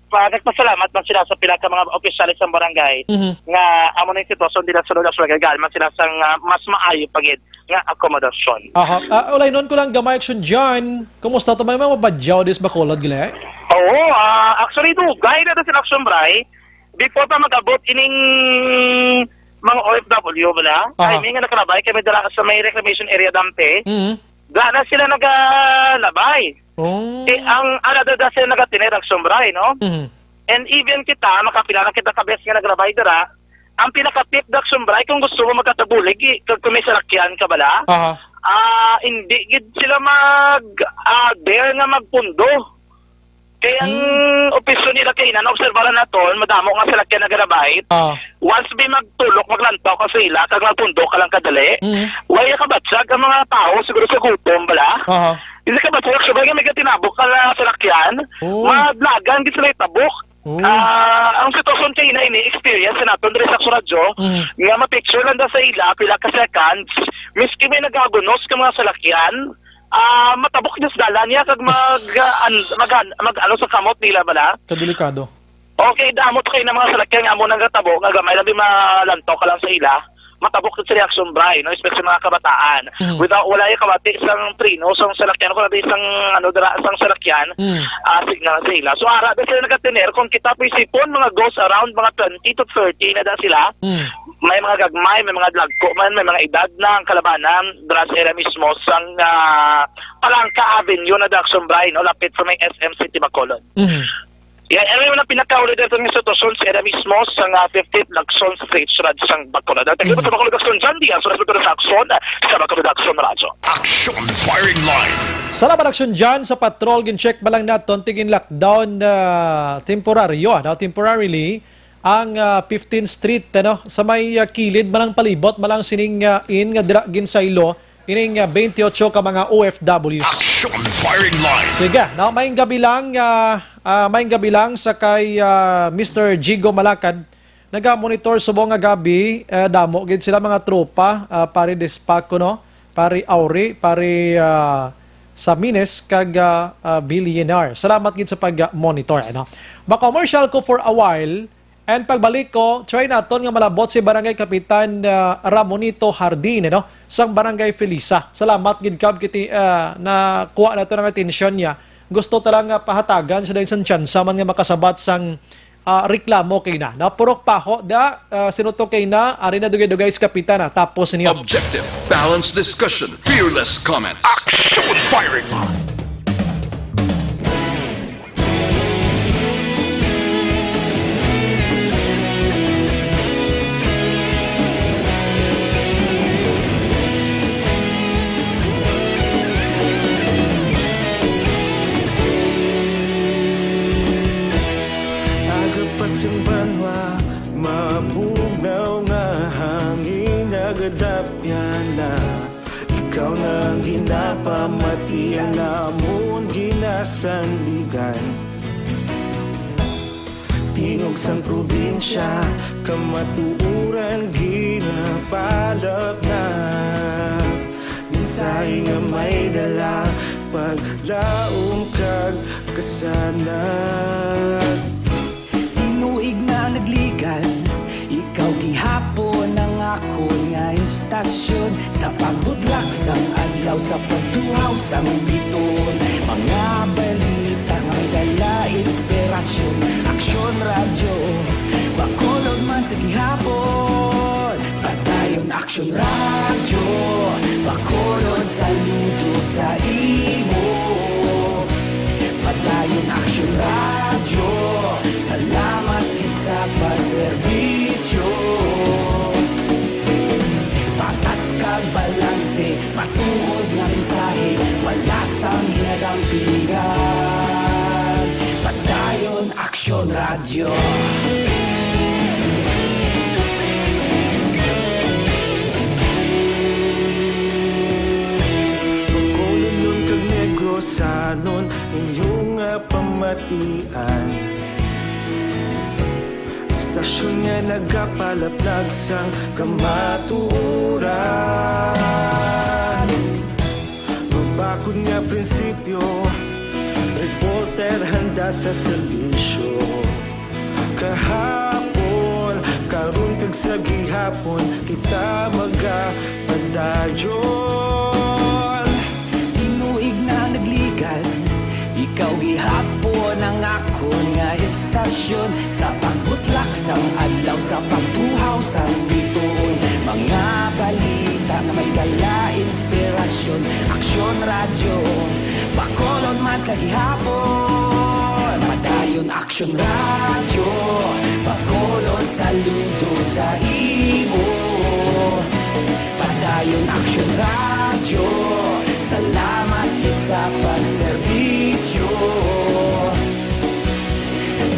Nagpasalamat man sila sa pila ka mga opisyalis sa barangay nga amo na yung sitwasyon nila sa sulod sa barangay man sila sang mas maayo pagid nga akomodasyon. Ulay nun ko lang gamay action dyan. Kumusta to may mga badyaw dis Bacolod gila? Oo, actually dugay na sila Action Bray. Before pa mag-abot ining mga OFW bala, ay may nga nakalabay kami dala sa may reclamation area dampe. Gana sila nagalabay. Ang alada sila nagatiner Action Bray, no? And even kita, makapila na kita kabes nga naglabay dara, ang pinaka-tip da Action Bray, kung gusto mo magkatabulig, kung may salakyan ka bala, hindi gid sila dare nga magpundo. Kaya ang opisyon nila kay na-observaran naton, madamo nga sila kaya nagarabay. Once may magtulok, maglantaw ka sa ila, kag magpundo ka lang kadali, waya ka batsag ang mga tao, siguro sa gutom, bala? Hindi ka batsag, sabay nga may katinabok ka na sa lakyan, madlagan, di sila itabok. Ang sitwasyon kay na ini-experience na naton diri sa Radyo, nga ma-picture lang da sa ila, pila ka seconds, miski may nagagunos ka mga salakyan, matabok niya sa dala niya kag mag ano sa kamot nila bala. Kadelikado. Okay, damot kayo ng mga salakyan nga mo nang gatabo, nga gamay labi malanto ka lang sa ila. Matabok sa reaction Bray, no, especially mga kabataan. Without wala yung kabati isang trino, isang salakyan ko labi isang isang salakyan, signal sa ila. So ara da sila nagatiner kung kita po isipon mga goes around mga 20 to 30 na da sila. May mga gagmay, may mga lagko man, may mga edad na ang kalabanan, dras era mismo sang Palangka Avenue na Action Bray, no, lapit sa may SM City Bacolod. Yan, ano yung pinakauli dito ng sitwasyon sa era mismo sa 15th Lagson Street, Radyo sang Bacolod. At ito sa Bacolod Action dyan, diyan, sa Bacolod Action, sa Bacolod Action Radyo. Action Firing Line. Salamat action dyan sa patrol, gin-check ba lang natin, tigin lockdown temporarily, ang 15th Street, sa may kilid, malang palibot, malang sining in, nga ginsaylo, ining 28 ka mga OFWs. Action Firing Line. Sige, maying gabi lang sa kay Mr. Jigo Malakad, naga-monitor subong nga gabi, damo gid sila mga tropa, pari Despaco, no? Pari Auri, pari Samines, kag Billionaire. Salamat gid sa pag-monitor. Ba-commercial ko for a while, and pagbalik ko, try naton nga malabot si Barangay Kapitan Ramonito Hardin, sang Barangay Felisa. Salamat gid kab kiti na kuha nato ng atensyon niya gusto talang pahatagan sa dayon tsansa man nga makasabat sang reklamo kay na. Napurok pa ho da sinuto kay na ari na dugay-dugay sa kapitana tapos niya. Objective, balanced discussion, fearless comments. Action firing! Agapas yung banwa, mabugaw nga hangin, nagadapya na. Ikaw nang ginapamatian namon ginasandigan. Tingog sang probinsya, kamatuuran ginapalap na. Minsay nga may dala, paglaom kag kasanat. Tinuig na nagligan, ikaw gihapon ang ako nga istasyon. Sa pagbudlak sang adlaw, sa pagtuhaw sang biton. Mga balita may dala inspirasyon. Aksyon radyo, bakolod man sa gihapon. Padayon aksyon radyo, bakolod saludo sa imo. Padayon aksyon radyo, salamat sa pagserbisyo. Patas kag balanse, matuod nga mensahe, wala sang ginadampingan. Padayon aksyon radyo. Pagkulong nun kag negosanon, inyong pamatian. Stasyon nga nagapalaplag sang kamatuuran. Mabakod nga prinsipyo, reporter handa sa serbisyo. Kahapon, karon kag sa gihapon, kita magapadayon. Tinuig na nagligan, ikaw gihapon ang ako nga istasyon. Sa pagbutlak sang adlaw, sa pagtuhaw sang biton. Mga balita na may dala inspirasyon. Aksyon radyo, bakolod man sa gihapon. Padayon aksyon radyo, bakolod saludo sa imo. Padayon aksyon radyo, salamat sa pagserbisyo.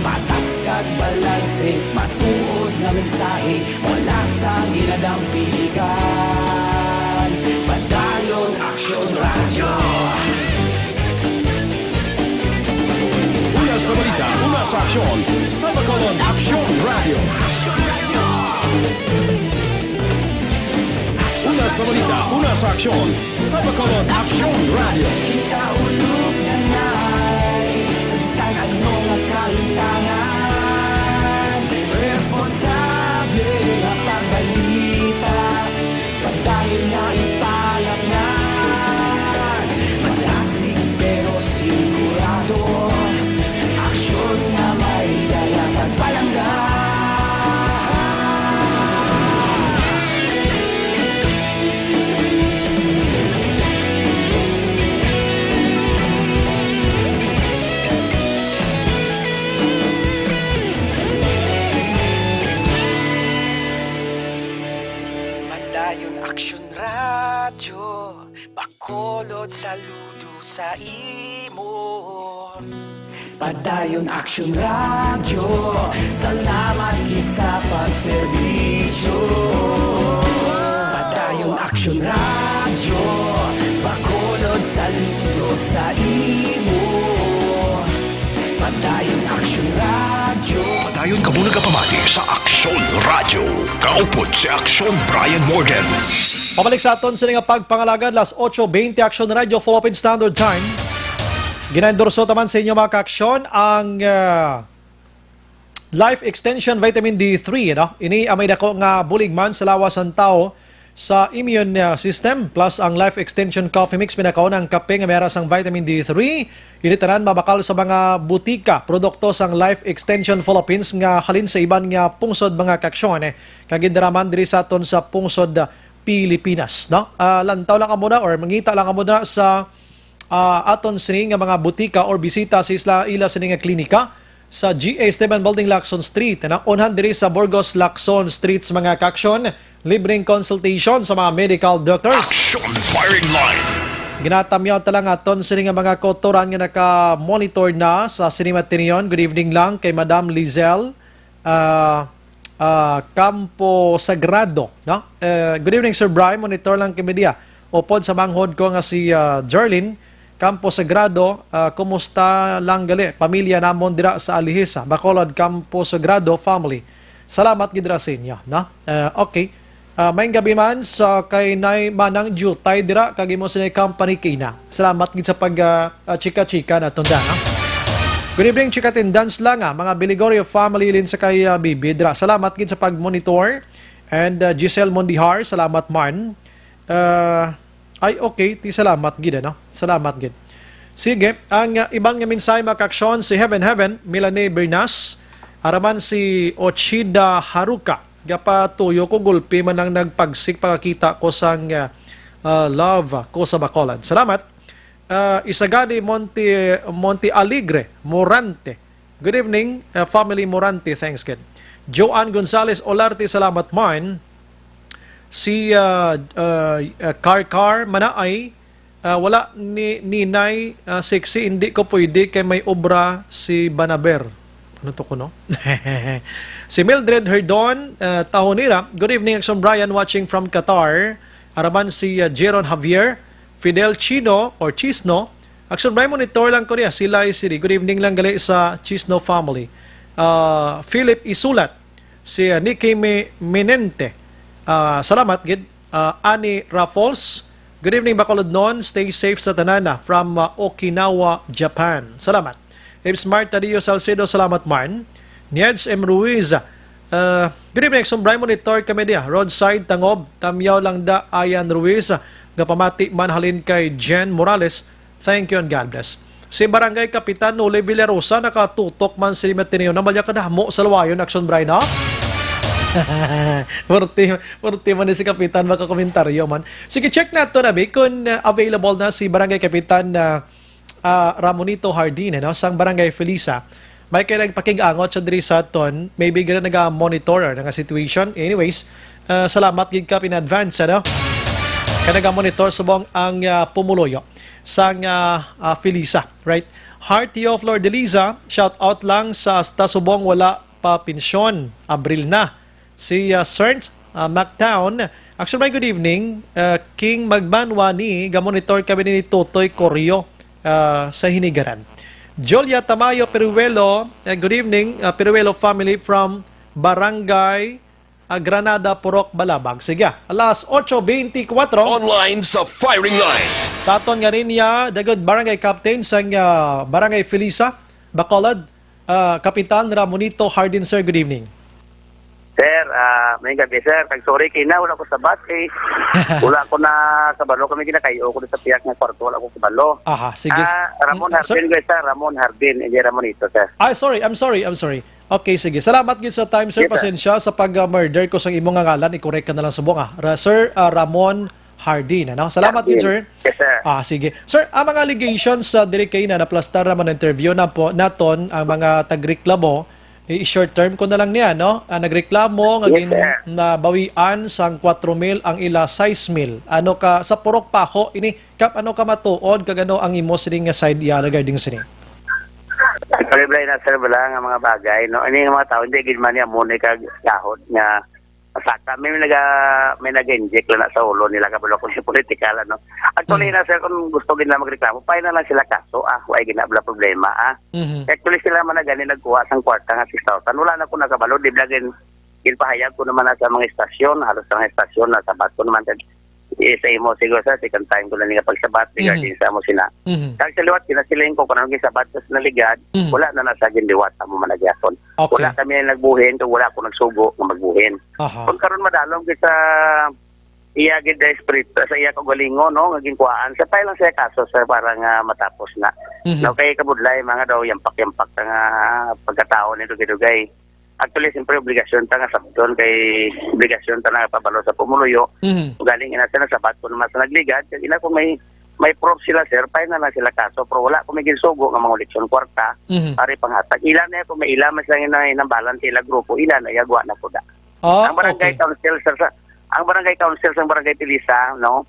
Patas kag balanse, matuod nga mensahe, wala sang ginadampilikan. Padayon aksyon radyo. Una sa balita, una sa aksyon, sa Bacolod Aksyon Radio. Una sa balita, una sa aksyon, sa Bacolod Aksyon Radio. Kita ulog na ngay, sa bisan ano nga kahintangan. Responsable nga pagbalita, pagdayon na ipalap na. Malasig pero sigurado, aksyon na may dala pagpalanggan. Padayon aksyon radyo, bakolod saludo sa imo. Padayon aksyon radyo, salamat gid sa pagserbisyo. Padayon aksyon radyo, bakolod saludo sa imo. Padayon aksyon radyo. Padayon ka muna kapamati sa Aksyon Radio. Kaupod si Aksyon Brian Morgan. Pabalik sa aton sa nga pagpangalagad, las 8:20 Action Radio, Philippine Standard Time. Ginaendorso taman sa inyo mga ka-aksyon ang Life Extension Vitamin D3. No? Ini amay dako nga bulig man sa lawas ang tao sa immune system plus ang Life Extension Coffee Mix pinakaon ang kape nga meras ang vitamin D3 initanan mabakal sa mga butika produkto sang Life Extension Philippines nga halin sa iban nga pungsod mga kaksyon kagindaraman diri sa aton sa pungsod Pilipinas no lantaw lang amo na or mangita lang amo na sa aton sini nga mga butika or bisita sa ila sini nga klinika sa GA Esteban Building Lacson Street na unhan diri sa Burgos Lacson Street sa mga kaksyon libreng consultation sa mga medical doctors. Action Firing Line. Ginatamyaw talang aton sini nga mga kotoran nga naka-monitor na sa Cinema Tinion. Good evening lang kay Madam Lizelle Campo Sagrado. No? Good evening Sir Brian, monitor lang kay media. Upod sa manghod ko nga si Jerlyn Campo Sagrado, kumusta lang gali? Pamilya namon dira sa Alihisa, Bacolod Campo Sagrado family. Salamat gid ra sa inyo, no? Okay. Maayong gabi man sa kay Nay Manang Jutay dira kag imo sa company kina. Salamat gid sa pag chika-chika naton da, no? Good evening, chika dance lang mga Biligorio family lin sa kay Bibi dira. Salamat gid sa pag-monitor. And Giselle Mondihar, salamat man. Ay okay, ti salamat gid no. Salamat gid. Sige, ang ibang nga mensahe makaksyon si Heaven Milane Bernas, araman si Ochida Haruka. Gapatuyo ko gulpi man ang nagpagsik pagkita ko sang love ko sa Bacolod. Salamat. Isagani Monte Alegre Morante. Good evening, family Morante. Thanks God. Joanne Gonzalez Olarte, salamat man. Si Karkar Manaay, wala ni Ninay sexy, hindi ko pwede kay may obra si Banaber. Ano to ko, no? Si Mildred Herdon, Tahonira. Good evening, Action Brian, watching from Qatar. Araman si Jeron Javier, Fidel Chino or Chisno. Action Brian, monitor lang ko niya. Sila City. Good evening lang gali sa Chisno family. Philip Isulat, si Nicky Menente. Salamat gid. Ani Raffles, good evening Bacolod noon, stay safe sa tanana from Okinawa, Japan. Salamat. Ibs Marta Dio Salcedo, salamat man. Nieds M. Ruiz, good evening Sombray monitor kami dia. Roadside Tangob, tamyaw lang da Ayan Ruiz, gapamati man halin kay Jen Morales. Thank you and God bless. Si Barangay Kapitan Nule Villarosa, nakatutok man si Matineo na malya kadamo sa lawayon Action Brian, no? Purti man si Kapitan makakomentaryo man. Sige, check na ito na kung available na si Barangay Kapitan Ramonito Hardin, no? Sang Barangay Felisa. May kaya nagpakig-angot sa diri sa ton, maybe gano'n nag-monitor ng situation. Anyways, salamat gid ka in advance, ano? Kaya nag-monitor subong ang pumuloyo sang Felisa, right? Hearty of Lord Eliza, shout out lang sa subong wala pa pensyon, Abril na. Si Cert Mactown, actually good evening, King Magbanwani, gamonitor kami ni Totoy Corrio sa Hinigaran. Jolia Tamayo Peruelo, good evening, Peruelo family from Barangay Granada, Purok, Balabag. Sige, alas 8:24. Online sa firing line. Sa aton nga rin niya, the good Barangay Captain sa Barangay Felisa, Bacolod, Kapitan Ramonito Hardin, sir, good evening. Sir, may gabi sir. Sorry kina, wala ko sabat eh. Wala ko na kabalo kami kinakayo ko sa piyak ng kwarto, wala ko kabalo. Aha, sige. Ramon Harbin guys, sir. Ramon Harbin, hindi Ramonito, sir. I'm sorry. Okay, sige. Salamat gid sa time, sir. Yes, Pasensya sa pag-murder ko sa imong ngalan. I-correct ka na lang sa bunga. Sir Ramon Hardin, ano? Salamat gid, sir. Yes, sir. Sige. Sir, ang mga allegations sa diri kay na naplastar naman interview na po naton ang mga tagreklamo i-short term ko na lang niya, no? Nagreklamo ngagin na bawian sang 4,000 ang ila 6,000. Ano ka sa purok pako ini kap ano ka matuod kagano ang imo sining nga side ya regarding sini. Kaliblay na sir bala nga mga bagay, no? Ini nga mga tao hindi gid man ya mo ni kag kahod nga sakta may nag-inject na sa ulo nila kabalo ko sa politikal, no? Actually na sir kung gusto gid na magreklamo, pay na lang sila kaso way ginabla problema Actually sila man na gani nagkuha sang kwarta nga 6,000. Wala na ko nakabalo di blagin pahayag ko naman na sa mga estasyon, halos sa mga estasyon na sabat ko naman sa imo siguro sa second time ko na nga pagsabat regarding sa mo sina. Kag sa liwat kinasiling ko kanang gisabat sa naligad, wala na nasa ginliwat amo managyason. Okay. Wala kami nagbuhin kung wala ko nagsugo nga magbuhin. Kung karon madalong sa iya gid na espiritu sa iya kagalingon no ngaging kuhaan sa lang siya kaso sir para nga matapos na. No kay kabudlay mga daw yampak-yampak nga pagkatao nito gidugay. Actually, siyempre, obligasyon ta nga sabton kay obligasyon ta nga pabalo sa pumuluyo. Galing ina sila sabat ko naman sa nagligad. Kaya ina kung may proof sila, sir, pa na lang sila kaso. Pero wala kung may ginsugo nga mga eleksyon kwarta, pari panghatag. Ilan na kung may ilan, mas lang inambalan sila grupo, ilan na yagwa na po da. Ang barangay council, sir, ang barangay council sa barangay Tilisa, no?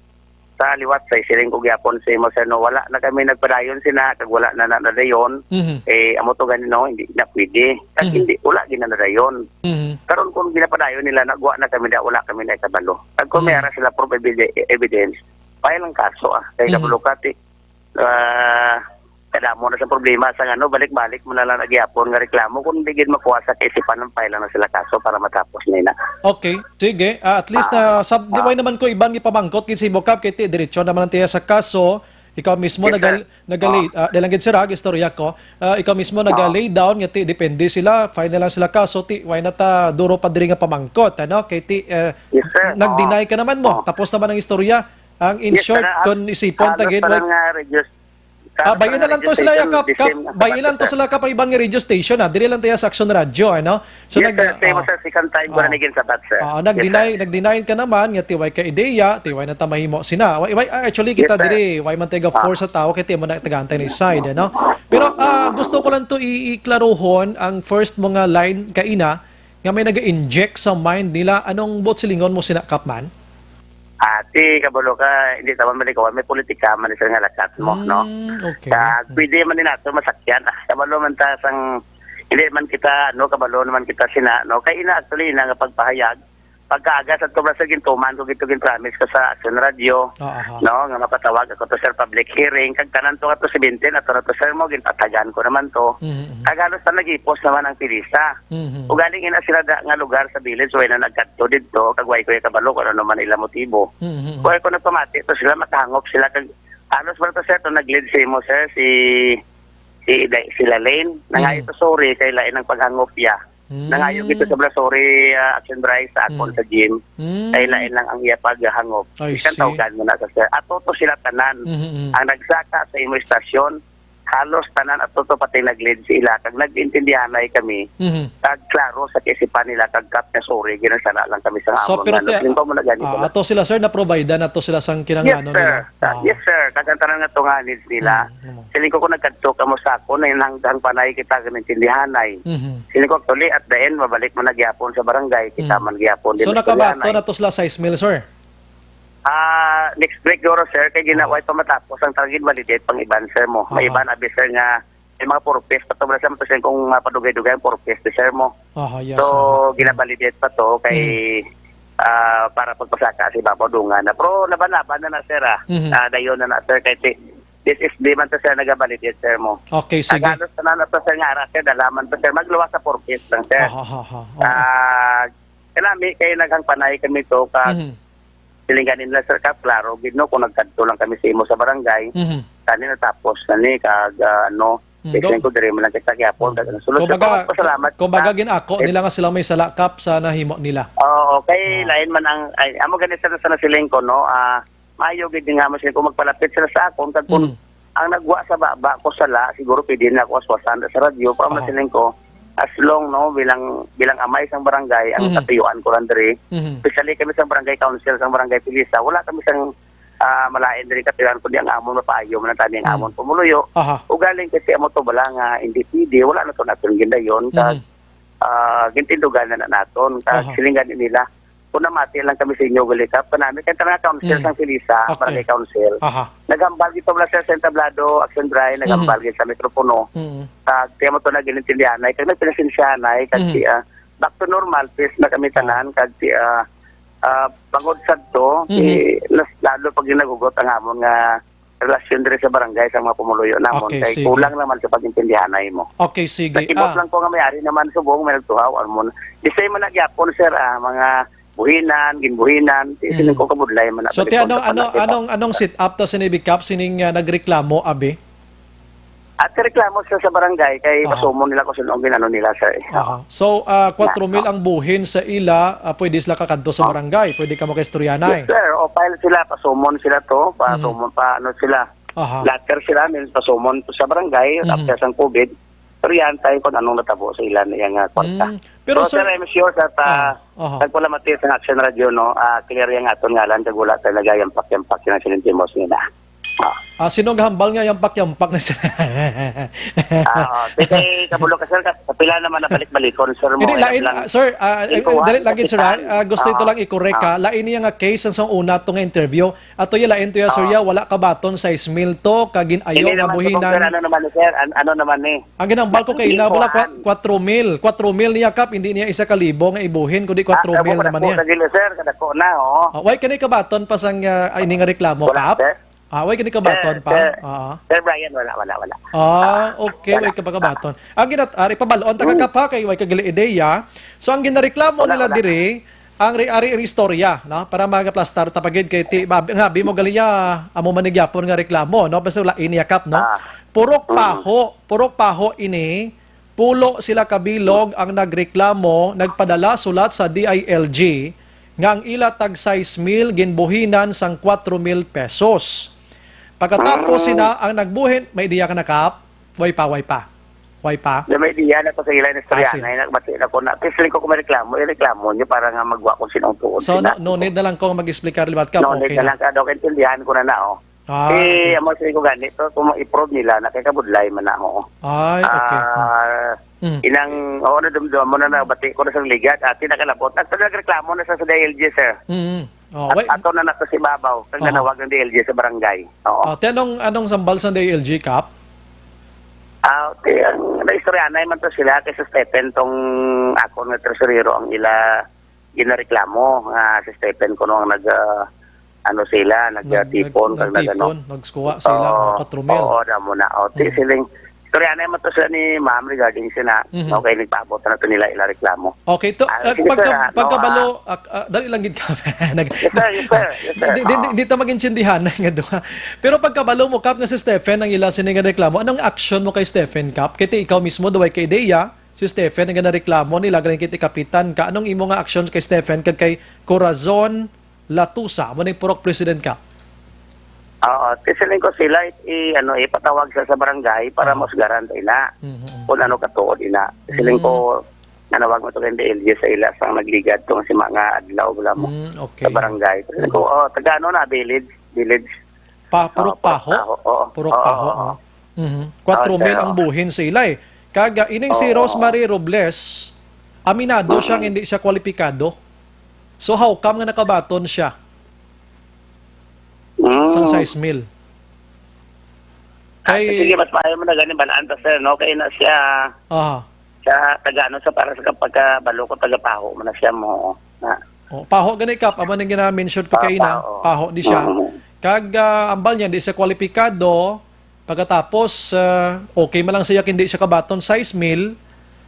Sa liwat sa isiling ko gyapon sa imo sir no wala na kami nagpadayon sina kag wala na nadayon amo to ganino hindi na pwede kag hindi wala ginanadayon karon kung ginapadayon nila nagwa na kami da wala kami na kabalo kag kung may ara sila proof evidence file ang kaso kay kabalo kati kada mo na sa problema sa ano balik-balik mo na lang nagyapon nga reklamo kung hindi gid makuha sa kaisipan ng file na sila kaso para matapos nila. Okay, sige. At least na diway naman ko ibang ipamangkot kin si Bokap kay ti diretso naman tiya sa kaso. Ikaw mismo nagalay dalangid sir istorya ko. Ikaw mismo nagalay down nga ti depende sila final lang sila kaso ti why na ta duro pa diri nga pamangkot ano kay ti nag-deny ka naman mo tapos naman ang istorya ang in short kun isipon tagid bayin na lang to sila yakap bayin lang to sila kap ibang nga radio station diri lang tayo sa Action Radio ano so second time ko na niging sabat sir nag-deny ka naman nga tiway ka ideya tiway na tamahimo sina actually kita diri why man taga force sa tao kay ti mo na tagaantay ni side ano pero gusto ko lang to iklarohon ang first mga line kaina nga may naga-inject sa mind nila anong bot silingon mo sina kapman. Ati, kabalo ka, hindi taman malikaw, may politika man isa nga lakat mo, no? Okay. Pwede man din nato masakyan. Kabalo man ta sang, hindi man kita, no, kabalo naman kita sina, no? Kaya ina actually, ina nga pagpahayag, pagkaagas at kubra sa gintuman, kung ito gintramis ko sa Action Radio, no, nga mapatawag ako to sir public hearing, kag tanan to ato 17, ato na to sir mo, ginpatagan ko naman to. Kagalos na nag-ipos naman ang Tilisa. O galing ina sila nga lugar sa village, way na nagkadto dito, kagway ko yung kabalo, kung ano man ila motibo. Kaya ko nagpamati, to sila matangop sila, kag halos ba to sir, to nag-lead si mo sir, sila Lane, nangayo to sorry, kay lain ang paghangop ya. Nangayo gito sa sorry Action Bryce sa akon sa gym kay lain lang ang iya paghangop ikan tawgan mo na sa sir ato to sila tanan ang nagsaka sa imo istasyon halos tanan ato to pati nag-lead sila kag nag-intindihan kami kag klaro sa isipan nila kag kap na sorry ginasana lang kami sa amon ato sila sir na provide na to sila sang kinangano nila yes sir kagantaran nga to nga needs nila siling ko nagkadto kamo sa ako na hanggang panay kita ganintindihan siling ko actually at the end mabalik mo na gyapon sa barangay kita man gyapon so nakabato na to sila 6 mil sir. Next break goro sir kay ginawa ito matapos ang target validate pang iban sir mo may iban abi sir nga may mga purpose pa to sa mga kung mapadugay-dugay ang purpose sir mo so ginabalidate pa to kay para pagpasaka si Babaw Dungan na pero laban-laban na sir dayon na sir kay this is di man to sir nagabalidate sir mo okay sige halos tanan na to sir nga ara sir dalaman to sir magluwas sa purpose lang sir kanami kay naghang panay kami to silinganin nila sir ka klaro gino kung nagkadto lang kami sa imo sa barangay kanina tapos nani kag kasi ko dire man lang kita gyapon kumbaga ginako nila nga sila may salakap sa nahimo nila kay lain man ang amo ganito sa siling ko no mayo gid nga mo sila kung magpalapit sila sa akon kag kung ang nagwa sa baba ko sala siguro pwede na ako aswasan sa radyo para masiling ko as long no bilang amay sang barangay ang katuyuan ko lang diri especially kami sa barangay council sang barangay Tilisa wala kami sang malain diri katuyuan kundi ang amon mapayo man tani ang amon pumuluyo ug galing kasi amo to bala nga hindi pwede wala na to naton gindayon kag gintindugan na naton kag silingan nila kung namati lang kami sa inyo galikap kanami kay tanang council sang Tilisa barangay council nagambal gito bala sa entablado Action Drive nagambal gid sa mikropono kag tiyan mo to na ginintindihan kag nagpinasensyahan kag back to normal peace na kami tanan kag bangod sadto lalo pag ginagugot ang amon nga relasyon diri sa barangay sa mga pumuluyo namon kay kulang naman sa pagintindihan mo okay sige nakibot lang ko nga may-ari naman subong may nagtuhaw amon di say man nagyapon sir mga buhinan, ginbuhinan, sining ko kabudlay man. So ti anong set up to sa Navy Cup sining nagreklamo abi? At reklamo sila sa barangay kay pasumon nila kung sino ang ginano nila sir. Aha. So, 4,000 ang buhin sa ila, pwede sila kakadto sa barangay. Pwede ka makaistoryanay. Yes, sir. O file sila, pasumon sila to, pasumon pa ano sila. Aha. Latter sila, may pasumon to sa barangay after sa COVID. Pero yan tayo kung anong natabo sa ilan yung kwarta. Pero, So, sir, I'm sure that nagpulamati sa Action Radio, no, clear yung aton ngalan, kagula talaga yung pak-yampak yung sinintimos nila. Sinong hambal nga yung pakyampak na sila? Kay kabulo ka sir, kapila naman nabalik-balikon sir mo. Hindi, lain, sir, dali lang sir, gusto ito lang i-correct ka. Lain niya nga case ang una to nga interview. Ato yung lain to ya sir, wala ka baton sa ismil to, kagin ayo nga buhinan. Ano naman ni sir, ano naman ni? Ang ginambal ko kay na, wala 4,000. 4,000 niya kap, hindi niya 1,000 nga ibuhin, kundi 4,000 naman niya. Kadako sir, kadako na, Why kani ka baton pa sang ini nga reklamo kap? Why kani ka baton pa? Sir Brian, wala. Okay, why ka pa kabaton. Ang ari pabalon ta ka pa kay why ka gali ideya. So ang ginareklamo nila dire ang ari istorya, no? Para magaplastar tapagid kay ti nga mo galiya amo manigyapon nga reklamo, no? Basta wala iniyakap, no? Purok paho ini. Pulo sila kabilog ang nagreklamo, nagpadala sulat sa DILG nga ang ila tag 6,000 ginbuhinan sang 4,000 pesos. Pagkatapos sina ang nagbuhin, may ideya ka na kap? Way pa. May ideya na ko sa ilan istorya na nagbati na ko na. Pisling ko kumareklamo, ireklamo nyo para nga magwa kung sinong tuon. So no need na lang ko mag-explicar libat ka. No need na lang ka daw, intindihan ko na amo sila ko ganito, kung ma-approve nila, nakikabudlay man na ako. Ay, okay. Inang, na dumdum mo na nabati ko na sa ligat, at nakalabot. At nagreklamo na sa DLG, sir. Ato na nato si Babaw, kang nanawag ng DLG sa barangay. Anong sambal sa DLG, Kap? Ang naistoryanay man to sila, kay sa Stephen, tong ako na tresurero ang ila ginareklamo. Si Stephen ko nung sila, nagtipon, nagskuha sila, 4,000. Oo, damo na. Siling, istoryanay man to sila ni Ma'am regarding sila, okay, nagpaabot na to nila ilareklamo. Okay, to pagkabalo, dali lang gid ka. Yes, sir. Di ta magintindihan nga duha. Pero pagkabalo mo Kap nga si Stephen ang ila sining reklamo, anong action mo kay Stephen Kap? Kiti ikaw mismo duway kay ideya, si Stephen nga reklamo nila galing kiti kapitan ka. Anong imo nga action kay Stephen kag kay Corazon Latusa, mo ning purok president ka? Tisilin ko sila ipatawag sa barangay para mas garantay na kung ano katuod ina. Tisilin ko nanawag mo to kay DLG sa ila sang nagligad tong si mga adlaw wala mo sa barangay. Tisilin ko taga village. Purok Paho. 4,000 ang buhin sa ila eh. Kaga ining si Rosemary Robles, aminado siyang hindi siya kwalipikado. So how come nga nakabaton siya? Sang 6,000. Sige, mas maayo mo na ganin banaan sir, no? Kaya na siya, siya sa para sa pagkabalo ko, taga-paho mo na siya mo. Paho gani Kap, amo nang gina-mention ko kay ina, paho di siya. Kag ambal niya, di siya kwalipikado, pagkatapos, okay man lang siya, hindi siya kabaton 6,000,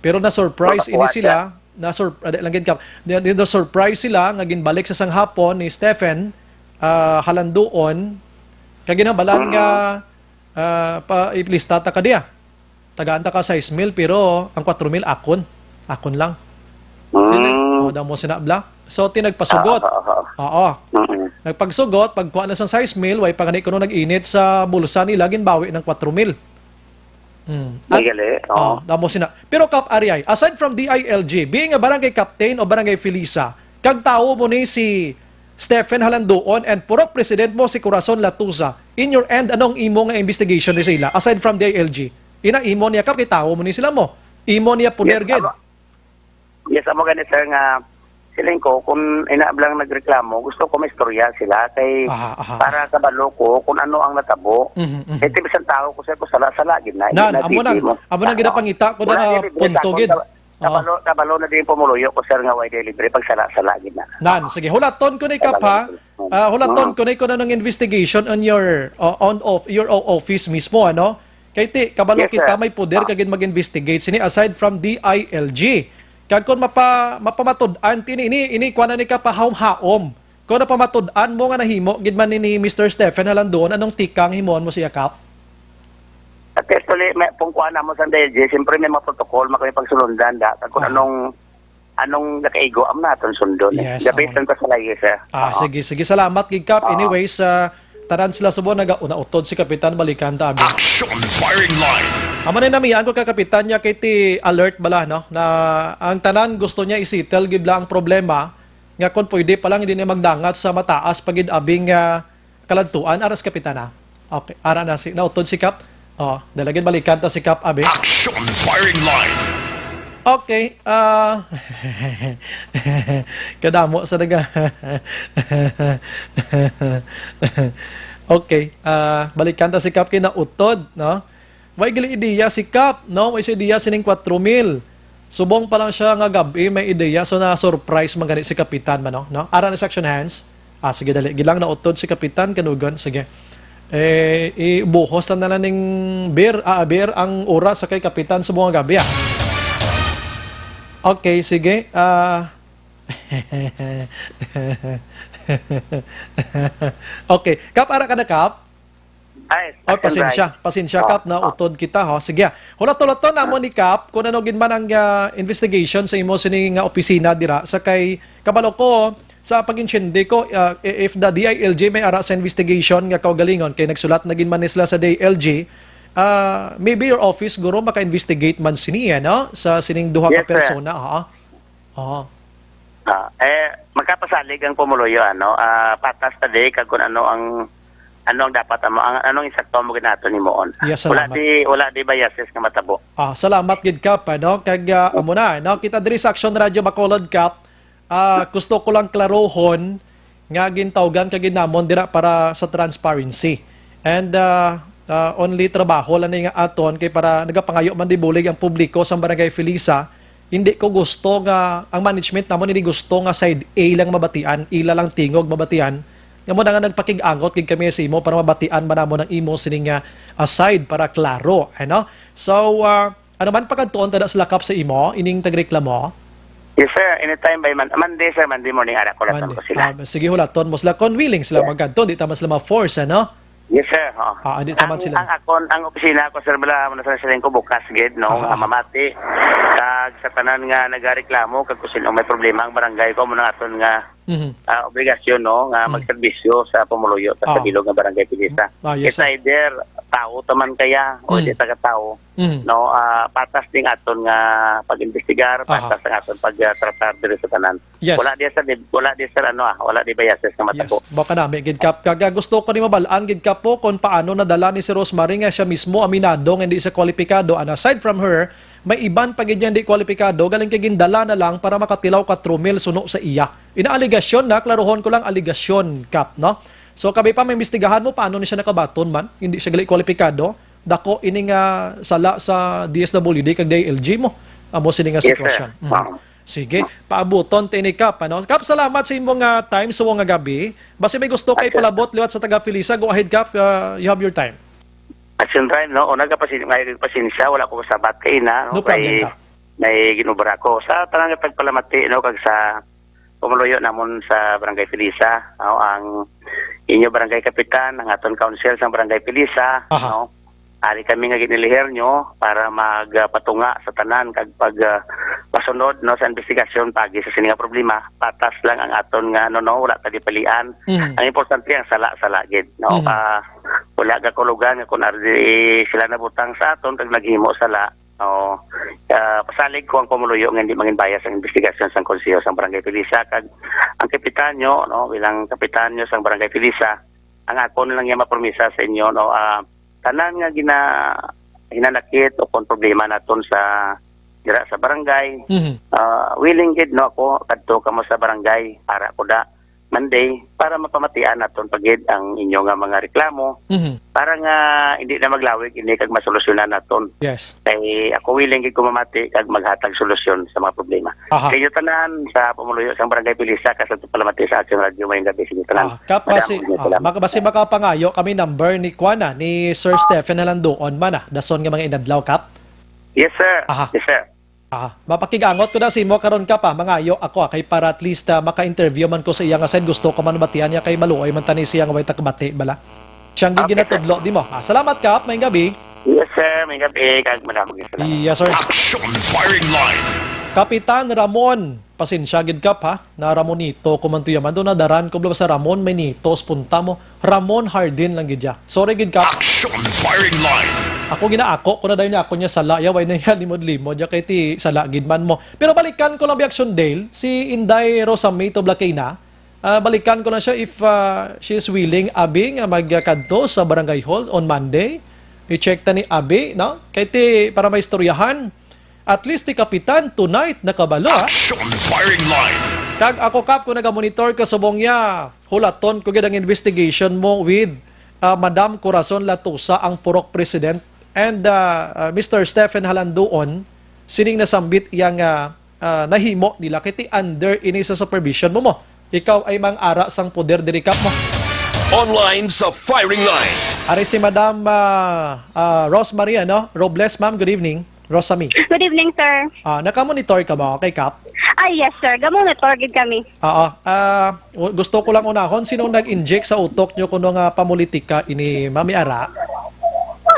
pero na-surprise ini sila, na-surprise sila, nga ginbalik sa sang hapon ni Stephen, halanduon kaginabalan nga iplista ta kadiya tagaan ta ka 6,000 pero ang 4,000 akon lang damo sinabla so tinagpasugot nagpagsugot pagkuha na sang 6,000 way pangani kuno nag-init sa bulsa nila ginbawi ng 4,000 damo sina pero Kap Ariay aside from DILG being a barangay captain o barangay Felisa kag tao mo ni si Stephen Halanduon and purok president mo si Corazon Latusa. In your end, anong imo nga investigation ni sila? Aside from DILG, ina imo niya kap kitawo mo ni sila mo. Imo niya puderged. Yes, amo ganit sir nga siling ko kung inaablang nagreklamo, gusto ko may istorya sila kay para kabalo ko kung ano ang natabo. Iti bisan tao ko sir ko sala-sala gid na. Amo nang gidapangita ko na punto gid. Kabalo na din pumuluyo ko sir nga way libre pag sala-sala gid na. Sige, hulaton ko ni Kap ha. Hulaton ko na ng investigation on your your office mismo ano. Kay ti kabalo kita may poder kagid mag-investigate sini aside from DILG. Kag kon mapamatud-an ini kuana ni Kap haom-haom. Kon napamatud-an mo nga nahimo gid man ni Mr. Stephen Halanduon anong tikang himon mo siya Kap? At Actually, may pungkuan na mo sa DLG, siyempre may mga protocol, makami pagsulundan da. Kung anong nakaigo am natin sundon. Yes, Gabisan ko sa lagi, sir. Sige. Salamat, Gid Kap. Anyways, tanan sila subo, una-utod si Kapitan Balikan tabi. Action firing line. Amo na namiyaan ko ka Kapitan niya kay ti alert bala, no? Na ang tanan gusto niya isitel, gibla ang problema. Nga kung pwede pa lang hindi niya magdangat sa mataas pagid abing kalantuan. Aras Kapitan, ha? Okay, ara na nautod si Kap. Dalagin Balikan ta si Kap, abi. Action firing line. Okay, kadamo sa naga. Okay, balikan ta si Kap kinautod, no? May gali ideya si Kap, no? May ideya sining 4,000. Subong pa lang siya nga gabi, may ideya, so na-surprise man gani si Kapitan man, no? Ara na section hands. Sige, dali. Gilang na utod si Kapitan, kanugon. Sige. Ibuhos na lang ning beer ang oras sa kay Kapitan sa buong gabi, Okay, sige. Okay. Kap, ara ka na, Kap? Ay, pasensya, Kap, na utod kita, ho. Sige. Hulat-hulaton na mo ni Kap kung ano ginman ang investigation sa imo sining opisina dira sa kay kabalo ko sa pag-intindi ko if the DILG may ara sa investigation nga kaugalingon kay nagsulat na ginman sila sa DILG. Maybe your office guro maka-investigate man siniya, no? Sa sining duha ka persona, magkapasalig ang pumuluyo, patas tadi kag kung ano ang dapat anong insakto mo ginato ni moon. Yes, wala di biases nga matabo. Salamat gid Kap, no? Kag amo na, no? Kita diri sa Action Radio Bacolod, Kap. Gusto ko lang klarohon nga gintawgan kag ginamon dira para sa transparency. And only trabaho lang nga aton kay para nagapangayo man di bulig ang publiko sa Barangay Felisa. Hindi ko gusto nga ang management namon hindi gusto nga side A lang mabatian, ila lang tingog mabatian. Nga mo nga nagpakig-angot kay kami sa imo para mabatian man namo ng imo sining side para klaro, ano? So ano man pagkantuon tada sila Kap sa imo ining tagreklamo? Yes sir, anytime by Monday sir, Monday morning ara ko laton ko sila. Sige hulaton mo sila kon willing sila magkanto, di ta mas lama force, ano? Yes sir. Di naman sila. Ang opisina ko sir bala mo sa siling ko bukas gid no, mamati. Kag sa tanan nga nagareklamo kag kung sino may problema ang barangay ko mo na aton nga obligasyon no nga magserbisyo sa pumuluyo sa bilog nga Barangay Pilisa. Yes, It's either tao taman kaya o di taga tao. No, patas ding aton nga pag-investigar, patas ang aton pag-tratar diri sa tanan. Yes. Wala di biases nga matabo. Yes. Baka nami gid Kap, kag gusto ko ni mabalaan gid Kap po kung paano nadala ni si Rosemary nga siya mismo aminado nga hindi sa kwalipikado, and aside from her may iban pa gid hindi kwalipikado galing kay gindala na lang para makatilaw 4,000 suno sa iya. Ina-aligasyon na, klarohon ko lang aligasyon, Kap, no? So kabi pa may imbestigahan mo paano ni siya nakabaton man, hindi siya gali kwalipikado. Dako ining sala sa DSWD kag DILG mo. Amo sini nga sitwasyon. Sige, paabuton tini Kap, ano? Kap, salamat sa imong time sa nga gabi. Basta may gusto kay palabot liwat sa taga Felisa, go ahead Kap, you have your time. Action time, no? O nagpasensya, wala ko sabat kay na. No problem, Kap. May ginubara ko. Sa tanang pagpalamati, no? Kag sa pumuluyo namon sa Barangay Felisa, no? Ang inyo Barangay Kapitan, ang aton council sa Barangay Felisa, no? Ari kami nga giniliher nyo para magpatunga sa tanan kag pasunod no sa investigasyon pagi sa sininga problema. Patas lang ang aton nga wala ta dipalian. Ang importante ang sala gid no. Wala ga kulugan nga kun ardi sila nabutang sa aton kag naghimo sala. No. Pasalig ko ang pumuluyo nga hindi mangin bias ang investigasyon sa konseho sa Barangay Felisa kag ang kapitan nyo no bilang kapitan nyo sa Barangay Felisa ang ako lang nga mapromisa sa inyo no tanan nga hinanakit o kung problema naton sa dira sa barangay. Willing gid no ako kadto kamo sa barangay para ko da Monday para mapamatian naton pagid ang inyo nga mga reklamo para nga hindi na maglawig hindi kag masolusyonan naton. Yes. Kay ako willing gid ko mamati kag maghatag solusyon sa mga problema. Kayo tanan sa pumuluyo sa Barangay Pilisa kasi palamati sa Action Radio may gabi sa tanan. Basi makapangayo kami number ni Kuana ni Sir Stephen Halandoon man dason nga mga inadlaw Kap. Yes sir. Yes sir. Mapakigangot ko na si mo karon ka pa mangayo ako kay para at least maka-interview man ko sa iya nga side gusto ko man batian niya kay maluoy man tani siya nga way takbati bala. Siyang ginatudlo di mo. Salamat Kap, may gabi. Yes, sir. May gabi. Maraming salamat. Yes, sir. Action firing line. Kapitan Ramon, pasensya gid kap ha, na Ramonito, kumanto yaman doon na daran ko sa Ramon, may nitos, punta mo, Ramon Hardin lang gid ya. Sorry gid kap. Action firing line. Ako ginaako ko na dayon ako niya sala ya way na yan limod-limod ya kay ti sala gid man mo. Pero balikan ko lang Action Dale si Inday Rosamito Blakina. Balikan ko lang siya if she is willing abi nga magkadto sa Barangay Hall on Monday. I-check ta ni abi, no? Kay ti para may istoryahan. At least ti Kapitan tonight nakabalo ha. Action firing line. Kag ako kap ko naga-monitor ka subong ya. Hulaton ko gid ang investigation mo with Madam Corazon Latusa ang purok president and Mr. Stephen Halanduon sining nasambit yang nahimo nila kiti under ini sa supervision mo. Ikaw ay mang-ara sang poder diri kap mo. Online sa firing line. Ari si Madam Rosemary no? Robles, ma'am, good evening. Rosami. Good evening, sir. Naka-monitor ka ba kay Kap? Yes, sir. Gamonitor gid kami. Gusto ko lang unahon, sino nag-inject sa utok nyo kuno nga pamulitika ini Mami Ara?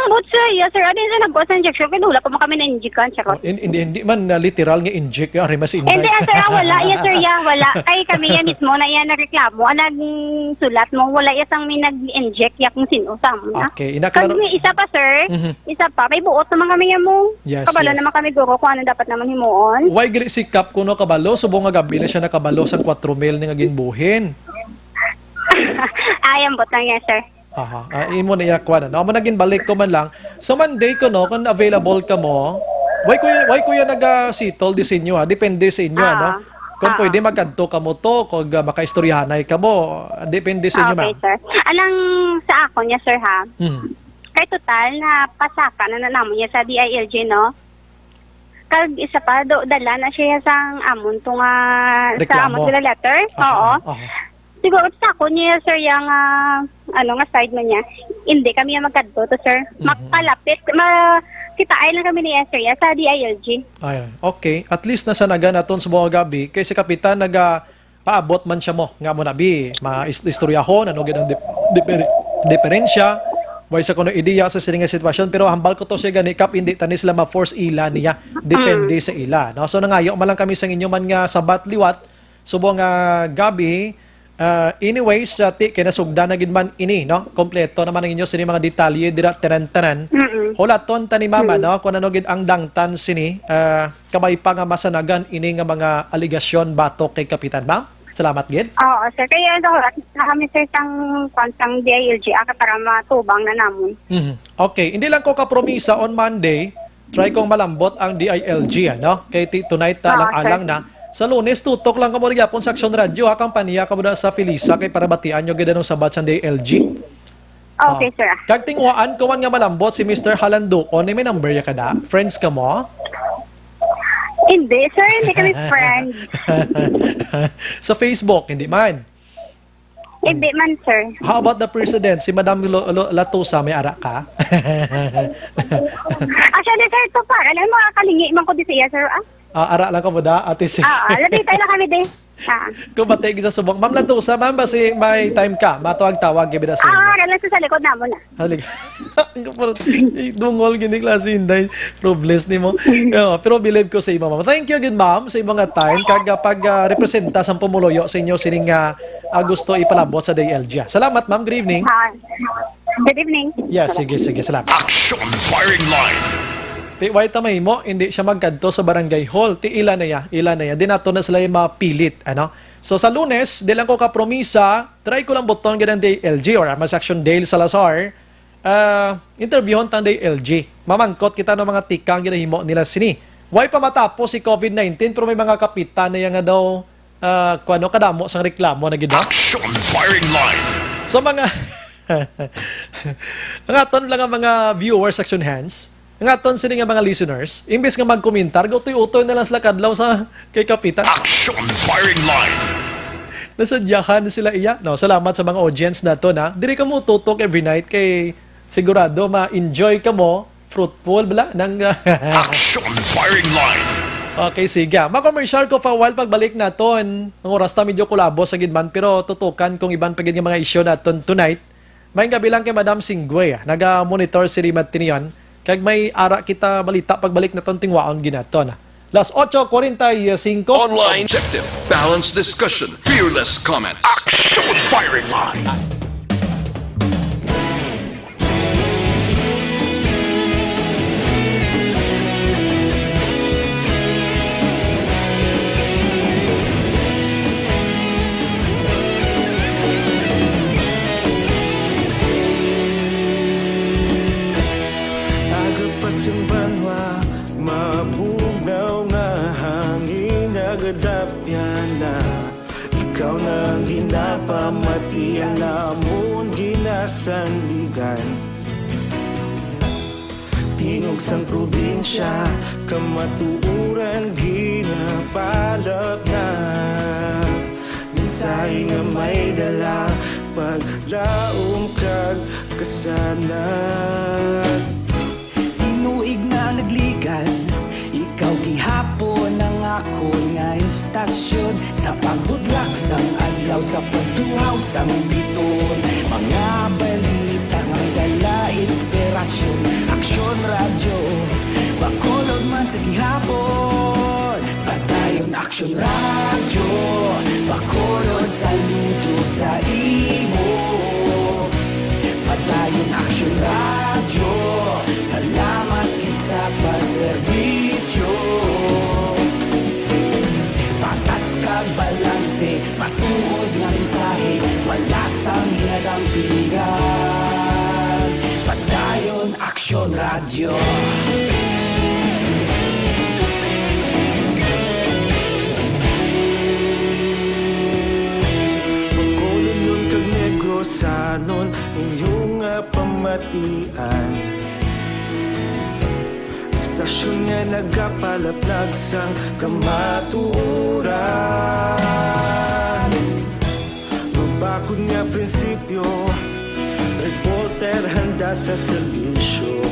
But sir, yes, sir. Ano yung nag-go sa injection? Kaya wala pa mo kami na-injikan, charot. Hindi man literal nga inject, ari mas inject. Hindi, sir, wala. Yes, sir, wala. Kay kami yan mismo na yan nagreklamo. Ang sulat mo, wala isang may nag-inject yakong sinusam na. Okay, inaklaro. Kag may isa pa, sir. Isa pa. May buot naman kami yan mo. Yes, Kabalo yes. naman kami guro kung ano dapat naman himuon. Why gili si Kap kuno kabalo? Subong nga gabi na siya nakabalo sa 4 mil ni nga ginbuhin. Ayan, bot lang yan, sir. Imo na yakwa na. Amo naging balik ko man lang. Sa Monday ko no, kung available ka mo, why ko yan nag-settle di sa inyo ha? Depende sa inyo, no? Kung pwede magkanto ka mo to, kung makaistoryahanay ka mo, depende sa inyo, ma'am. Okay, sir. Alang sa ako niya, sir, ha? Kay total, na pasaka na namo niya sa DILG, no? Kag isa pa, dala na siya sa amon to nga sa amon sila letter. Oo. Siguro sa ako niya, sir, yung nga side mo niya, hindi kami yung magkadto to, sir. Makalapit, kitain lang kami ni sir, sa DILG. Ayun. Okay. At least nasa naga naton sa mga gabi, kay si Kapitan paabot man siya mo. Nga mo nabi, ma-istoryahon, ano ganang diferensya, why sa kuno ideya sa sininga sitwasyon, pero hambal ko to siya gani, Kap, hindi tanis sila ma-force ila niya. Depende sa ila. No? So nangayo man lang kami sa inyo man nga sabat liwat, subong gabi. Anyways, kinasugda na gid man ini, no? Kompleto naman ang inyo sini mga detalye dira tanan-tanan. Hulaton ta ni mama, no? Kung ano gid ang dangtan sini, kabay pa nga masanagan ini nga mga aligasyon batok kay Kapitan, ma'am. Salamat gid. Oo, sir. Kaya kami, sir, sang DILG, para matubang na namon. Okay. Hindi lang ko kapromisa on Monday, try kong malambot ang DILG, no? Kay tonight alang-alang na. Sa Lunes, tutok lang ka mo nagyapon sa Action Radio, ha? Kampanya ka mo na sa Felisa kay para batian nyo ganda ng sabat sa DLG. Okay, sir. Kag tingwaan ko man nga malambot si Mr. Halanduon, may number ya ka na? Friends ka mo? Hindi, sir. Hindi kami friends. Sa Facebook, hindi man. Hindi man, sir. How about the President? Si Madam Latusa, may ara ka? Actually, sir, ito pa. Alam mo, kalingi man ko di siya, sir. Ara lang ka mo da, ate si... Labi tayo na kami din. Kung batay sa subok. Ma'am Latusa, ma'am, basi may time ka? Matawag-tawag, gibi na sa inyo. Lang sa likod na mo na. Halig. Dungol gini klase hinday. Problem ni mo. Pero believe ko sa iyo, ma'am. Thank you again, ma'am, sa mga time. Pag representa sa pumuloyo sa inyo sining gusto ipalabot sa DLG. Salamat, ma'am. Good evening. Good evening. Yes, sige. Salamat. Action firing line. Ti why tamay mo, hindi siya magkadto sa barangay hall. Ti ila na ya. Di nato na sila yung mapilit. Ano? So sa Lunes, di lang ko kapromisa, try ko lang buton ganang DLG or mas Action Dale Salazar. Interviewon tang DLG. Mamangkot kita ng mga tikang ginahimo nila sini. Why pa matapos si COVID-19 pero may mga kapitan na yang daw kadamo sang reklamo na gid. Action firing line. So mga ngaton lang ang mga viewers Action Hands. Ngaton sini nga mga listeners, imbes nga magkomentar, utoy-utoy na lang sila kadlaw sa kay Kapitan. Action firing line. Nasadyahan sila iya. No, salamat sa mga audience na to na. Diri ka mo tutok every night kay sigurado ma-enjoy ka mo, fruitful bala nang Action firing line. Okay, sige. Ma-commercial ko for a while pagbalik naton. Ang oras ta medyo kulabo sa gidman pero tutukan kung iban pagid nga mga issue naton tonight. May gabi lang kay Madam Singwe. Naga-monitor si Rimat Tinion. Kag may ara kita balita pagbalik na ton tingwaon ginaton. Las 8:45. Online objective, balanced discussion, fearless comments. Action firing line. Agapasumbanwa, mabugaw nga hangin agadapyan na. Ikaw na ginapamatian namon ginasandigan. Tingog sang probinsya, kamatuuran ginapalap na. Minsay nga may dala, paglaom kag kasanat. Tinuig na nagligan, ikaw gihapon ang ako nga istasyon. Sa pagbudlak sang adlaw, sa pagtuhaw sang biton. Mga balita nga may dala inspirasyon. Aksyon radyo, bakolod man sa gihapon. Padayon aksyon radyo, bakolod saludo sa imo. Padayon aksyon radyo, salamat isa pagserbisyo. Patas kag balanse, matuod nga mensahe, wala sang hinadang piligan. Padayon aksyon radyo. Magkulong yun kag negosanon, inyong pamatian. Stasyon nga nagapalaplag sang kamatuuran. Mabakod nga prinsipyo, reporter handa sa serbisyo.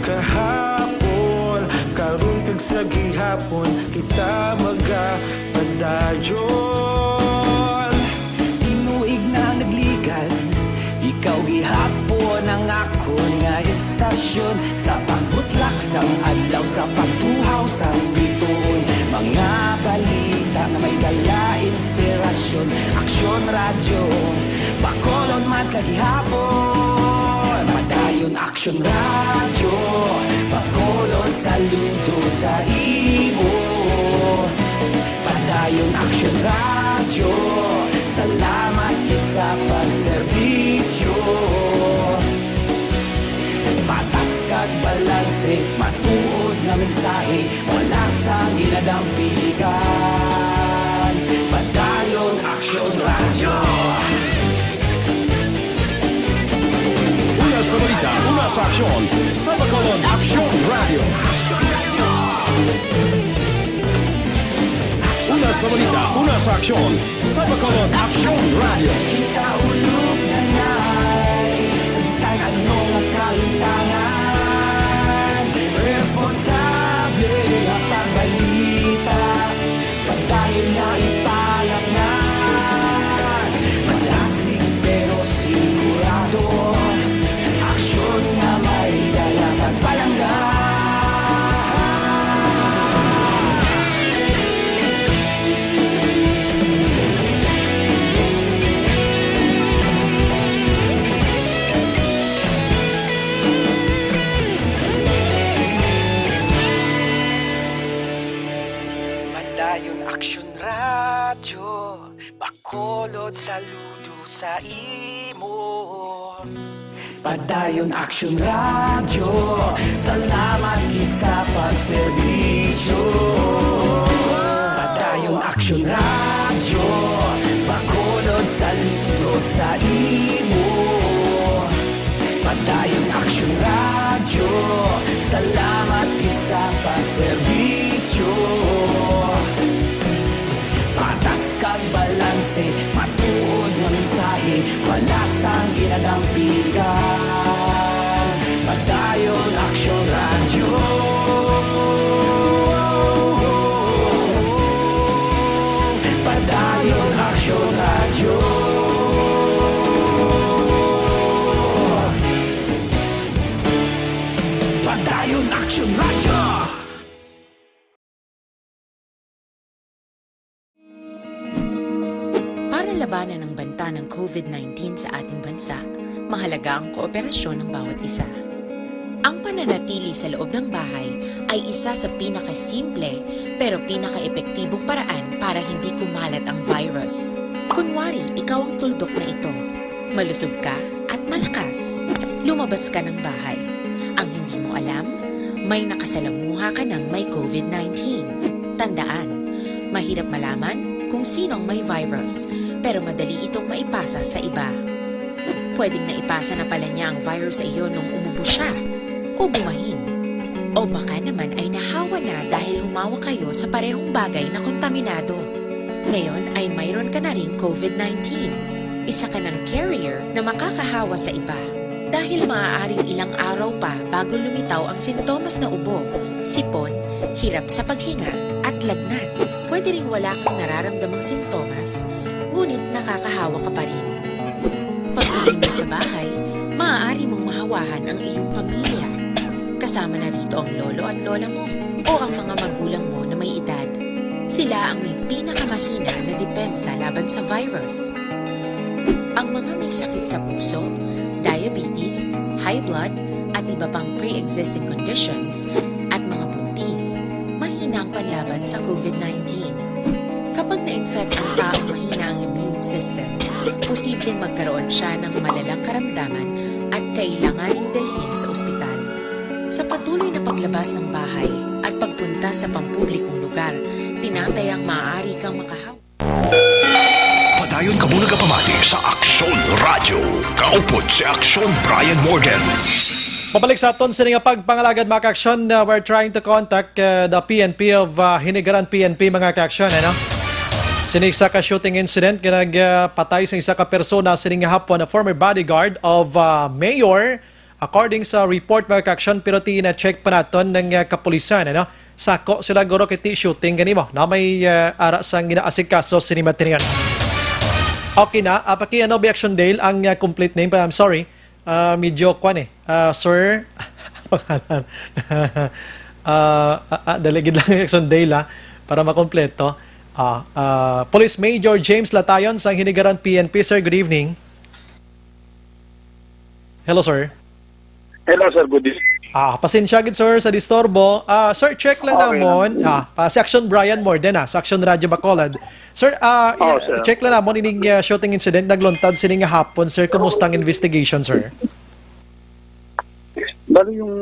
Kahapon, karon kag sa gihapon, kita magapadayon. Tinuig na nagligan, ikaw gihapon ang ako nga istasyon. Sa pagbutlak sang adlaw, sa pagtuhaw sang biton. Mga balita na may dala inspirasyon. Aksyon radyo, bakolod man sa gihapon. Padayon aksyon radyo, bakolod saludo sa imo. Padayon aksyon radyo, salamat kit sa pagserbisyo. Patas kag balanse, matuod nga mensahe, wala sang ginadampigan. Padayon aksyon radyo. Una sa balita, una sa aksyon, sa Bacolod Aksyon Radio. Una sa balita, una sa aksyon, sa Bacolod Aksyon Radio. Kita ulog na ngay, sa bisan anong kalintangan. Responsable ang pagbalita, pagdayon na ipalak na. Malasig pero sigurado, aksyon na may dala pagpalanggan. Padayon aksyon radyo, bakolod saludo sa imo. Padayon aksyon radyo, salamat kit sa pagserbisyo. Padayon aksyon radyo, bakolod saludo sa imo. Padayon aksyon radyo, salamat kit sa pagserbisyo. Patas kag balanse, matuod nga mensahe, wala sang ginadampigan. Padayon aksyon radyo. Padayon aksyon radyo. Padayon Action Radio. Para labanan ang banta ng COVID-19 sa ating bansa, mahalaga ang kooperasyon ng bawat isa. Ang pananatili sa loob ng bahay ay isa sa pinakasimple pero pinaka-epektibong paraan para hindi kumalat ang virus. Kunwari, ikaw ang tuldok na ito. Malusog ka at malakas. Lumabas ka ng bahay. Ang hindi mo alam, may nakasalamuha ka ng may COVID-19. Tandaan, mahirap malaman kung sinong may virus, pero madali itong maipasa sa iba. Pwedeng naipasa na pala niya ang virus sa iyo nung umubo siya, o bumahin. O baka naman ay nahawa na dahil humawa kayo sa parehong bagay na kontaminado. Ngayon ay mayroon ka na ring COVID-19. Isa ka ng carrier na makakahawa sa iba. Dahil maaaring ilang araw pa bago lumitaw ang sintomas na ubo, sipon, hirap sa paghinga at lagnat. Pwede ring wala kang nararamdamang sintomas, ngunit nakakahawa ka pa rin. Pag-uwi mo sa bahay, maaari mong mahawahan ang iyong pamilya. Kasama na rito ang lolo at lola mo o ang mga magulang mo na may edad. Sila ang may pinakamahina na depensa laban sa virus. Ang mga may sakit sa puso, diabetes, high blood, at iba pang pre-existing conditions, at mga buntis, mahina ang panlaban sa COVID-19. Kapag na-infect ang taong mahina ang immune system, posibleng magkaroon siya ng malalang karamdaman at kailanganing dalhin sa ospital. Sa patuloy na paglabas ng bahay at pagpunta sa pampublikong lugar, tinatayang maaari kang makahawa. Padayon ka muna kapamati sa Aksyon Radio. Kaupod si Aksyon Brian Morden. Pabalik sa aton sa nga pagpangalagad mga ka-aksyon, we're trying to contact the PNP of Hinigaran PNP mga ka-aksyon. Sining isa ka shooting incident patay sa isa ka persona sining hapon na former bodyguard of Mayor. According sa report mga ka-aksyon, pero tina-check pa naton ng kapulisan. Sako sila guro kiti shooting ganimo na may ara sang ginaasikaso sinimaterial. Okay na, paki ano by Action Dale ang complete name, but I'm sorry. Medyo kwan Sir delegate lang Action Dale para makompleto. Police Major James Latayon sa Hinigaran PNP. Sir, good evening. Hello, sir. Hello, sir. Good evening. Pasensya gid sir sa disturbo. Sir, check lang namon. Si Action Brian Morden sa Action Radio Bacolod. Sir, sir. check lang namon ining shooting incident nagluntad sining hapon, sir. Kumusta ang investigation, sir? Bali yung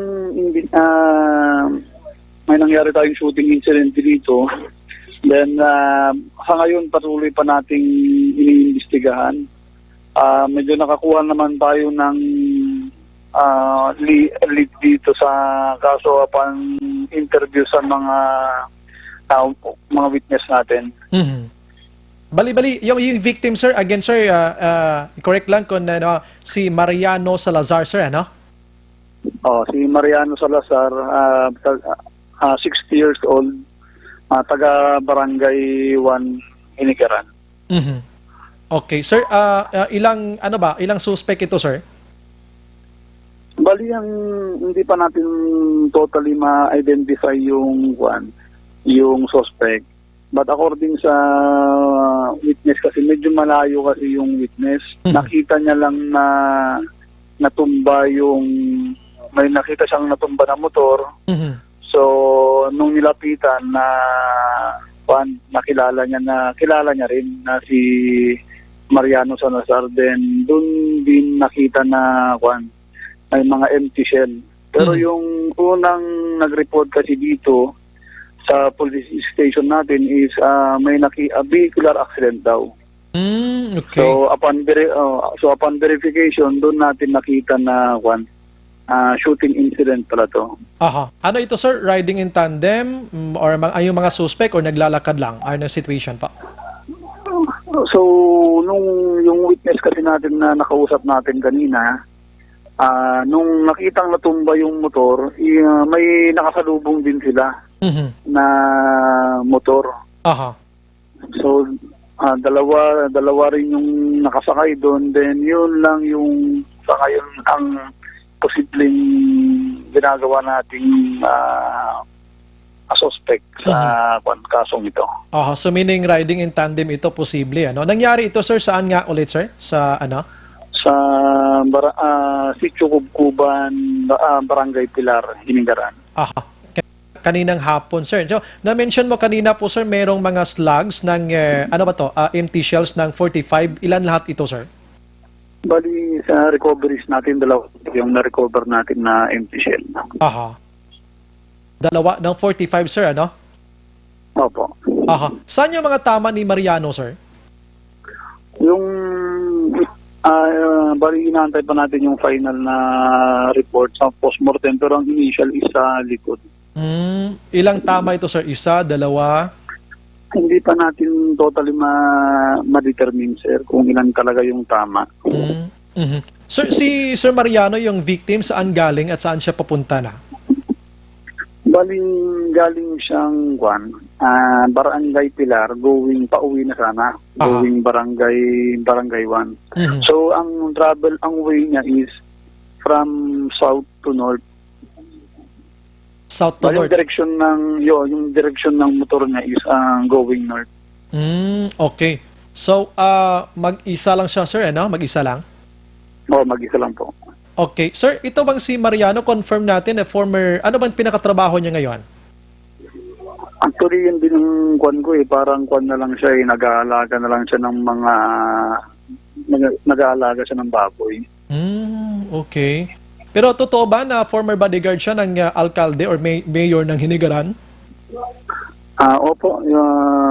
may nangyari tayong shooting incident dito. Then sa ngayon patuloy pa nating iniimbestigahan. Medyo nakakuha naman tayo ng lead dito sa kaso upon interview sa mga witness natin. Mm-hmm. Bali, yung victim, sir, again, sir, correct lang kung si Mariano Salazar, sir, ano? Si Mariano Salazar, 60 years old, taga Barangay 1, Hinigaran. Mm-hmm. Okay, sir, ilang suspect ito, sir? Bali, hindi pa natin totally ma-identify yung suspect. But according sa witness, kasi medyo malayo kasi yung witness, nakita niya lang na natumba may nakita siyang natumba na motor. So, nung nilapitan kilala niya rin na si Mariano Salazar, then doon din nakita na may mga empty shell. Pero yung unang nag-report kasi dito sa police station natin is may vehicular accident daw. Okay. So upon verification, doon natin nakita na shooting incident pala to. Ano ito, sir? Riding in tandem or yung mga suspect or naglalakad lang? Ano situation pa? So yung witness kasi natin na nakausap natin kanina, nung nakitang natumba yung motor, may nakasalubong din sila na motor. So, dalawa rin yung nakasakay doon. Then, yun lang yung sa ngayon ang posibleng ginagawa nating suspect sa kasong ito. So meaning riding in tandem ito posible, ano? Nangyari ito, sir, saan nga ulit, sir? Sa ano? Sa Sitio Kubkuban, Barangay Pilar, Hiningaran. Kaninang hapon, sir. So, na-mention mo kanina po, sir, merong mga slugs ng, empty shells ng 45. Ilan lahat ito, sir? Bali, sa recoveries natin, dalawa yung na-recover natin na empty shell. Dalawa ng 45, sir, ano? Opo. Saan yung mga tama ni Mariano, sir? Yung, bali, inaantay pa natin yung final na report sa postmortem, pero ang initial is sa likod. Ilang tama ito, sir? Isa, dalawa? Hindi pa natin totally ma-determine, sir, kung ilan talaga yung tama. Sir, si Sir Mariano, yung victim, saan galing at saan siya papunta na? Galing siyang Barangay Pilar, pauwi na sana, going Barangay 1. So, ang way niya is from south to north. South to north? Yung direction ng motor niya is going north. Okay. So, mag-isa lang siya, sir, ano? Mag-isa lang? Oo, mag-isa lang po. Okay. Sir, ito bang si Mariano, confirm natin, ano bang pinakatrabaho niya ngayon? Actually, yun din ang parang na lang siya, nag-aalaga na lang siya ng mga, nag-aalaga siya ng baboy. Okay. Pero totoo ba na former bodyguard siya ng alkalde or mayor ng Hinigaran? Opo,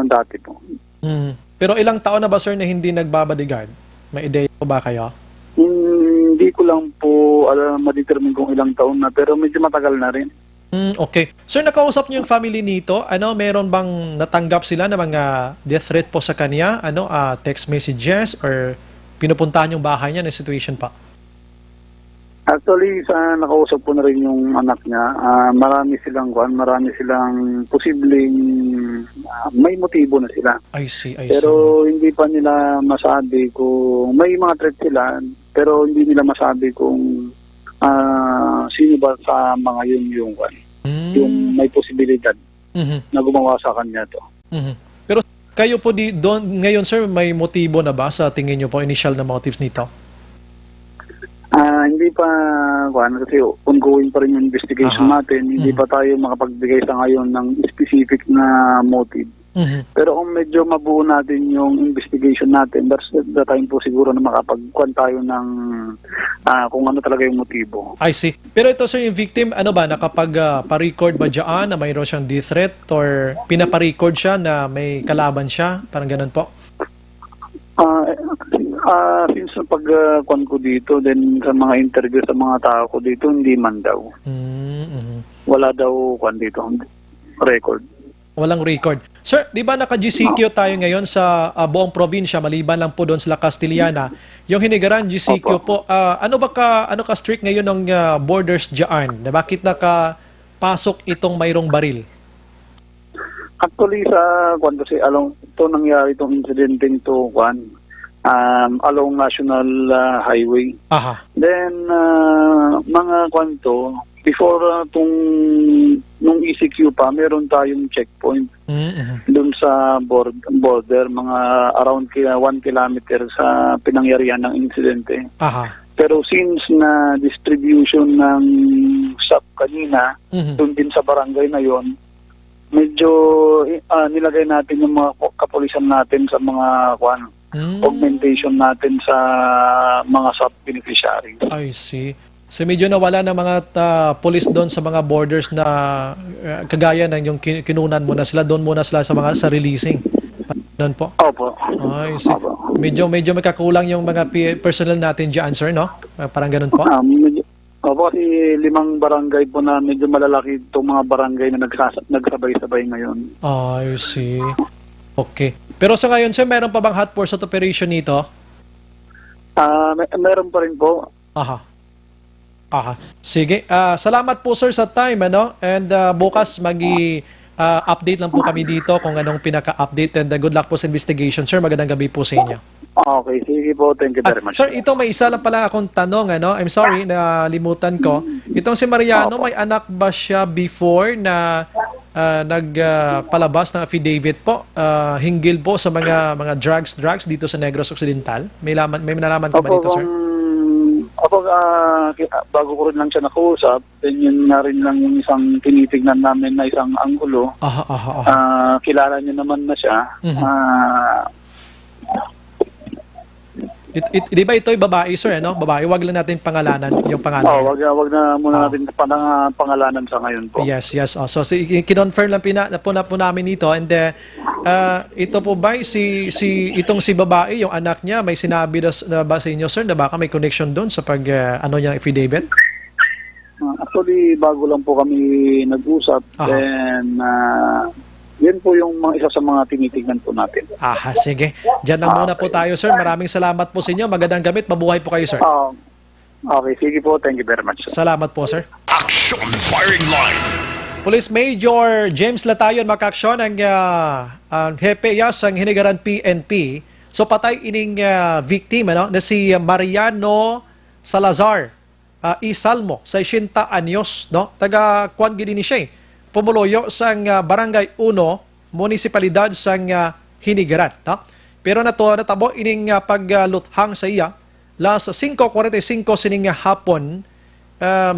dati po. Pero ilang taon na ba, sir, na hindi nagbabodyguard? May ideya po ba kayo? Hindi ko lang po ma-determine kung ilang taon na, pero medyo matagal na rin. Okay. Sir, nakausap niyo yung family nito. Meron bang natanggap sila na mga death threat po sa kanya? Text messages or pinupuntahan yung bahay niya na situation pa? Actually, nakausap po na rin yung anak niya. Marami silang posibleng may motibo na sila. I see. Pero hindi pa nila masabi kung may mga threat sila, pero hindi nila masabi kung sino ba sa mga yung may posibilidad na gumawa sa kanya to. Pero kayo po doon ngayon, sir, may motibo na ba sa tingin niyo po, initial na motives nito? Hindi pa, kasi ongoing pa rin yung investigation natin. Hindi pa tayo makapagbigay sa ngayon ng specific na motive. Pero kung medyo mabuo natin yung investigation natin, that's the time po siguro na makapagkuhan tayo ng kung ano talaga yung motibo. I see. Pero ito, sir, yung victim, pa-record ba dyan na mayroon siyang death threat or pinapa-record siya na may kalaban siya? Parang ganun po? Since pagkuhan ko dito, then sa mga interview sa mga tao ko dito, hindi man daw. Wala daw kuhan dito, record. Walang record. Sir, di ba naka-GCQ tayo ngayon sa buong probinsya, maliban lang po doon sa La Castillana. Yung Hinigaran, GCQ po, ano ka strict ngayon ng borders dyan? Bakit nakapasok itong mayroong baril? Actually, sa kuhan kasi, ito nangyari itong incident to kuhan, along National Highway. Then, mga kwanto, before nung ECQ pa, meron tayong checkpoint dun sa border, mga around 1 kilometer sa pinangyarihan ng insidente. Pero since na distribution ng SAP kanina, dun din sa barangay na yon, medyo nilagay natin yung mga kapulisan natin sa mga augmentation natin sa mga sub-beneficiaries. I see. So medyo nawala ng mga police doon sa mga borders na kagaya ng yung kinunan mo na sila, doon muna sila sa releasing. Doon po? Opo. I see. Medyo may kakulang yung mga personnel natin dyan, sir, no? Parang ganun po? Opo, kasi 5 barangay po na medyo malalaki itong mga barangay na nagsabay-sabay ngayon. I see. Okay. Pero sa ngayon, sir, meron pa bang hot pursuit operation nito? Meron pa rin po. Sige. Salamat po, sir, sa time, ano? And bukas update lang po kami dito kung anong pinaka-update, and good luck po sa investigation, sir. Magandang gabi po sa inyo. Okay, sige po. Thank you very much. Sir, ito may isa lang pala akong tanong, ano? I'm sorry, nalimutan ko. Itong si Mariano, may anak ba siya before na nagpalabas ng affidavit po, hinggil po sa mga drugs dito sa Negros Occidental? May nalaman ka ba dito, sir? Bago ko rin lang siya nakausap, then yun na rin lang yung isang tinitignan namin na isang anggulo. Kilala niya naman na siya. Di ba ito'y babae, sir, ano? Babae, wag lang natin pangalanan yung pangalan. Wag na muna natin pangalanan sa ngayon po. Yes. So, kinonfirm lang po namin ito. And ito po ba, itong si babae, yung anak niya, may sinabi na ba sa inyo, sir, na baka may connection doon sa niya affidavit? Actually, bago lang po kami nag-usap. Then, yan po yung isa sa mga tinitignan po natin. Sige. Diyan lang muna po tayo, sir. Maraming salamat po sa inyo. Magandang gamit. Mabuhay po kayo, sir. Okay, sige po. Thank you very much, sir. Salamat po, sir. Action Firing Line. Police Major James Latayon makaksyon ang hepe ang hinigaran PNP. So patay ining victim na si Mariano Salazar Isalmo, 60 anyos, no? Taga Kwan gid ni siya. Pumuloyo sang Barangay 1, munisipalidad sang Hinigaran. No? Pero natabo ining pagluthang sa iya las 5:45 sining hapon,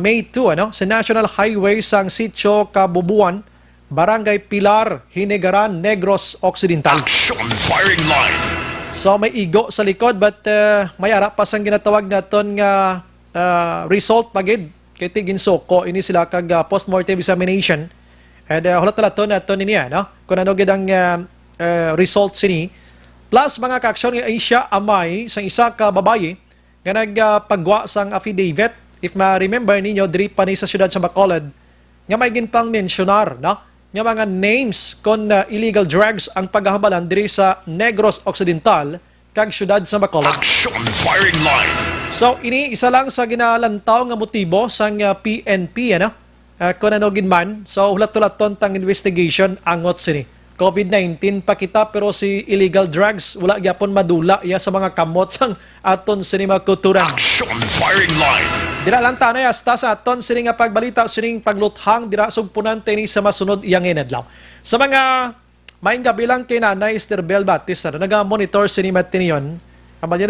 May 2, sa National Highway sang Sitio Kabubuan, Barangay Pilar, Hinigaran, Negros Occidental. Action Firing Line. So may igo sa likod but may ara pa sang ginatawag naton nga result pagid kay tiginsoko ini sila kag postmortem examination. And hulat talaton naton niya, no? Kung ano gid ang results ini. Plus mga kaaksyon nga siya amay sang isa ka babaye nga nagpagwa sang affidavit. If ma-remember ninyo, diri pa ni sa siyudad sa Bacolod, nga may ginpang mensyonar, no? Nga mga names kon illegal drugs ang paghahambalan diri sa Negros Occidental kag siyudad sa Bacolod. Action Firing Line. So ini isa lang sa ginalantaw nga motibo sang PNP, ano? Kung ano ginman. So hulat-tulaton tang investigation angot sini. COVID-19 pa kita pero si illegal drugs wala gyapon madula iya sa mga kamot sang aton sini mga kulturan. Action Firing Line. Dira lang tanay hasta sa aton sini nga pagbalita sining pagluthang dira sugpunan tini sa masunod iyang inadlaw. Sa mga maayong gabi lang kay Nanay Esther Bel Batista, naga-monitor sini matiniyon. Amanya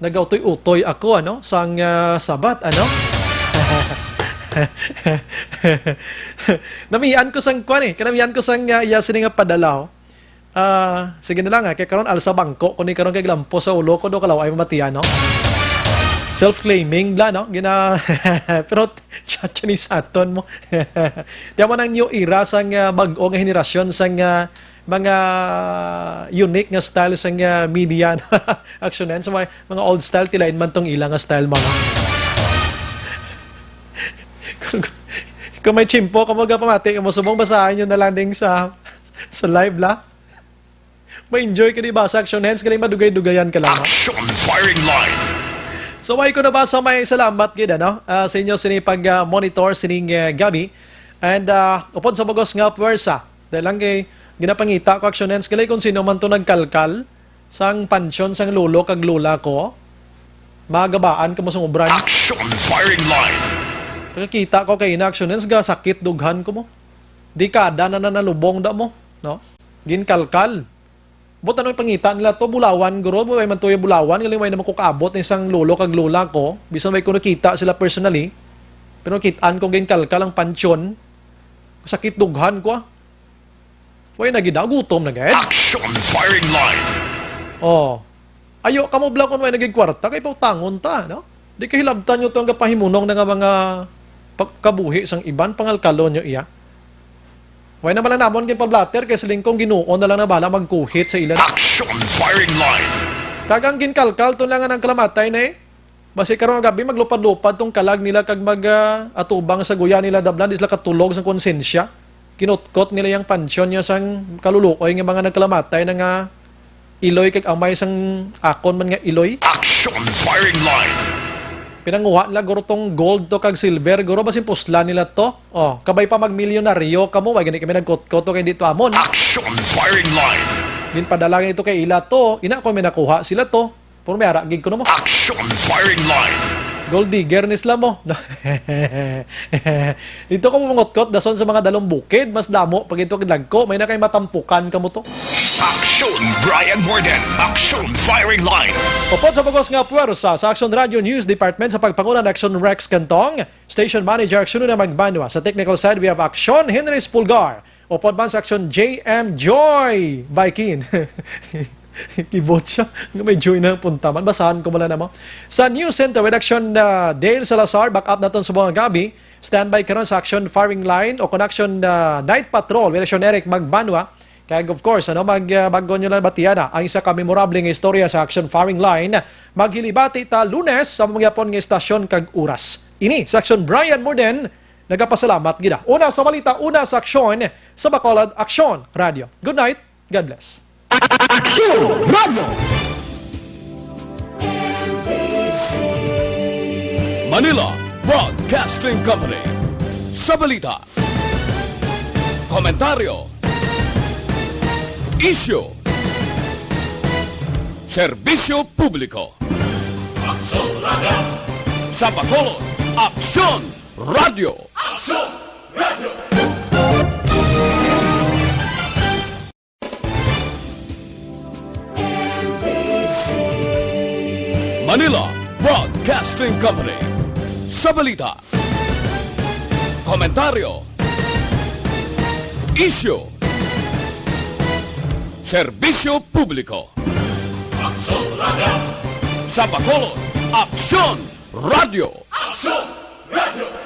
nagautoy-utoy ako sang Sabat namian ko sang kwan kanamian ko sang iya sini nga padalaw. Sige na lang kay karon alsa bangko kuni karon kay lampo sa ulo ko do kalaw ay mamatian, no? Self-claiming bla, no? Pero Chinese aton mo. Diyan mo ng new era sang bag-o nga henerasyon sang mga unique nga style sang media aksyonen. So mga old style tilain man tong ilang nga style mga. Kung may chimpo, kamaga pamati, musubong basahin nyo na lang din sa live la. Ma-enjoy ka di ba sa action hands, kaling madugay-dugayan ka lang. Action Firing Line. So may ko na ba sa may salamat gid sa inyo sini pag-monitor sining gabi. And upod sa bagos nga pwersa, dahil lang kay ginapangita ko action hands, kalay kung sino man to nagkalkal sang pansyon sang lolo kag lola ko, magabaan ka mo sa ubran. Action Firing Line. Pagkakita ko kay inaction hands, sakit dughan ko mo. Dekada na nalubong da mo, no? Ginkalkal. Buta nang pangita nila to Bulawan guro, may man tuyo Bulawan, galing may naman ko kaabot ng isang lolo kag lola ko. Bisan may ko nakita sila personally. Pero kitaan ko ginkalkal ang pansyon. Sakit dughan ko. Way nagidagutom na gayud. Action Firing Line. Ayo kamo bla kon may naging kwarta kay pautangon ta, no? Di ka hilabtan nyo itong kapahimunong na nga mga kabuhi sang iban, pangalkalon nyo iya. Way na pala namon kay pablatter kay silingkong ginuon na lang na bala magkuhit sa ilan. Action Firing Line. Kagang ginkalkal to lang ang kalamatay na Basi karong gabi maglupad-lupad tong kalag nila kag atubang sa guya nila dablan di sila katulog sa konsensya. Kinutkot nila yung pansyon niya sang kaluluoy nga mga nagkalamatay na nga iloy kag amay sang akon man nga iloy. Action Firing Line. Pinanguha nila guro tong gold to kag silver, guro basin pusla nila to. Kabay pa magmilyonaryo kamo, wag gani kami nagkot-koto kay dito amon. Action Firing Line. Ginpadalagan ito kay ila to. Ina ko may nakuha sila to. Pero may aragig ko na mo. Action firing line. Gold digger ni sila mo. Dito ko mangotkot dason sa mga dalong bukid. Mas damo pag ito kidlagko. May na kay matampukan ka mo to. Action Brian Morden. Action firing line. Upod sa pagos nga puwersa sa Action Radio News Department sa pagpanguna ng Action Rex Cantong, Station Manager Action na Magbanwa. Sa technical side, we have Action Henry Spulgar. Upod man sa Action JM Joy Baikin. Kibot siya. May joy na puntaman. Basahan ko mula na mo. Sa News Center with Action Dale Salazar, back up natin sa mga gabi. Standby ka ron sa Action Firing Line o Connection Night Patrol with Action Eric Magbanwa. Kaya of course, bago nyo lang batiyana ang isa ka memorable nga istorya sa Action Firing Line. Maghilibati ta Lunes sa mga pon nga estasyon kag oras. Ini sa Action Brian Morden, nagapasalamat gida. Una sa balita, una sa aksyon sa Bacolod Action Radio. Good night. God bless. Action Radio! Manila Broadcasting Company. Sa balita. Komentaryo. Isyu. Serbisyo publiko. Action Radio. Sa Bacolod, Action Radio. Action Radio. Manila Broadcasting Company. Sa balita. Komentaryo. Isyu. Serbisyo publiko. Action Radio. Sa Bacolod, Action Radio. Action